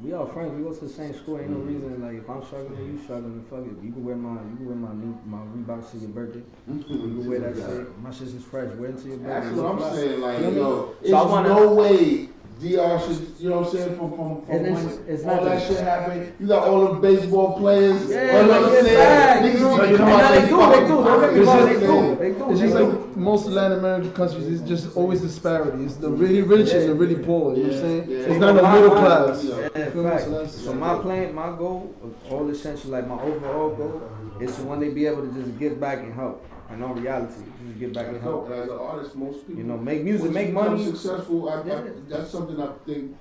we all friends. We go to the same school. Ain't no reason like if I'm struggling, you struggling. Fuck it. You can wear my Reeboks to your birthday. You can wear that shit. My shit is fresh. Wear it to your birthday. That's what I'm saying. Like, you know, it's no way DR should, you know what I'm saying, from when all that shit happened. You got all the baseball players. Yeah, it's just like most Latin American countries, it's just always disparity. It's the really rich and the really poor, you know what I'm saying? It's not the middle class. So my goal, all essential, like my overall goal, is to one day be able to just give back and help. And on reality, just give back and help. As an artist, most people, you know, make music, make money. Successful. That's something I think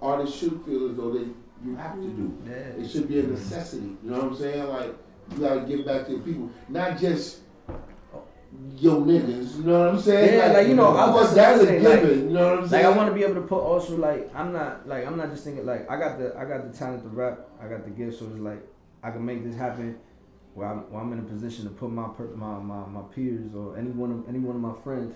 artists should feel as though you have to do. Yeah. It should be a necessity. You know what I'm saying? Like you gotta give back to the people, not just yo niggas. You know what I'm saying? Yeah, like you know, I was that's a saying, given. You know what I'm saying? Like I want to be able to put also like I'm not just thinking like I got the talent to rap. I got the gift, so it's like I can make this happen. Where I'm in a position to put my peers or any one of my friends,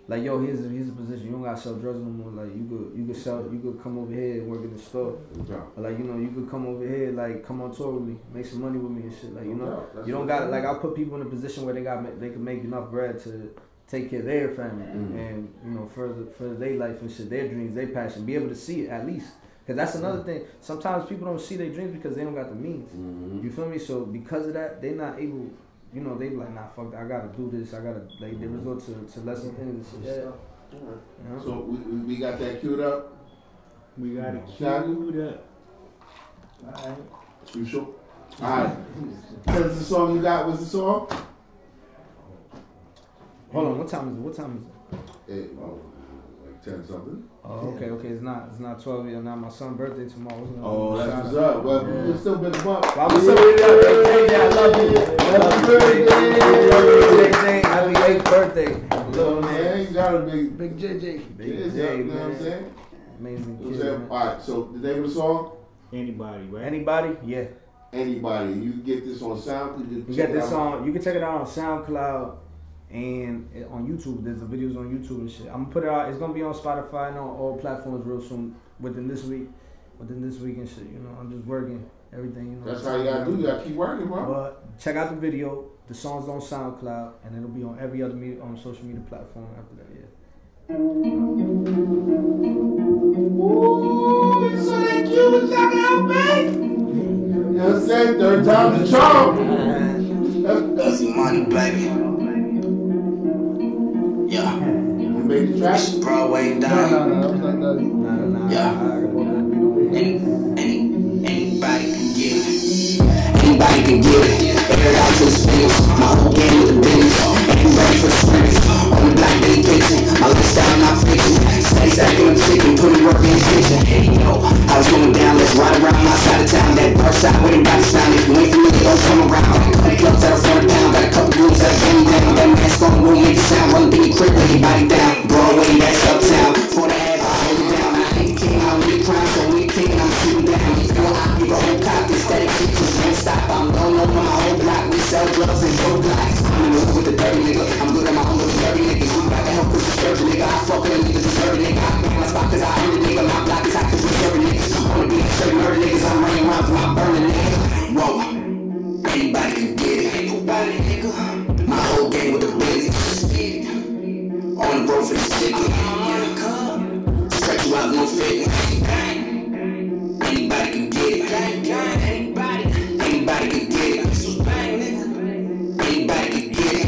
like yo, here's a position. You don't gotta sell drugs no more. Like you could come over here and work in the store. Or like you know, you could come over here, like come on tour with me, make some money with me and shit. Like you know, you don't got like I put people in a position where they can make enough bread to take care of their family and you know further their life and shit, their dreams, their passion, be able to see it at least. Cause that's another thing. Sometimes people don't see their dreams because they don't got the means. You feel me? So because of that, they're not able. You know, they be like, nah, fuck that. I gotta do this. I gotta like. They resort to lesser things and shit. Yeah. So we got that queued up. We got it queued up. All right. You sure? All right. What's the song you got? What's the song? Hold on. What time is it? Like 10 something. Oh, okay. It's not 12 yet. Now my son's birthday tomorrow. Oh, that's what's up. Well, we're still been bumped. I love you. Happy birthday. Happy 8th birthday. Little man, you got a big JJ. Big J, J, you know what I'm saying? Amazing kid. All right, so the name of the song? Anybody, right? Anybody? Yeah. Anybody. You can get this on SoundCloud. You get this on. You can check it out on SoundCloud. And on YouTube, there's the videos on YouTube and shit. I'm gonna put it out. It's gonna be on Spotify and on all platforms real soon. Within this week and shit. You know, I'm just working everything. You know, that's how you gotta do. You gotta keep working, bro. But check out the video. The song's on SoundCloud, and it'll be on every other social media platform after that. Yeah. Ooh, it's so that cute. It's like out, man. You know what I'm saying? Third time's the charm. That's money, baby. Yeah. You made the track? Broadway down. No. Yeah. Anybody can get it. Anybody can get it. Air out to the space. My whole game with the business. Ain't ready for the sprints. On the black vacation. My lifestyle not fiction. Stay stacking up chicken. Putting work in the kitchen. Hey, yo. I was going down. Let's ride around my side of town. That dark side waiting by the sound. If you wait for me, don't come around. Clubs that are front down. Got a couple rooms that are getting down. That mask on will make it sound. Run the big crib. Everybody down. Broadway, that's uptown. For the head, I hold it down. I ain't king. I don't need crime. So we king. I'm shooting down. You feel hot. You roll cop. Instead of shit, just won't stop. I'm going over my whole block. We sell gloves and dope blocks. I'm in love with the dirty nigga. I'm good at my own little dirty nigga. You got to help with the dirty nigga. I fuck with a nigga deserve it, nigga. I bring my spot cause I heard it, nigga. My block is hot cause we serving niggas. I wanna be a straight murder niggas. I'm running around for my burning nigga. Whoa. Anybody can get it. Ain't nobody, nigga. My whole game with the business. On the road for the sticky. Stretch you out, no fit. Anybody can get it. Anybody can get it. Anybody can get it.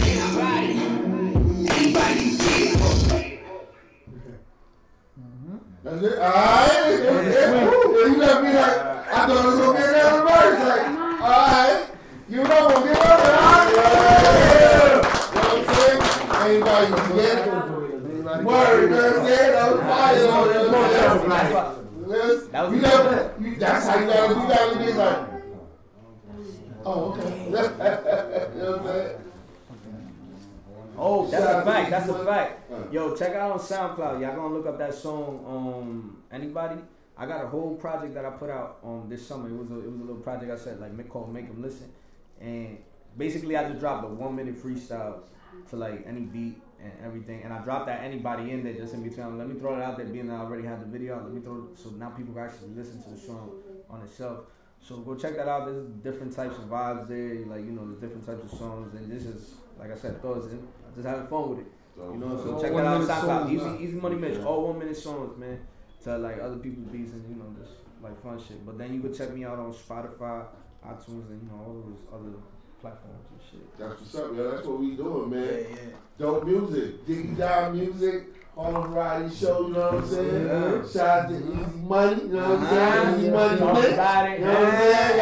Anybody can get it. That's it. Alright. You left me like, I thought it was gonna be another verse. Like, alright. You know, we'll get over it. Alright. You know what I'm saying? Anybody can get it. Word, you know what I'm saying? That was fire on there. That's how you gotta be like, oh, okay. You know what I'm saying? Oh, that's a fact. That's a fact. Yo, check out on SoundCloud. Y'all gonna look up that song. Anybody? I got a whole project that I put out this summer. It was a little project I said like called Make 'Em Listen, and basically I just dropped a 1 minute freestyle to like any beat and everything, and I dropped that anybody in there just in between. Let me throw it out there, being that I already had the video. Let me throw it so now people can actually listen to the song on itself. So go check that out. There's different types of vibes there. Like, you know, there's different types of songs, and this is, like I said, thoughts in. Just having fun with it. You know, so check that out on SoundCloud. Easy Money Mitch, all 1 minute songs, man. To like other people's beats and, you know, just like fun shit. But then you can check me out on Spotify, iTunes, and, you know, all those other platforms and shit. That's what's up, yo. That's what we doing, man. Yeah. Dope music, diggy down music, Harlem Variety Show, you know what I'm saying? Yeah. Shout out to Easy Money, you know what I'm saying? Easy Money, bitch. You know what I'm saying?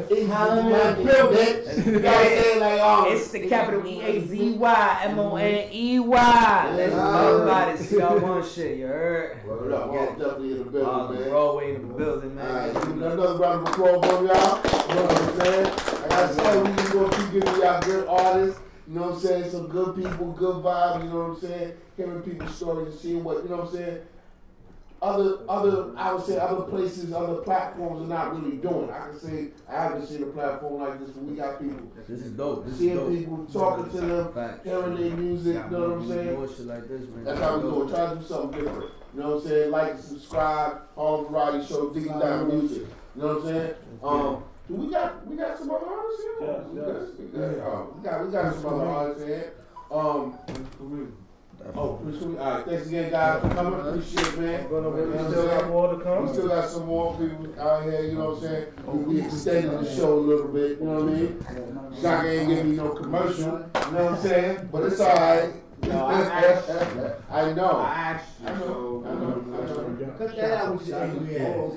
Easy Money, bitch. You know what I'm saying? Like, it's the capital EAZYMONEY. Let's talk about it. See y'all one shit, you heard? Word up, all definitely in the building, man. Broadway in the building, man. Another round of applause for y'all. You know what I'm saying? Like I said, we just gonna keep giving y'all good artists. You know what I'm saying? Some good people, good vibes, you know what I'm saying? Hearing people's stories and seeing what, you know what I'm saying? I would say other places, other platforms are not really doing. I can say I haven't seen a platform like this where we got people. This is dope. Seeing people, talking to them, hearing their music, you know what I'm saying? Like this, man. That's how we do it. Try to do something different. You know what I'm saying? Like, subscribe, Harlem Variety Show, Digging Down Music. You know what I'm saying? We got some other artists here? We got some other artists here. Alright, thanks again, guys, for coming. Appreciate it, man. We still got more to come. We still got some more people out here, you know what I'm saying? We extended the show a little bit, you know what I mean? Shaka ain't giving me no commercial, you know what I'm saying? But it's alright. No, I know. Cut that out with your angry ass.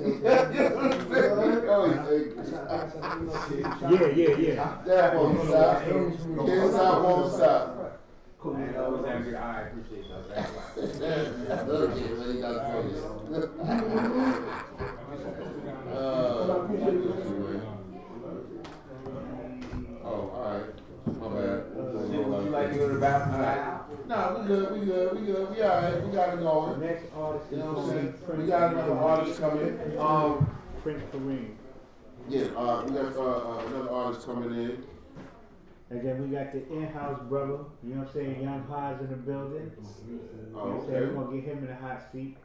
Yeah. That won't stop. Kids out won't stop. Cool. Man, I was angry. I appreciate that. Little kid really got focus. Oh, alright. My bad. Would you like to go to the bathroom now? No, we good. We alright. We got it going. Next artist, you know what I'm saying? We got another artist coming. Prince Kareem. Yeah, we got another artist coming in. And then we got the in-house brother, you know what I'm saying? Young Haas in the building. You know what I'm saying? We're going to get him in the hot seat.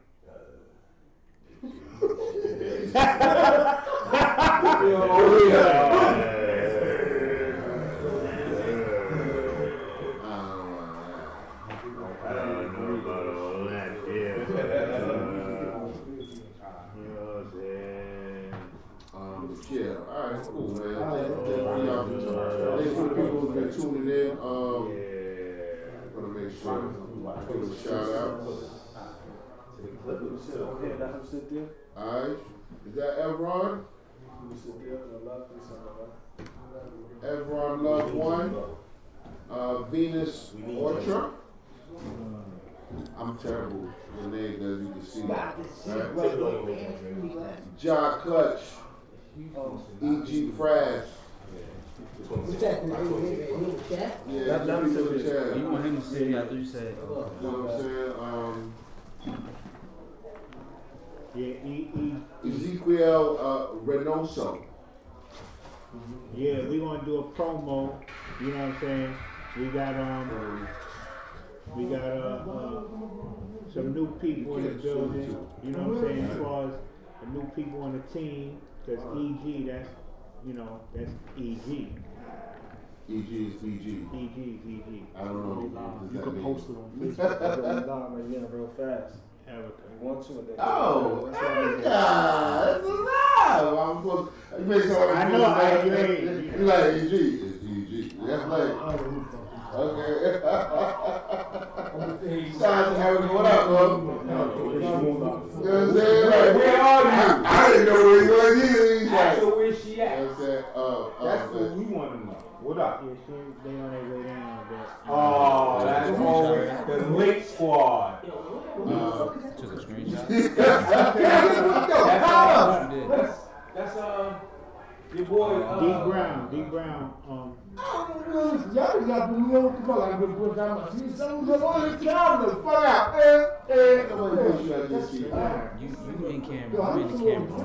Yeah, alright, cool, man. Thanks for the people who've been tuning in. I'm gonna make sure I give a shout out. Alright, is that Evron? Evron Love One. Venus Orchard. I'm terrible with names, as you can see. Ja Clutch. E.G. Crash. What's that? Yeah, you want him to say it after you said it. You know what I'm saying? Ezekiel Reynoso. Yeah, we gonna do a promo. You know what I'm saying? We got some new people in the building. You know what I'm saying? As far as the new people on the team. Because EG, that's EG. EG is EG. EG is EG. I don't know. You can post it on Facebook. Right now, real fast. Oh, that's alive. I'm supposed to, you make something. I know. You like EG. It's EG. That's like. Okay. Shout out to Harlem. What up, bro? You know what I'm saying? Like, where are you? I didn't know where you were. Ask her where she at. You know what I'm saying? That's what we want to know. What up? Yeah, they on their way down. Oh, that's always. Lake Squad. Took a screenshot. That's your boy D Brown. Y'all got to know what the fuck I been put down my seat. Some of all this time the fuck out. You in camera. You in the camera.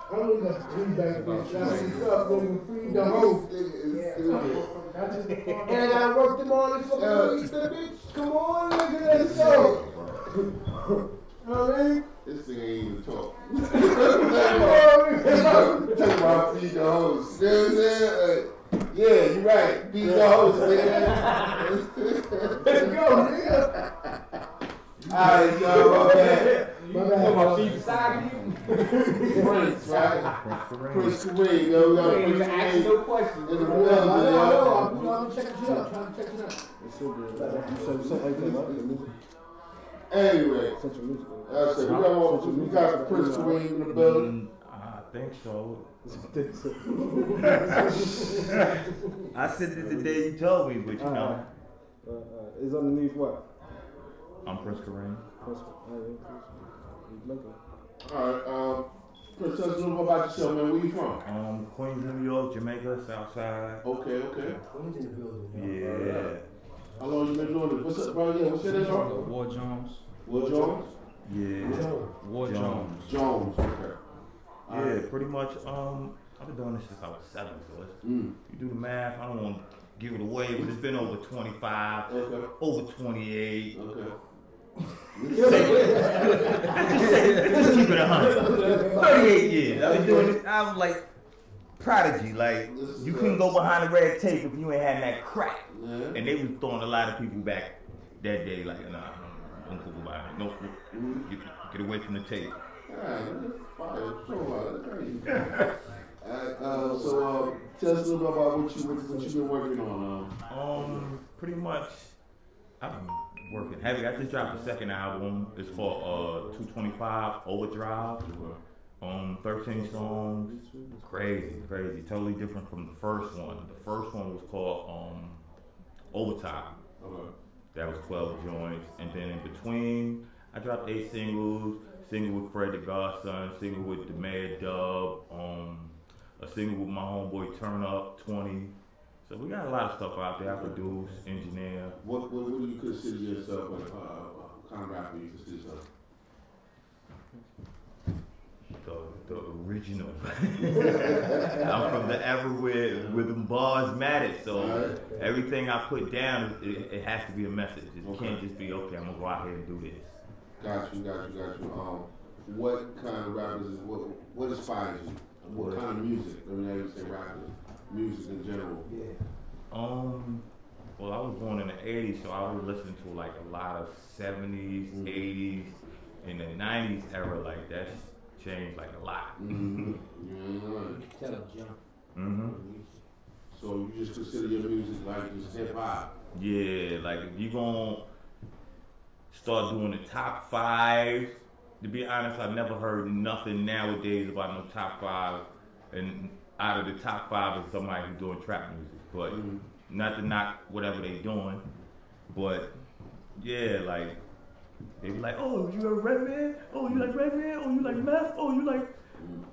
I don't got to clean back this. I see up going free the whole thing. And I gotta work them all this fucking bitch. Come on, nigga, let's go. You know what I mean? This thing ain't even talk. Talk about feed the hoes. You know what I'm saying? Yeah, you're right. Feed the hoes, man. Let's go, nigga. Alright, y'all, my bad. My feet beside you. Prince, right? Prince Kareem, yo, we got Prince Kareem. No questions. In the building, yo. I'm checking it out. Trying to check it out. Anyway, that's it. We got Prince Kareem in the building. I think so. I said it the day you told me, but you know. It's underneath what? I'm Prince Kareem. Alright, Prince, tell us a little about yourself, man. Where you from? Queens, New York, Jamaica, Southside. Okay. Queens in the building. Yeah. How long you been doing this? What's up, bro? Yeah, what's your name, bro? War Jones. War Jones? Yeah. War Jones. Jones, okay. Yeah, pretty much. I've been doing this since I was 7, so you do the math. I don't want to give it away, but it's been over 25, over 28. Okay. Let's keep it 100. 38 years. I've been doing this. I was like prodigy. Like you couldn't go behind the red tape if you ain't had that crack. And they was throwing a lot of people back that day. Like, nah, don't cool about it. No, get away from the tape. So tell us a little bit about what you've been working on. Pretty much, I've been working heavy. I just dropped the second album. It's called 225 Overdrive. 13 songs. Crazy. Totally different from the first one. The first one was called Overtime. That was 12 joints. And then in between, I dropped 8 singles. Single with Fred the Godson, single with the Mad Dub, a single with my homeboy Turn Up 20. So we got a lot of stuff out there. I produce, engineer. What do you consider yourself? What kind of rapper you consider yourself? The original. I'm from the era where them bars mattered. So everything I put down, it has to be a message. It can't just be, okay, I'm gonna go out here and do this. Got you. What kind of rappers? What inspires you? What kind of music? I mean, I would say rappers, music in general. Well, I was born in the '80s, so I was listening to like a lot of '70s, '80s, and the '90s era. Like that's changed like a lot. So you just consider your music like just hip hop? Yeah, like if you gonna start doing the top 5. To be honest, I've never heard nothing nowadays about no top 5. And out of the top 5 is somebody who's doing trap music. But not to knock whatever they doing. But yeah, like they be like, oh, you a Redman? Oh, you like Redman? Oh, you like meth? Oh, you like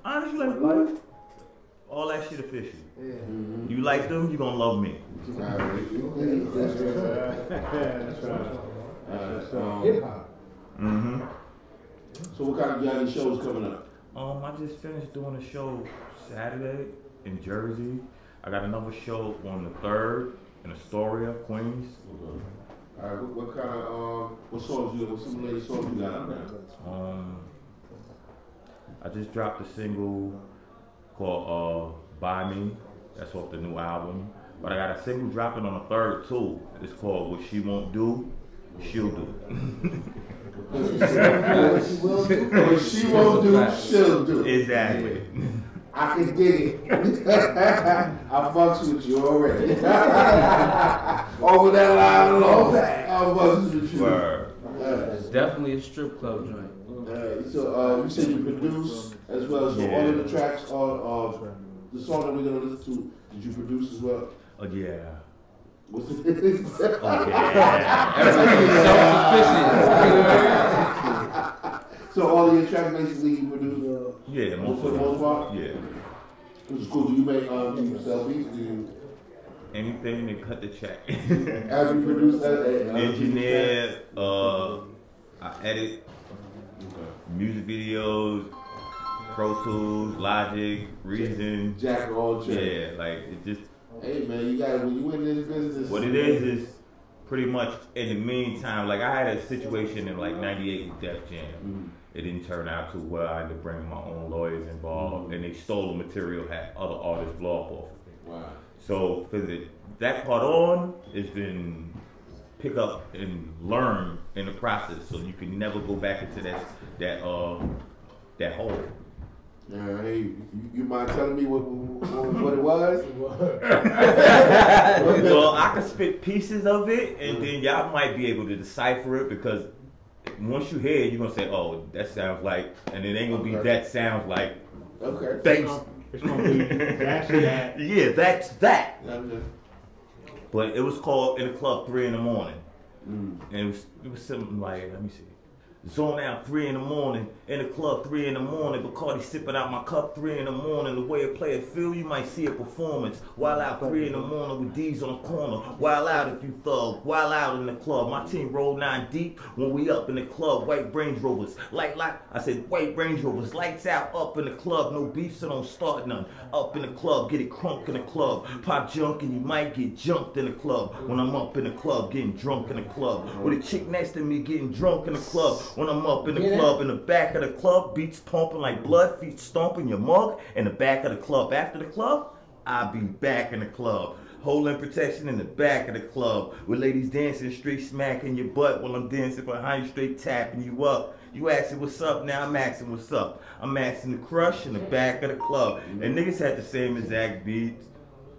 honest? You like what? All that shit official. You like them, you gonna love me. Hip hop. So what kind of reality shows coming up? I just finished doing a show Saturday in Jersey. I got another show on the 3rd in Astoria, Queens. Alright, what kind of what songs you? What some latest songs you got out there? I just dropped a single called "By Me." That's off the new album. But I got a single dropping on the 3rd too. It's called "What She Won't Do, She'll Do." What she won't do, she'll do. Exactly. I can dig it. I fucks with you already. Over that line alone, I fucks with you. It's definitely a strip club joint. So you said you produce as well. So all of the tracks, all the song that we're gonna listen to, did you produce as well? Yeah. What's it? So all of your tracks basically you produce? Yeah, for the most part? Yeah. Which is cool. Do you make, do you sell beats? Do you? Anything to cut the check. As you produce that? Engineer, I edit music videos, Pro Tools, Logic, Reason. Jack all trades. Yeah, like it just. Hey man, you got when you in this business. What it is pretty much in the meantime, like I had a situation in like '98 with Def Jam. It didn't turn out too well. I had to bring my own lawyers involved, and they stole the material, had other artists blow off of it. Wow. So for that part on, it's been pick up and learn in the process, so you can never go back into that hole. Yeah, hey, you mind telling me what it was? Well, I can spit pieces of it, and then y'all might be able to decipher it because once you hear it, you're gonna say, "Oh, that sounds like," and it ain't gonna be that sounds like. Okay. Thanks. It's gonna be that's that. Yeah, that's that. Okay. But it was called In the Club 3 in the morning, and it was something like, let me see. Zone out 3 in the morning, in the club 3 in the morning, Bacardi sipping out my cup 3 in the morning. The way a player feel, you might see a performance. While out 3 in the morning with D's on the corner. While out if you thug, while out in the club. My team roll 9 deep when we up in the club. White Range Rovers, I said white Range Rovers, lights out up in the club. No beef, so don't start none. Up in the club, get it crunk in the club. Pop junk and you might get jumped in the club. When I'm up in the club, getting drunk in the club. With a chick next to me getting drunk in the club. When I'm up in the club, in the back of the club, beats pumping like blood, feet stomping your mug. In the back of the club, after the club, I'll be back in the club. Holding protection in the back of the club. With ladies dancing, straight smacking your butt while I'm dancing behind you, straight tapping you up. You asking what's up, now I'm asking what's up. I'm asking the crush in the back of the club. And niggas had the same exact beats,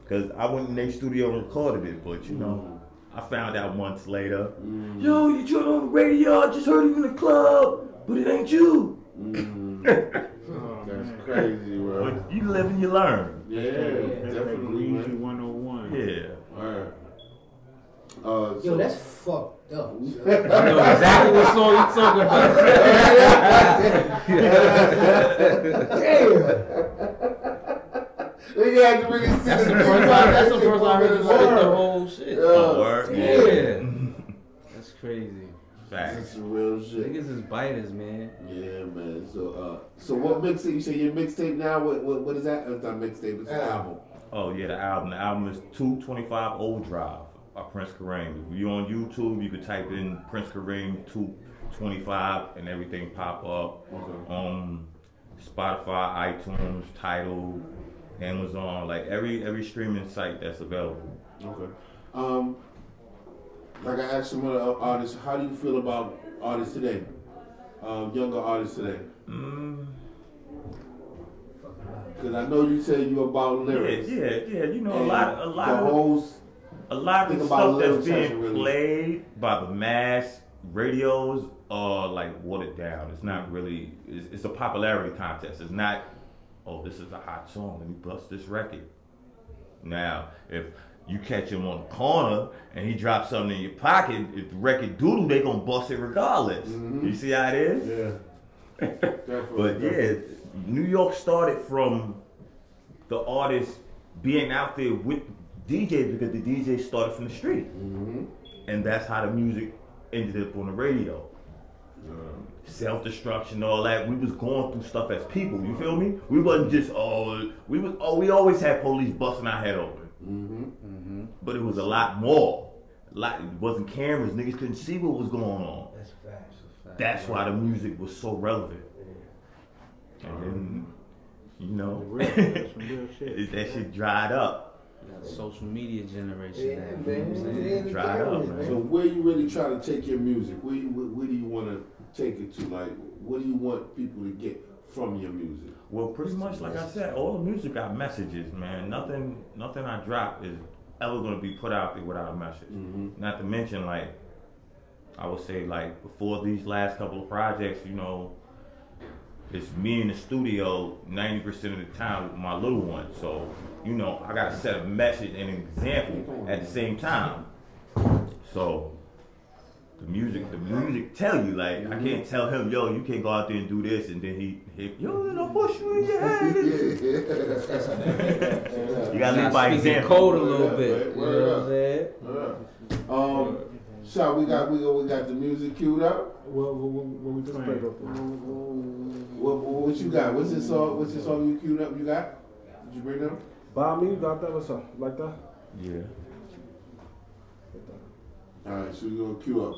because I went in their studio and recorded it, but you know. I found out months later. Yo, you joined on the radio, I just heard you in the club, but it ain't you. That's crazy, bro. But you live and you learn. Yeah, definitely. Easy 101. Yeah. Yo, that's fucked up. I know exactly what song you're talking about. Damn. They had to really see That's the first I heard the whole shit. Yeah. That's crazy. That's real shit. Niggas is biters, man. Yeah, man. So what mixtape? You say your mixtape now? What is that? It's not mixtape. It's an album. Oh yeah, the album. The album is 225 Old Drive by Prince Kareem. If you're on YouTube, you could type in Prince Kareem 225 and everything pop up. Okay. Spotify, iTunes, Tidal, Amazon, like every streaming site that's available. Okay. Like I asked some other artists, how do you feel about artists today? Younger artists today? Because I know you said you about lyrics. Yeah. You know, a lot of the about stuff that's lyrics being really played by the mass radios are like watered down. It's not really. It's a popularity contest. It's not. Oh, this is a hot song. Let me bust this record. Now, if you catch him on the corner and he drops something in your pocket, if the record doodle, they gonna bust it regardless. You see how it is? Yeah. But yeah, New York started from the artists being out there with DJs because the DJs started from the street. And that's how the music ended up on the radio. Self-destruction, all that. We was going through stuff as people. You feel me? We wasn't just we always had police busting our head open. But it was a lot more. It wasn't cameras. Niggas couldn't see what was going on. That's facts. That's why the music was so relevant. And then, you know, that shit dried up. Social media generation. Yeah, man. Dried up, man. So where you really trying to take your music? Where do you want to take it to? Like, what do you want people to get from your music? Well, pretty much like I said, all the music got messages, man. Nothing I drop is ever gonna be put out there without a message. Not to mention, like, I would say, like, before these last couple of projects, you know, it's me in the studio 90% of the time with my little one. So, you know, I gotta set a message and an example at the same time. So the music tell you, like, I can't tell him, yo, you can't go out there and do this, and then he yo, no push you in your head. You gotta lead by example. Code a little bit. You know what I'm saying? So we got the music queued up. What we just played up there? What you got? What's this song? What's this song you queued up? You got? Did you bring them? By me, got that? What's up? Like that? Yeah. All right, so we're gonna queue up.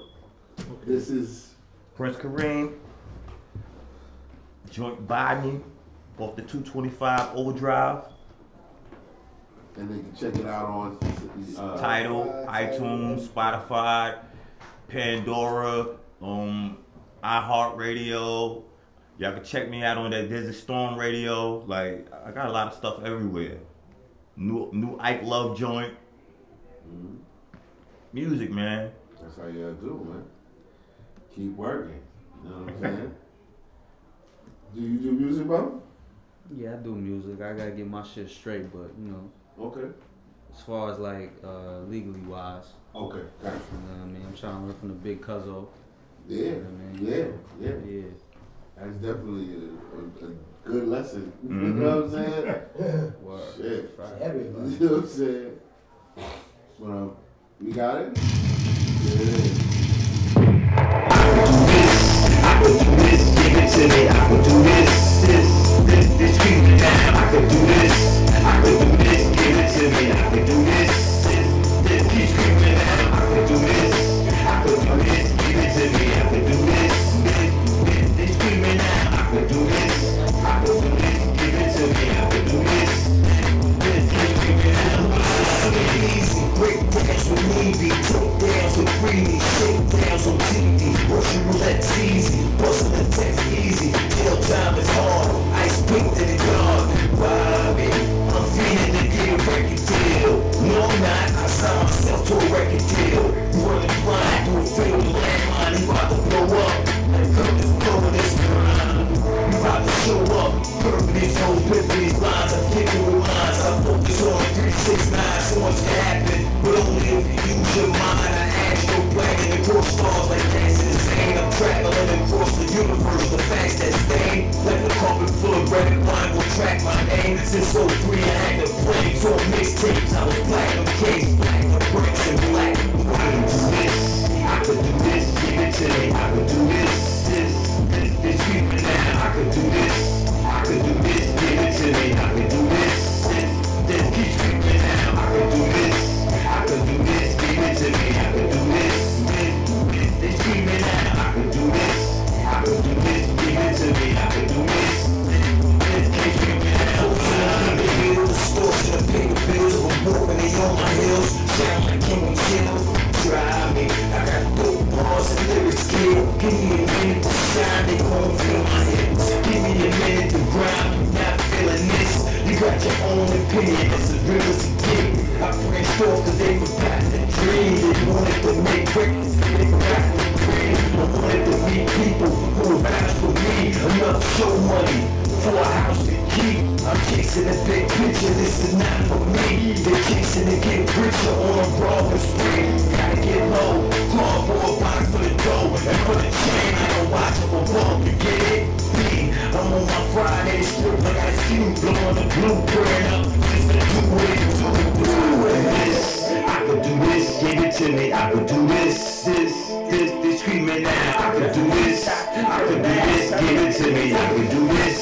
Okay. This is Prince Kareem, joint by me, off the 225 Overdrive. And they can check it out on Tidal, iTunes, Spotify, Pandora, iHeartRadio. Y'all can check me out on that Desert Storm Radio. Like, I got a lot of stuff everywhere. New Ike Love joint. Mm-hmm. Music, man. That's how you gotta do, man. Keep working. You know what I'm saying? Do you do music, bro? Yeah, I do music. I gotta get my shit straight, but you know. Okay. As far as like legally wise. Okay, gotcha. You know what I mean? I'm trying to learn from the big cuzzo. Yeah, you know what I mean? yeah. That's definitely a good lesson. Mm-hmm. You know what I'm saying? Word. Shit. Everybody. You know what I'm saying? Well, we got it? Yeah. I could do this, give it to me. I could do this feeling now. I could do this. I could do this, give it to me. I could do this keep screaming out. I could do this. I could do this, give it to me. I could do this screaming out. I could do this. I could do this, give it to me. I could do this screaming out. Easy, break dance with me, be took downs with freely, shake downs on TV, Russian roulette's easy, bustin' the text easy, jail time is hard, ice pink to the guard, Bobby, I'm feeling to get a record deal, no I'm not, I signed myself to a record deal, you running blind through a field of landmine, you about to blow up, like Curtis blowing this grind, you about to show up, curving these hoes, flipping these lines, I'm kicking with lines, I focus on 369, so much to happen, but only if you use your mind. I ask your plan and cross stars like that's insane. I'm traveling across the universe, the facts that stay. Like the carpet full of red and wine will track my name. Since 03 I had to play for mixtapes. I was platinum case, black bricks and black. I could do this, I could do this, give it to me. I could do this screaming now. I could do this, I could do this, give it to me. I could do this keep screaming now. I could do this. I could do this, give it to me. I could do this screaming out. I could do this. I could do this, give it to me. I could do this keep screaming out. The hills, distortion of paper bills, I'm walking they on my heels, sound like King of Chill. Drive me, I got dope bars and lyrics skill. Give me a minute to shine, they gon' feel my hips. Give me a minute to grind, I'm not feeling this. You got your own opinion, it's as real as it get. I branched off cause they forgot the dream. They wanted to make records, they forgot the dream. I wanted to meet people who would vouch for me. Enough show money for a house to keep. I'm chasing a big picture, this is not for me. They're chasing to get richer on a Broadway street. Gotta get low, cardboard box for the dough. And for the chain, I don't watch up a bump, you get it? I'm on my Friday strip like I see you blowing the blueprint up. Just to do what it do. I could do this, give it to me. I could do this screaming now. I could do this, I could do this, give it to me. I could do this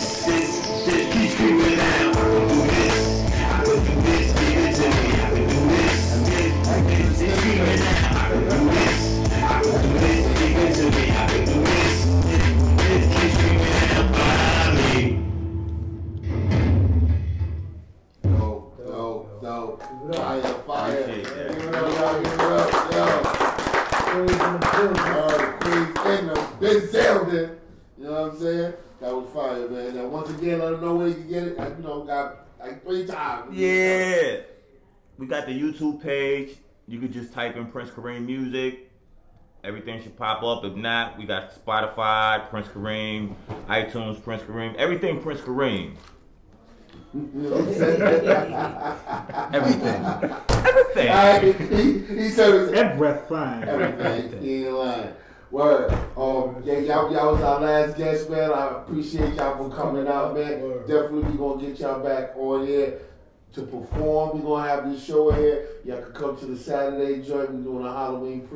keep screaming now. I could do this, I could do this, give it to me. I could do this screaming now. I could do this, I could do this, give it to me. I could do this keep screaming now. By me. Dope. Fire. Give it up, yo. Queen in the big building. You know what I'm saying? That was fire, man. Now, once again, let them know where you can get it. Got like 3 times. Yeah. We got the YouTube page. You could just type in Prince Kareem Music. everything should pop up. If not, we got Spotify, Prince Kareem, iTunes, Prince Kareem, everything Prince Kareem. Everything. He said that breath flying. Everything. He ain't lying. Word. Yeah, y'all was our last guest, man. I appreciate y'all for coming out, man. Definitely we gonna get y'all back on here to perform. We gonna have this show here. Y'all can come to the Saturday joint. We doing a Halloween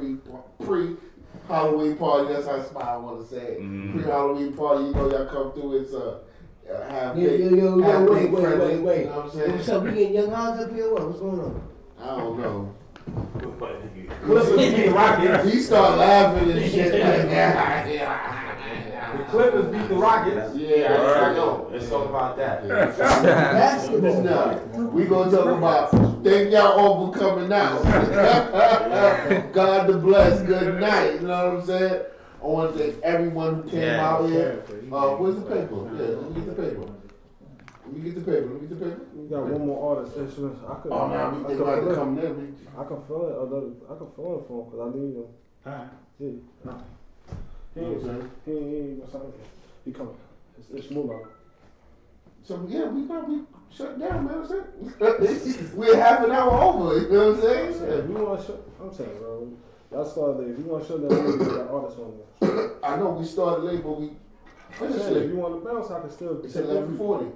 pre-Halloween party. That's how I want to say it. Pre-Halloween party. You know, y'all come through. It's wait. You know what I'm saying? What's up? We getting young Hans up here? What's going on? I don't know. Rockets. He start laughing and shit. The Clippers beat the Rockets. Yeah, I know. Let's talk about that. Basketball. No, we gonna talk about. Thank y'all all for coming out. God to bless. Good night. You know what I'm saying? I want to thank everyone who came out here. Where's the paper? Yeah, let me get the paper. Let me get the paper. We got one more artist. I could. Oh man, they about to come there. I can feel it. I can feel it for him because I need him. Alright. Yeah. He coming. It's smooth out. So yeah, we shut down, man. We're half an hour over. You know what I'm saying? We want to shut. I'm saying, bro. Y'all started late. If you want to shut down, we got artists on there. I know we started late, but we finished If it. you want to bounce, I can still. It's 11:40.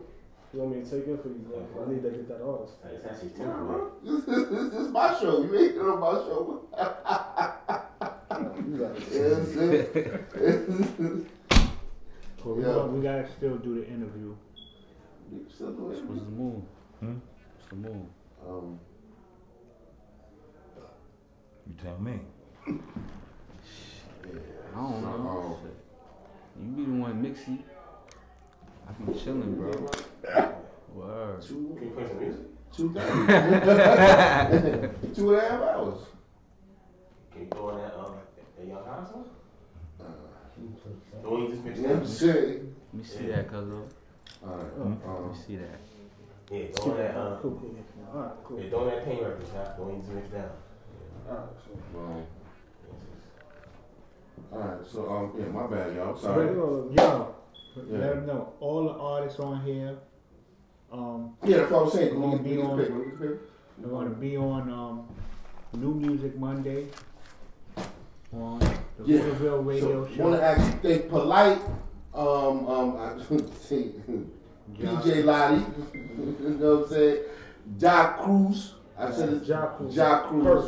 You want me to take it for you? I need to get that artist. It's actually This is my show. You ain't doing my show. We gotta still do the interview. What's the move? What's the move? You tell me. I don't know. You be the one mixy. I be chilling, bro. Word. Can you play some music? 2.5 hours. Can you throw in that Young Hans song? Don't you just mix Yeah, that? shit. Let me see that, cuzzo. Alright. Let me see that. Yeah, throw in that. Cool. Alright, cool. Yeah, throw in that Pain record, huh? Don't you just mix down? Alright, so yeah, my bad, y'all. Yo, Sorry. let them know. All the artists on here. Yeah, that's what I was saying. We're going to be on New Music Monday on the Hooterville Radio Show. I want to actually thank Polite, DJ Lottie, you know what I'm saying? Ja Cruz. I said it's Ja Cruz.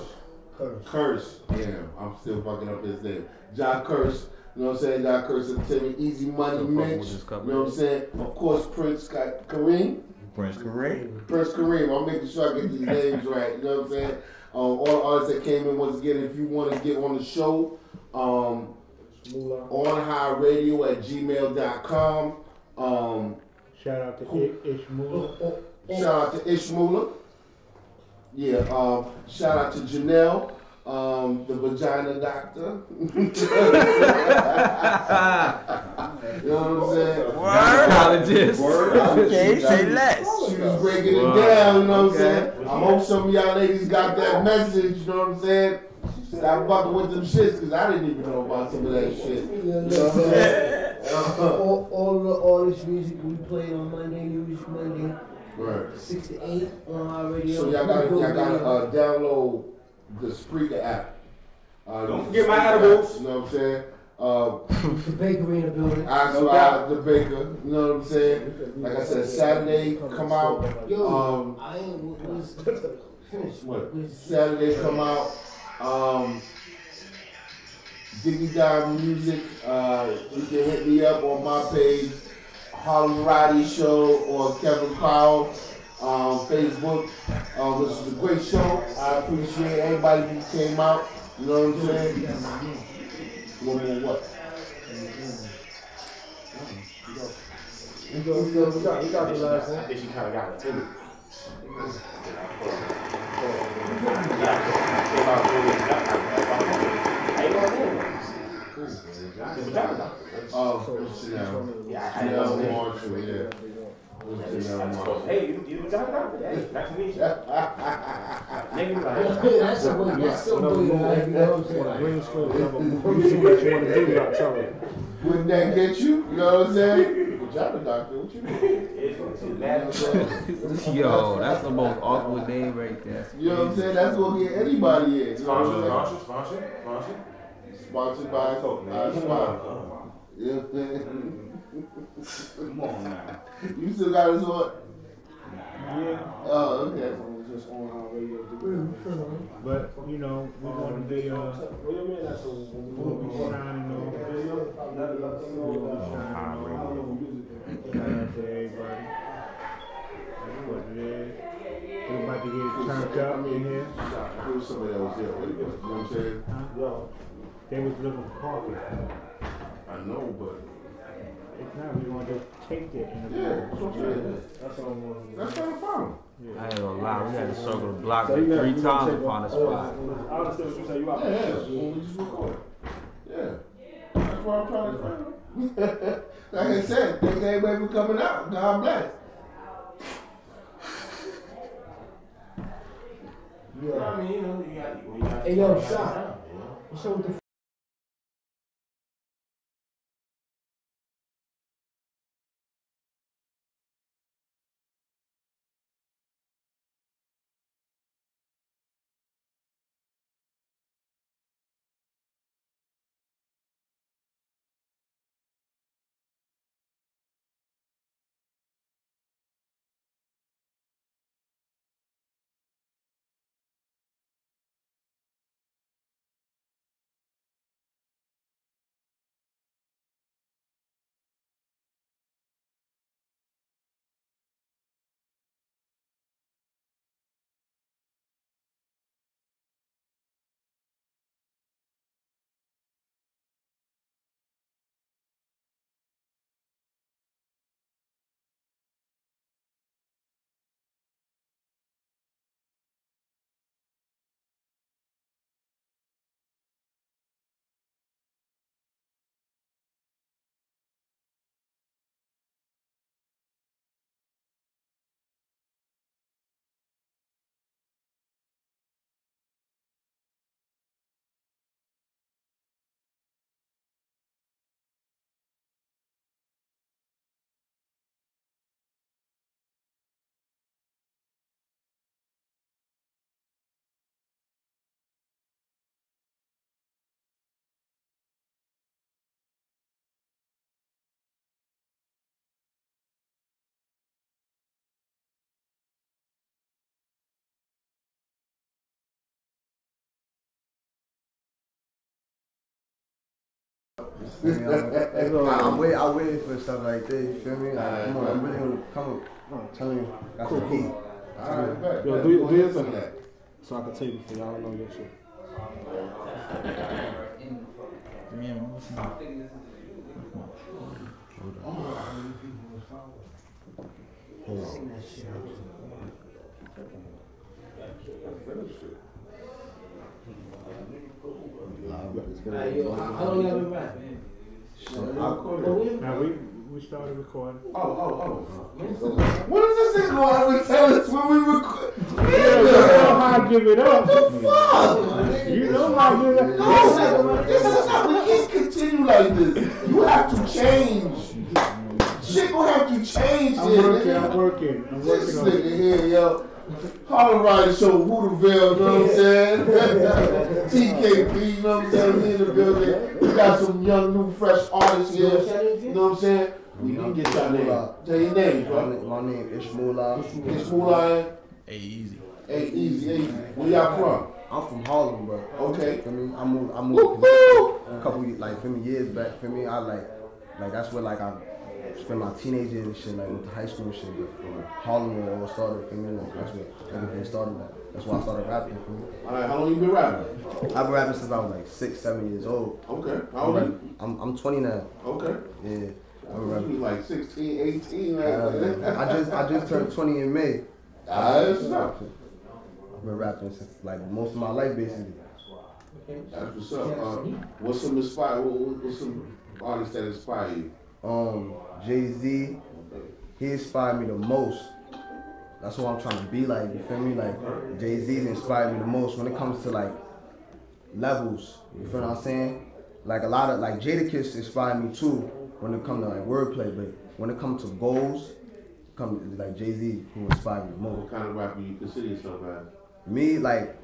Curse. Yeah, I'm still fucking up his name. Ja Curse. You know what I'm saying? Ja Curse Entertainment. Easy Money Mitch. You know what I'm saying? Of course, Prince Kareem. Prince Kareem. I'm making sure I get these names right. You know what I'm saying? All the artists that came in, once again, if you want to get on the show, onhighradio@gmail.com. Shout out to Ishmula. Shout out to Ishmula. Yeah, shout out to Janelle, the vagina doctor. You know what I'm saying? Gynecologist. Okay, say less. She was breaking it down, you know what I'm saying? I hope some of y'all ladies got that message, you know what I'm saying? Stop fucking with them shits, because I didn't even know about some of that shit. You know what I'm saying? All the artist music we play on Monday, New Music Monday. Right. 6 to 8 on our radio. So y'all gotta download the Spreaker app. Don't forget my edibles. You know what I'm saying? The bakery in the building. The baker. You know what I'm saying? Like I said, Saturday come out. Yo, I ain't what? Saturday come out. Diggy Dive Music. You can hit me up on my page. Harlem Roddy Show or Kevin Powell Facebook. This is a great show. I appreciate everybody who came out. You know what I'm saying? One more what? We got the last one. I think she kind of got it too. Yeah, I know. Yeah. Hey, you got that? Hey, nice to meet you. Nigga, That's so good. You know what I'm saying? Wouldn't that get you? You know what I'm saying? Good job, doctor. What you mean? Yo, that's the most awkward name right there. You know what I'm saying? That's gonna get anybody in. Sponsored by Spot. Yeah. Come on now. You still got his on? Yeah. Oh, okay. Just on our radio. But you know, we're going to be shining on. To everybody. That's what it is. We're about to get turned up in here. There was somebody else there. You know what I'm saying? They was looking for coffee. I know, but if not, we're going to just take it in the that's what I'm saying. That's all I'm That's kind of fun. I ain't gonna lie, we had to circle the block like 3 times upon the spot. I understand what you say. You out. Yeah, we just record. Yeah. That's what I'm trying to say. Like I said, thank everybody for coming out. God bless. Yeah. I mean, you know, you got. Hey, yo, shot. What's up with the I'm waiting for stuff like this, you feel me? Like, I'm really gonna come up. I'm telling you, that's the heat. Yo, do your thing. So I can take it for y'all know your shit. Hey, yo, how long y'all been rapping? Now we started recording. What is this thing going on with us when we record? You know how to give it up. What the fuck? You know how to give it up. No, this is how we can't continue like this. You have to change. Shit gonna have to change. I'm working This on it. nigga here, yo. Harlem Rider Show, Hooterville, you know what I'm saying? TKP, you know what I'm saying? We in the building. We got some young, new, fresh artists here. You know what I'm saying? We didn't get your name. Tell your name, bro. My name is Ishmula. Ishmula. Hey, easy. Hey, easy. Where y'all from? I'm from Harlem, bro. Okay. I mean, I moved a couple years back. For me, I like that's where like I spent my teenage years and shit, like with the high school and shit. But Harlem where it all started for me. Like that's where everything started at. That's why I started rapping. For me. All right, how long you been rapping? I've been rapping since I was like 6, 7 years old. Okay. How old are you? I'm 20 now. Okay. Yeah. You like 16, 18, right? I just turned 20 in May. That's enough. I've been rapping since like most of my life, basically. That's what's up. What's some artists that inspire you? Jay-Z, he inspired me the most. That's what I'm trying to be like, you feel me? Like, Jay-Z inspired me the most when it comes to, like, levels, you feel what I'm saying? Like, a lot of, like, Jadakiss inspired me, too, when it comes to, like, wordplay, but when it comes to goals, like, Jay-Z who inspired me the most. What kind of rapper you consider yourself as? Me, like,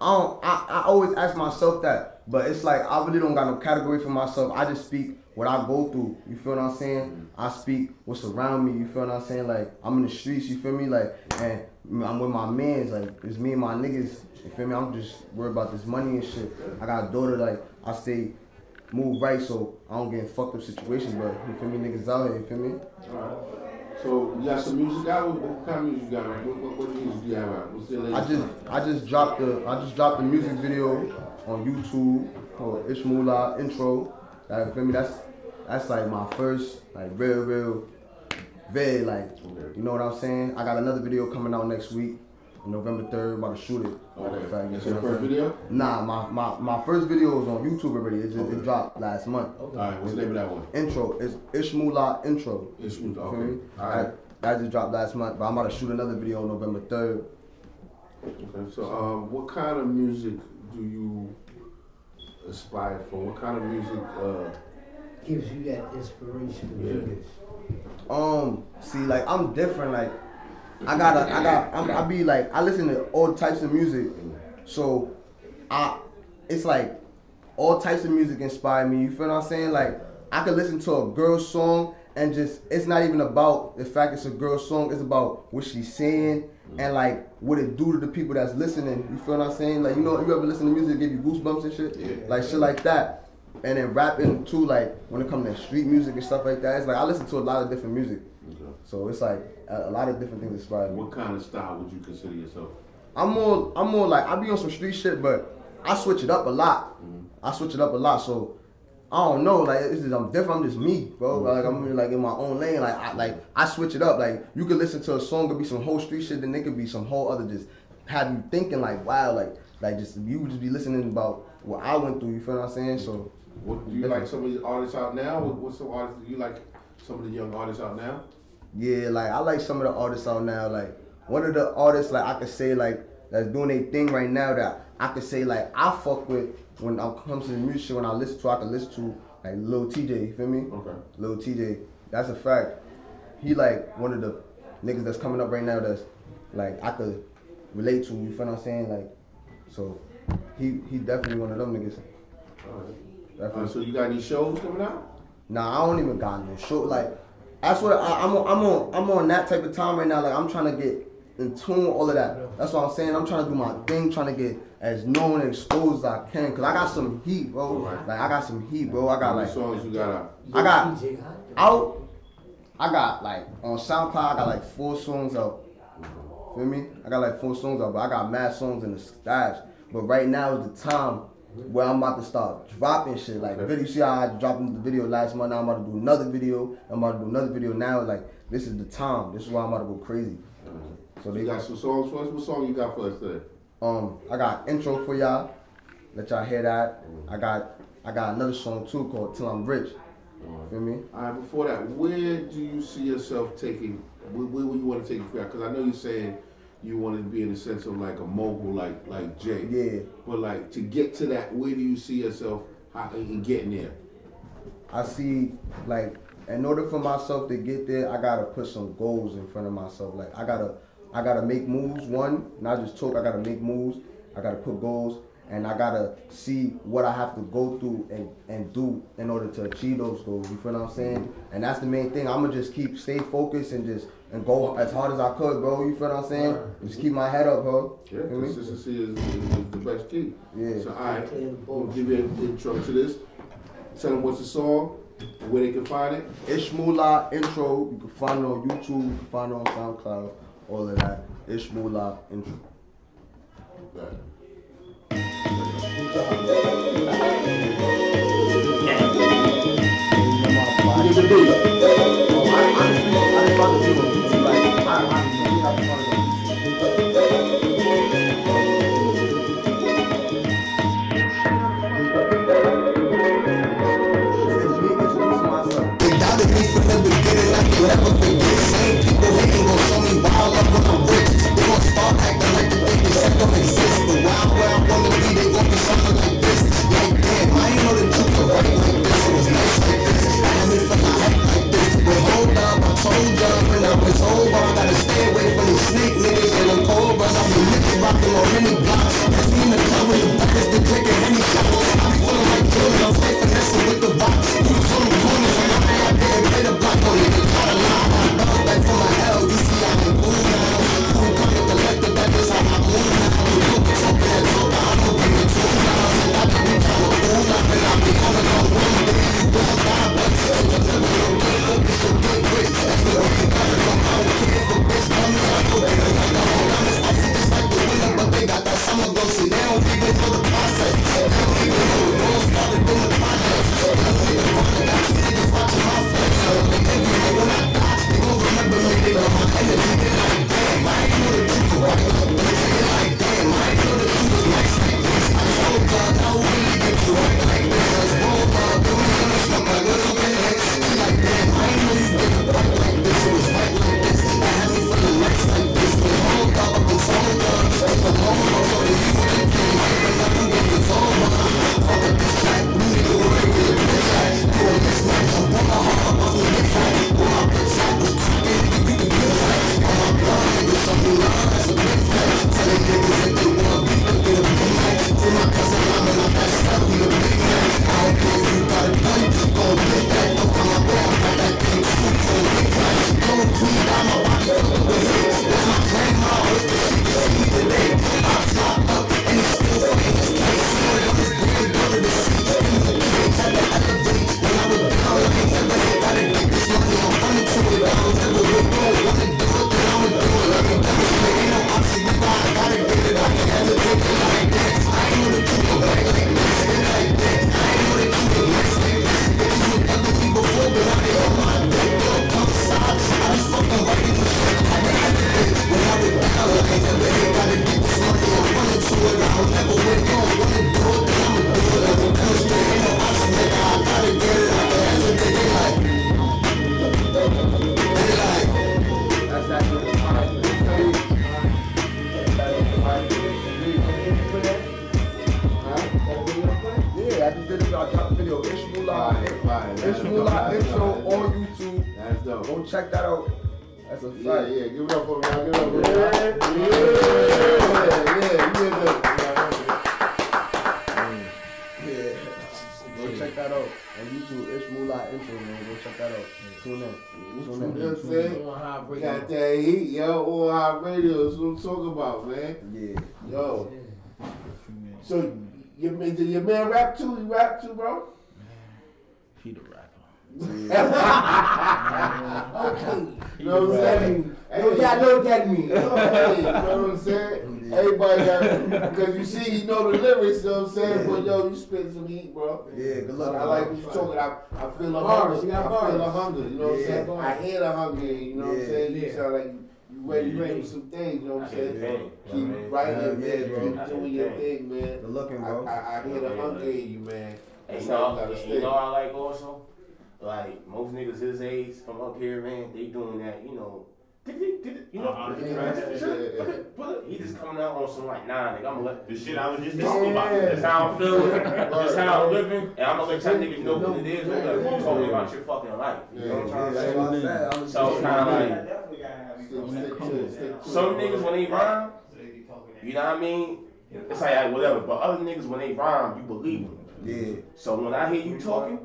I always ask myself that, but it's like, I really don't got no category for myself. I just speak what I go through, you feel what I'm saying? I speak what's around me, you feel what I'm saying? Like, I'm in the streets, you feel me? Like, and I'm with my mans, like, it's me and my niggas, you feel me? I'm just worried about this money and shit. I got a daughter, like, I stay move right so I don't get in fucked up situations, but you feel me? Niggas out here, you feel me? Alright. So, you got some music out? What kind of music you got? What music do you have out? What's the latest? I just dropped the music video on YouTube called Ishmula Intro. Like, you feel me? That's like my first, like, real, very, like, you know what I'm saying? I got another video coming out next week, November 3rd, about to shoot it. Okay. That's your first video? Nah, my first video is on YouTube already. It dropped last month. Alright, what's the name of that one? Intro. It's Ishmula Intro. Ishmula, okay. okay. Alright. That just dropped last month, but I'm about to shoot another video on November 3rd. Okay, so what kind of music do you aspire for? What kind of music gives you that inspiration to do this? See, like, I'm different. Like, I be like, I listen to all types of music, so it's like all types of music inspire me. You feel what I'm saying? Like, I could listen to a girl's song and just, it's not even about the fact it's a girl's song. It's about what she's saying and like what it do to the people that's listening. You feel what I'm saying? Like, you know, you ever listen to music give you goosebumps and shit? Yeah. Like shit like that. And then rapping too, like when it comes to street music and stuff like that, it's like I listen to a lot of different music. Okay. So it's like a lot of different things inspire me. What kind of style would you consider yourself? I'm more like, I be on some street shit, but I switch it up a lot. I switch it up a lot, so I don't know, like I'm different. I'm just me, bro. Like I'm like in my own lane. Like I switch it up. Like you could listen to a song, could be some whole street shit, then it could be some whole other just have you thinking like wow, like just you would just be listening about what I went through. You feel what I'm saying? So what do you like some of the artists out now? What's some artists do you like? Some of the young artists out now? Yeah, like I like some of the artists out now. Like one of the artists like I could say like that's doing a thing right now that I could say like I fuck with. When it comes to the music, when I listen to, I can listen to like Lil TJ, you feel me? Okay. Lil TJ, that's a fact. He like one of the niggas that's coming up right now that's like I could relate to, you feel what I'm saying? Like, so he definitely one of them niggas. Alright. So you got any shows coming out? Nah, I don't even got no show. Like, that's what I'm on that type of time right now. Like I'm trying to get in tune with all of that. That's what I'm saying. I'm trying to do my thing, trying to get as known and exposed as I can. Cause I got some heat, bro. Right. Like I got some heat, bro. I got like songs you got out? I got like on SoundCloud I got like 4 songs out. Feel me? I got like 4 songs out, but I got mad songs in the stash. But right now is the time where I'm about to start dropping shit. Like video, you see how I dropped the video last month, now I'm about to do another video. I'm about to do another video now. Like this is the time. This is why I'm about to go crazy. So they got some songs for us. What song you got for us today? I got intro for y'all. Let y'all hear that. I got another song too called Till I'm Rich. Feel me? Alright, before that, where do you see yourself taking, where would you want to take your career? Because I know you're saying you want to be in the sense of like a mogul like Jay. Yeah. But like to get to that, where do you see yourself in getting there? I see like in order for myself to get there, I gotta put some goals in front of myself. Like I gotta make moves, one, not just talk, I gotta make moves, I gotta put goals, and I gotta see what I have to go through and do in order to achieve those goals, you feel what I'm saying? And that's the main thing, I'ma just stay focused and go as hard as I could, bro, you feel what I'm saying? Just keep my head up, bro. Yeah, consistency is the best key. Yeah. So alright, we'll give you an intro to this. Tell them what's the song, where they can find it. Ishmula Intro, you can find it on YouTube, you can find it on SoundCloud. All of that. Ishmula Intro. They doubted me from the beginning, I could never forget. y'all drop the video. It's Moolah Intro on YouTube. That's dope. Go check that out. That's a fact. Yeah, give it up for me. Give it up for me. Yeah. Go check that out on YouTube. It's Moolah Intro, man. Go check that out. Tune in. You know what I'm saying? Got that heat, yo. All High Radio is what I'm talking about, man. Yeah. Yo. So, your man rap too? He rap too, bro? He the rapper. Okay. You know what I'm saying? Hey, know what that means. You know what I'm saying? Everybody got, because you see, you know the lyrics, you know what I'm saying? But yo, you spit some heat, bro. Yeah, good luck. I like what you're talking. I feel the Bars, hunger. you got I feel the bars. hunger, you know what I'm saying? I hear the hunger, you know what I'm saying? You Yeah. sound like you ready to do some things, you know what I'm saying? Keep writing, man. Keep doing your thing, man. Good looking, bro. I hear the hunger in you, man. And That's you how know, you gotta stay. you know what I like also? Like, most niggas his age from up here, man, they doing that, you know. You know, he just coming out on some like, nah, nigga, I'm gonna let The shit I was just talking about. That's how I'm feeling. That's how I'm living. And I'm gonna let y'all niggas know what it is. Like, you told me about your fucking life. You know what I'm trying to say? So it's kind of like, some niggas when they rhyme, you know what I mean? It's like whatever. But other niggas when they rhyme, you believe them. Yeah. So when I hear you talking,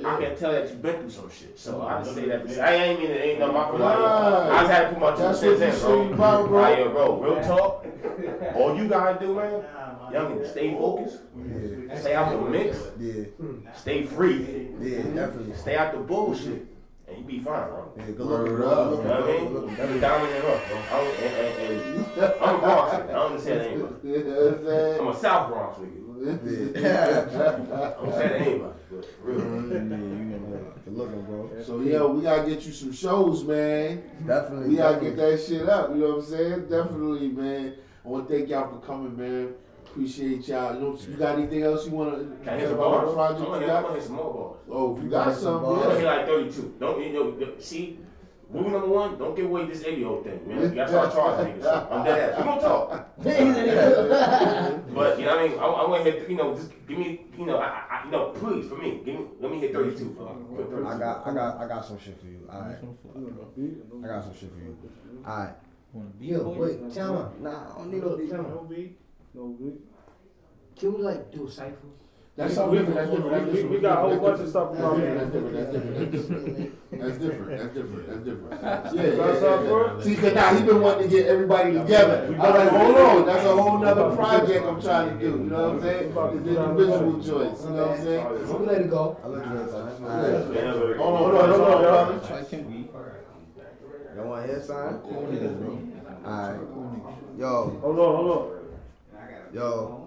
I can tell that you've been through some shit. So I just say that. I ain't mean it ain't no my fault. I just had to put my 2 cents in, bro. Bro, real talk. All you gotta do, man, y'all need to stay focused. Yeah. Stay out the mix. Yeah. Stay free. Yeah, definitely. Stay out the bullshit. And you be fine, bro. Yeah, good looking, bro. You know what I mean? That's dominant up, bro. I'm a Bronx nigga. I don't understand anybody. I'm a South Bronx nigga. I'm saying anybody, but real. Good looking, bro. So, yo, we gotta get you some shows, man. Definitely. We gotta get that shit up, you know what I'm saying? Definitely, man. I wanna thank y'all for coming, man. Appreciate y'all. You know, you got anything else you wanna Can I hit say some about bars? the project I'm you gonna got? hit some more bars. Oh, if you got some, I'm gonna hit yeah. like 32. Don't, you know, see, rule number 1, don't give away this 80-year-old thing, man. You gotta start charging niggas. I'm dead ass. We gonna talk. But, you know what I mean? I wanna hit, you know, just give me, you know, you know, please, for me, let me hit 32. I got some shit for you. All right. I got some shit for you. All right. Yo, wait, tell me. Nah, I don't need no beat. No beat. Can we like do a cipher? That's something different. That's different. We got a whole bunch of stuff from our man. That's different. Yeah. See, cause now he been wanting to get everybody together. I was like, hold on, that's a whole nother project I'm trying to do. You know what I'm saying? It's the individual choice. You know what I'm saying? So we let it go. I let you know. Hold on, y'all. Y'all want to hear something? Alright. Yo. Hold on. Yo.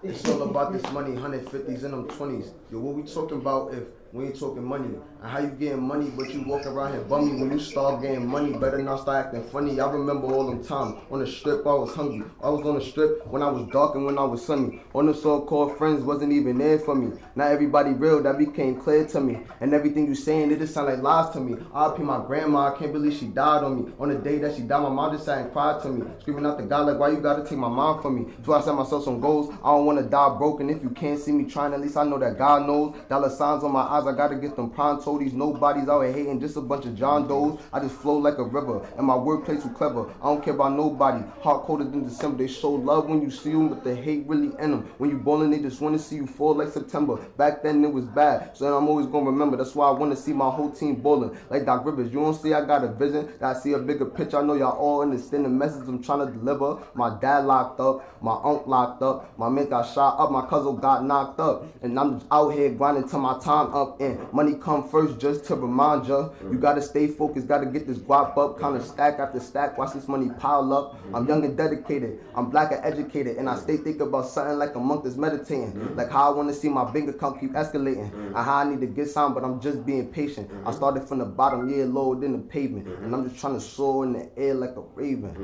It's all about this money, 150s and them 20s. Yo, what we talking about if we ain't talking money? And how you getting money but you walk around here bummy? When you start getting money, better not start acting funny. I remember all them times on the strip I was hungry. I was on the strip when I was dark and when I was sunny. On the so-called friends wasn't even there for me. Not everybody real, that became clear to me. And everything you saying, it just sound like lies to me. R.I.P. my grandma, I can't believe she died on me. On the day that she died, my mom just sat and cried to me. Screaming out to God like, why you gotta take my mom from me? So I set myself some goals. I don't wanna die broken. If you can't see me trying, at least I know that God knows. Dollar signs on my eyes, I gotta get them pronto. These nobodies out here hating, just a bunch of John Does. I just flow like a river, and my wordplay too clever. I don't care about nobody. Heart colder than December. They show love when you see them, but the hate really in them. When you ballin', they just wanna see you fall like September. Back then it was bad, so I'm always gonna remember. That's why I wanna see my whole team ballin' like Doc Rivers. You don't see I got a vision, that I see a bigger picture. I know y'all all understand the message I'm trying to deliver. My dad locked up, my uncle locked up, my man got shot up, my cousin got knocked up, and I'm just out here grinding till my time up. And money come first, just to remind ya. You gotta stay focused, gotta get this guap up, kinda stack after stack, watch this money pile up. I'm young and dedicated, I'm black and educated, and I stay thinking about something like a monk that's meditating. Like how I wanna see my bank account keep escalating, and how I need to get some, but I'm just being patient. I started from the bottom, yeah, lower than the pavement, and I'm just trying to soar in the air like a raven.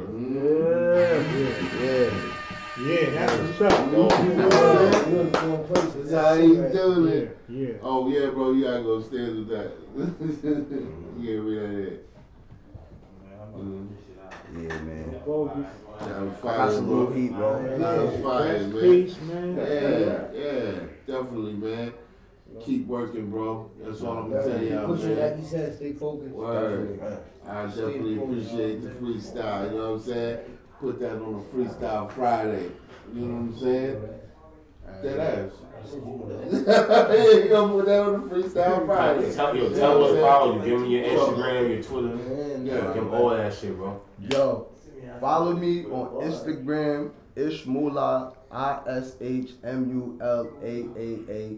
Yeah, that's what's up. That's how you doing it. Yeah. Oh yeah, bro, you gotta go stand with that. Yeah, read that. Yeah, man. Bogus. That was I fire, got some bro. real heat, bro. That was fire, man. Peace, man. Yeah, definitely, man. Keep working, bro. That's all I'm gonna tell y'all, Push it, like man. he said, stay focused. Word. I definitely appreciate the freestyle. You know what I'm saying? Put that on a freestyle Friday. You know what I'm saying? That ass. You gonna put that on a freestyle Friday. Tell us to follow you. Give me your Instagram, your Twitter. Give them all that shit, bro. Yo, follow me on Instagram, Ishmullah, ISHMULAAA.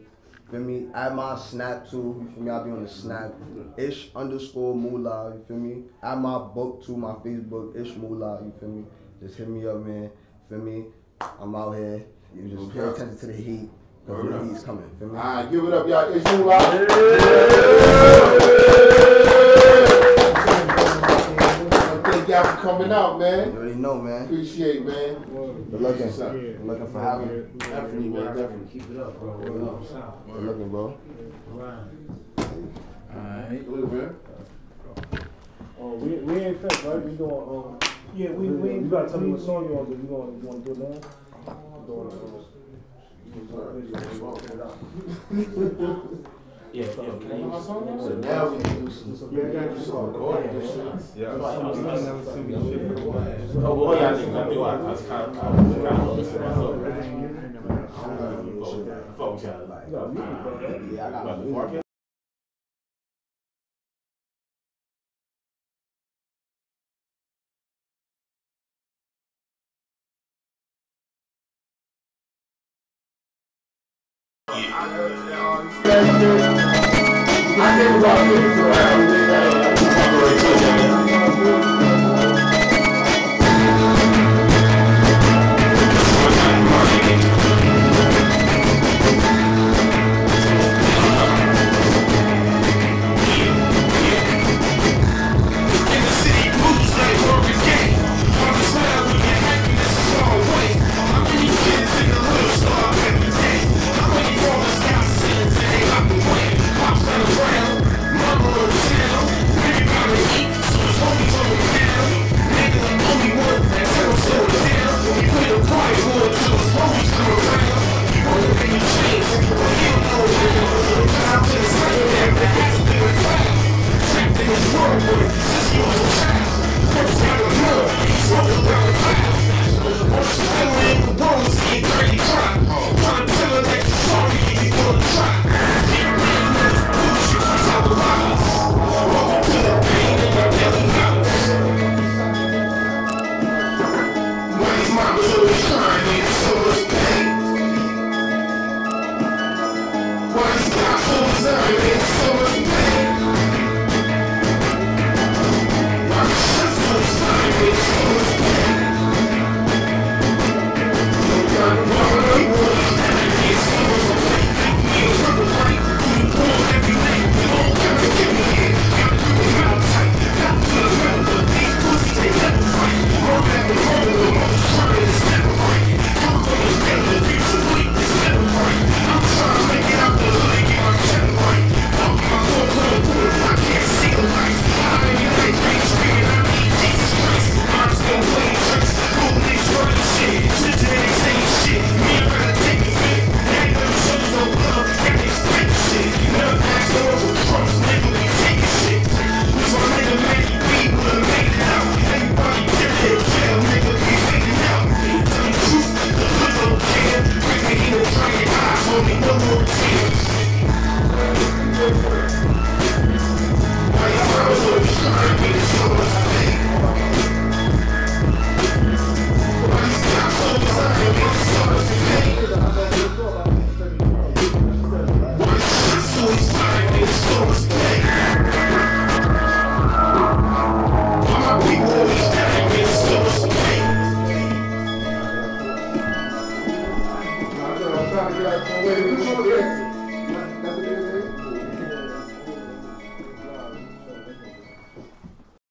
Feel me? Add my Snap too. You feel me? I'll be on the Snap. Ish_Mullah. You feel me? Add my book to my Facebook, Ishmullah. You feel me? Just hit me up, man. Feel me? I'm out here. You just pay attention to the heat. Because the heat's coming. Feel me? Alright, give it up, y'all. Ishmullah. Thank y'all for coming out, man. You already know, man. Appreciate, man. Good looking. Good looking for having me. Definitely, man. Definitely. Keep it up, bro. Good looking, bro. Alright. Good, man. We ain't finished, right? We doing, yeah, we you gotta tell me what song you want to do. You want to do it now? Yeah, So now we can do some recording and shit. Yeah. Oh, well, yeah, I think I was kind of listening myself. Fuck with y'all. Yeah, I got music. I think about this around.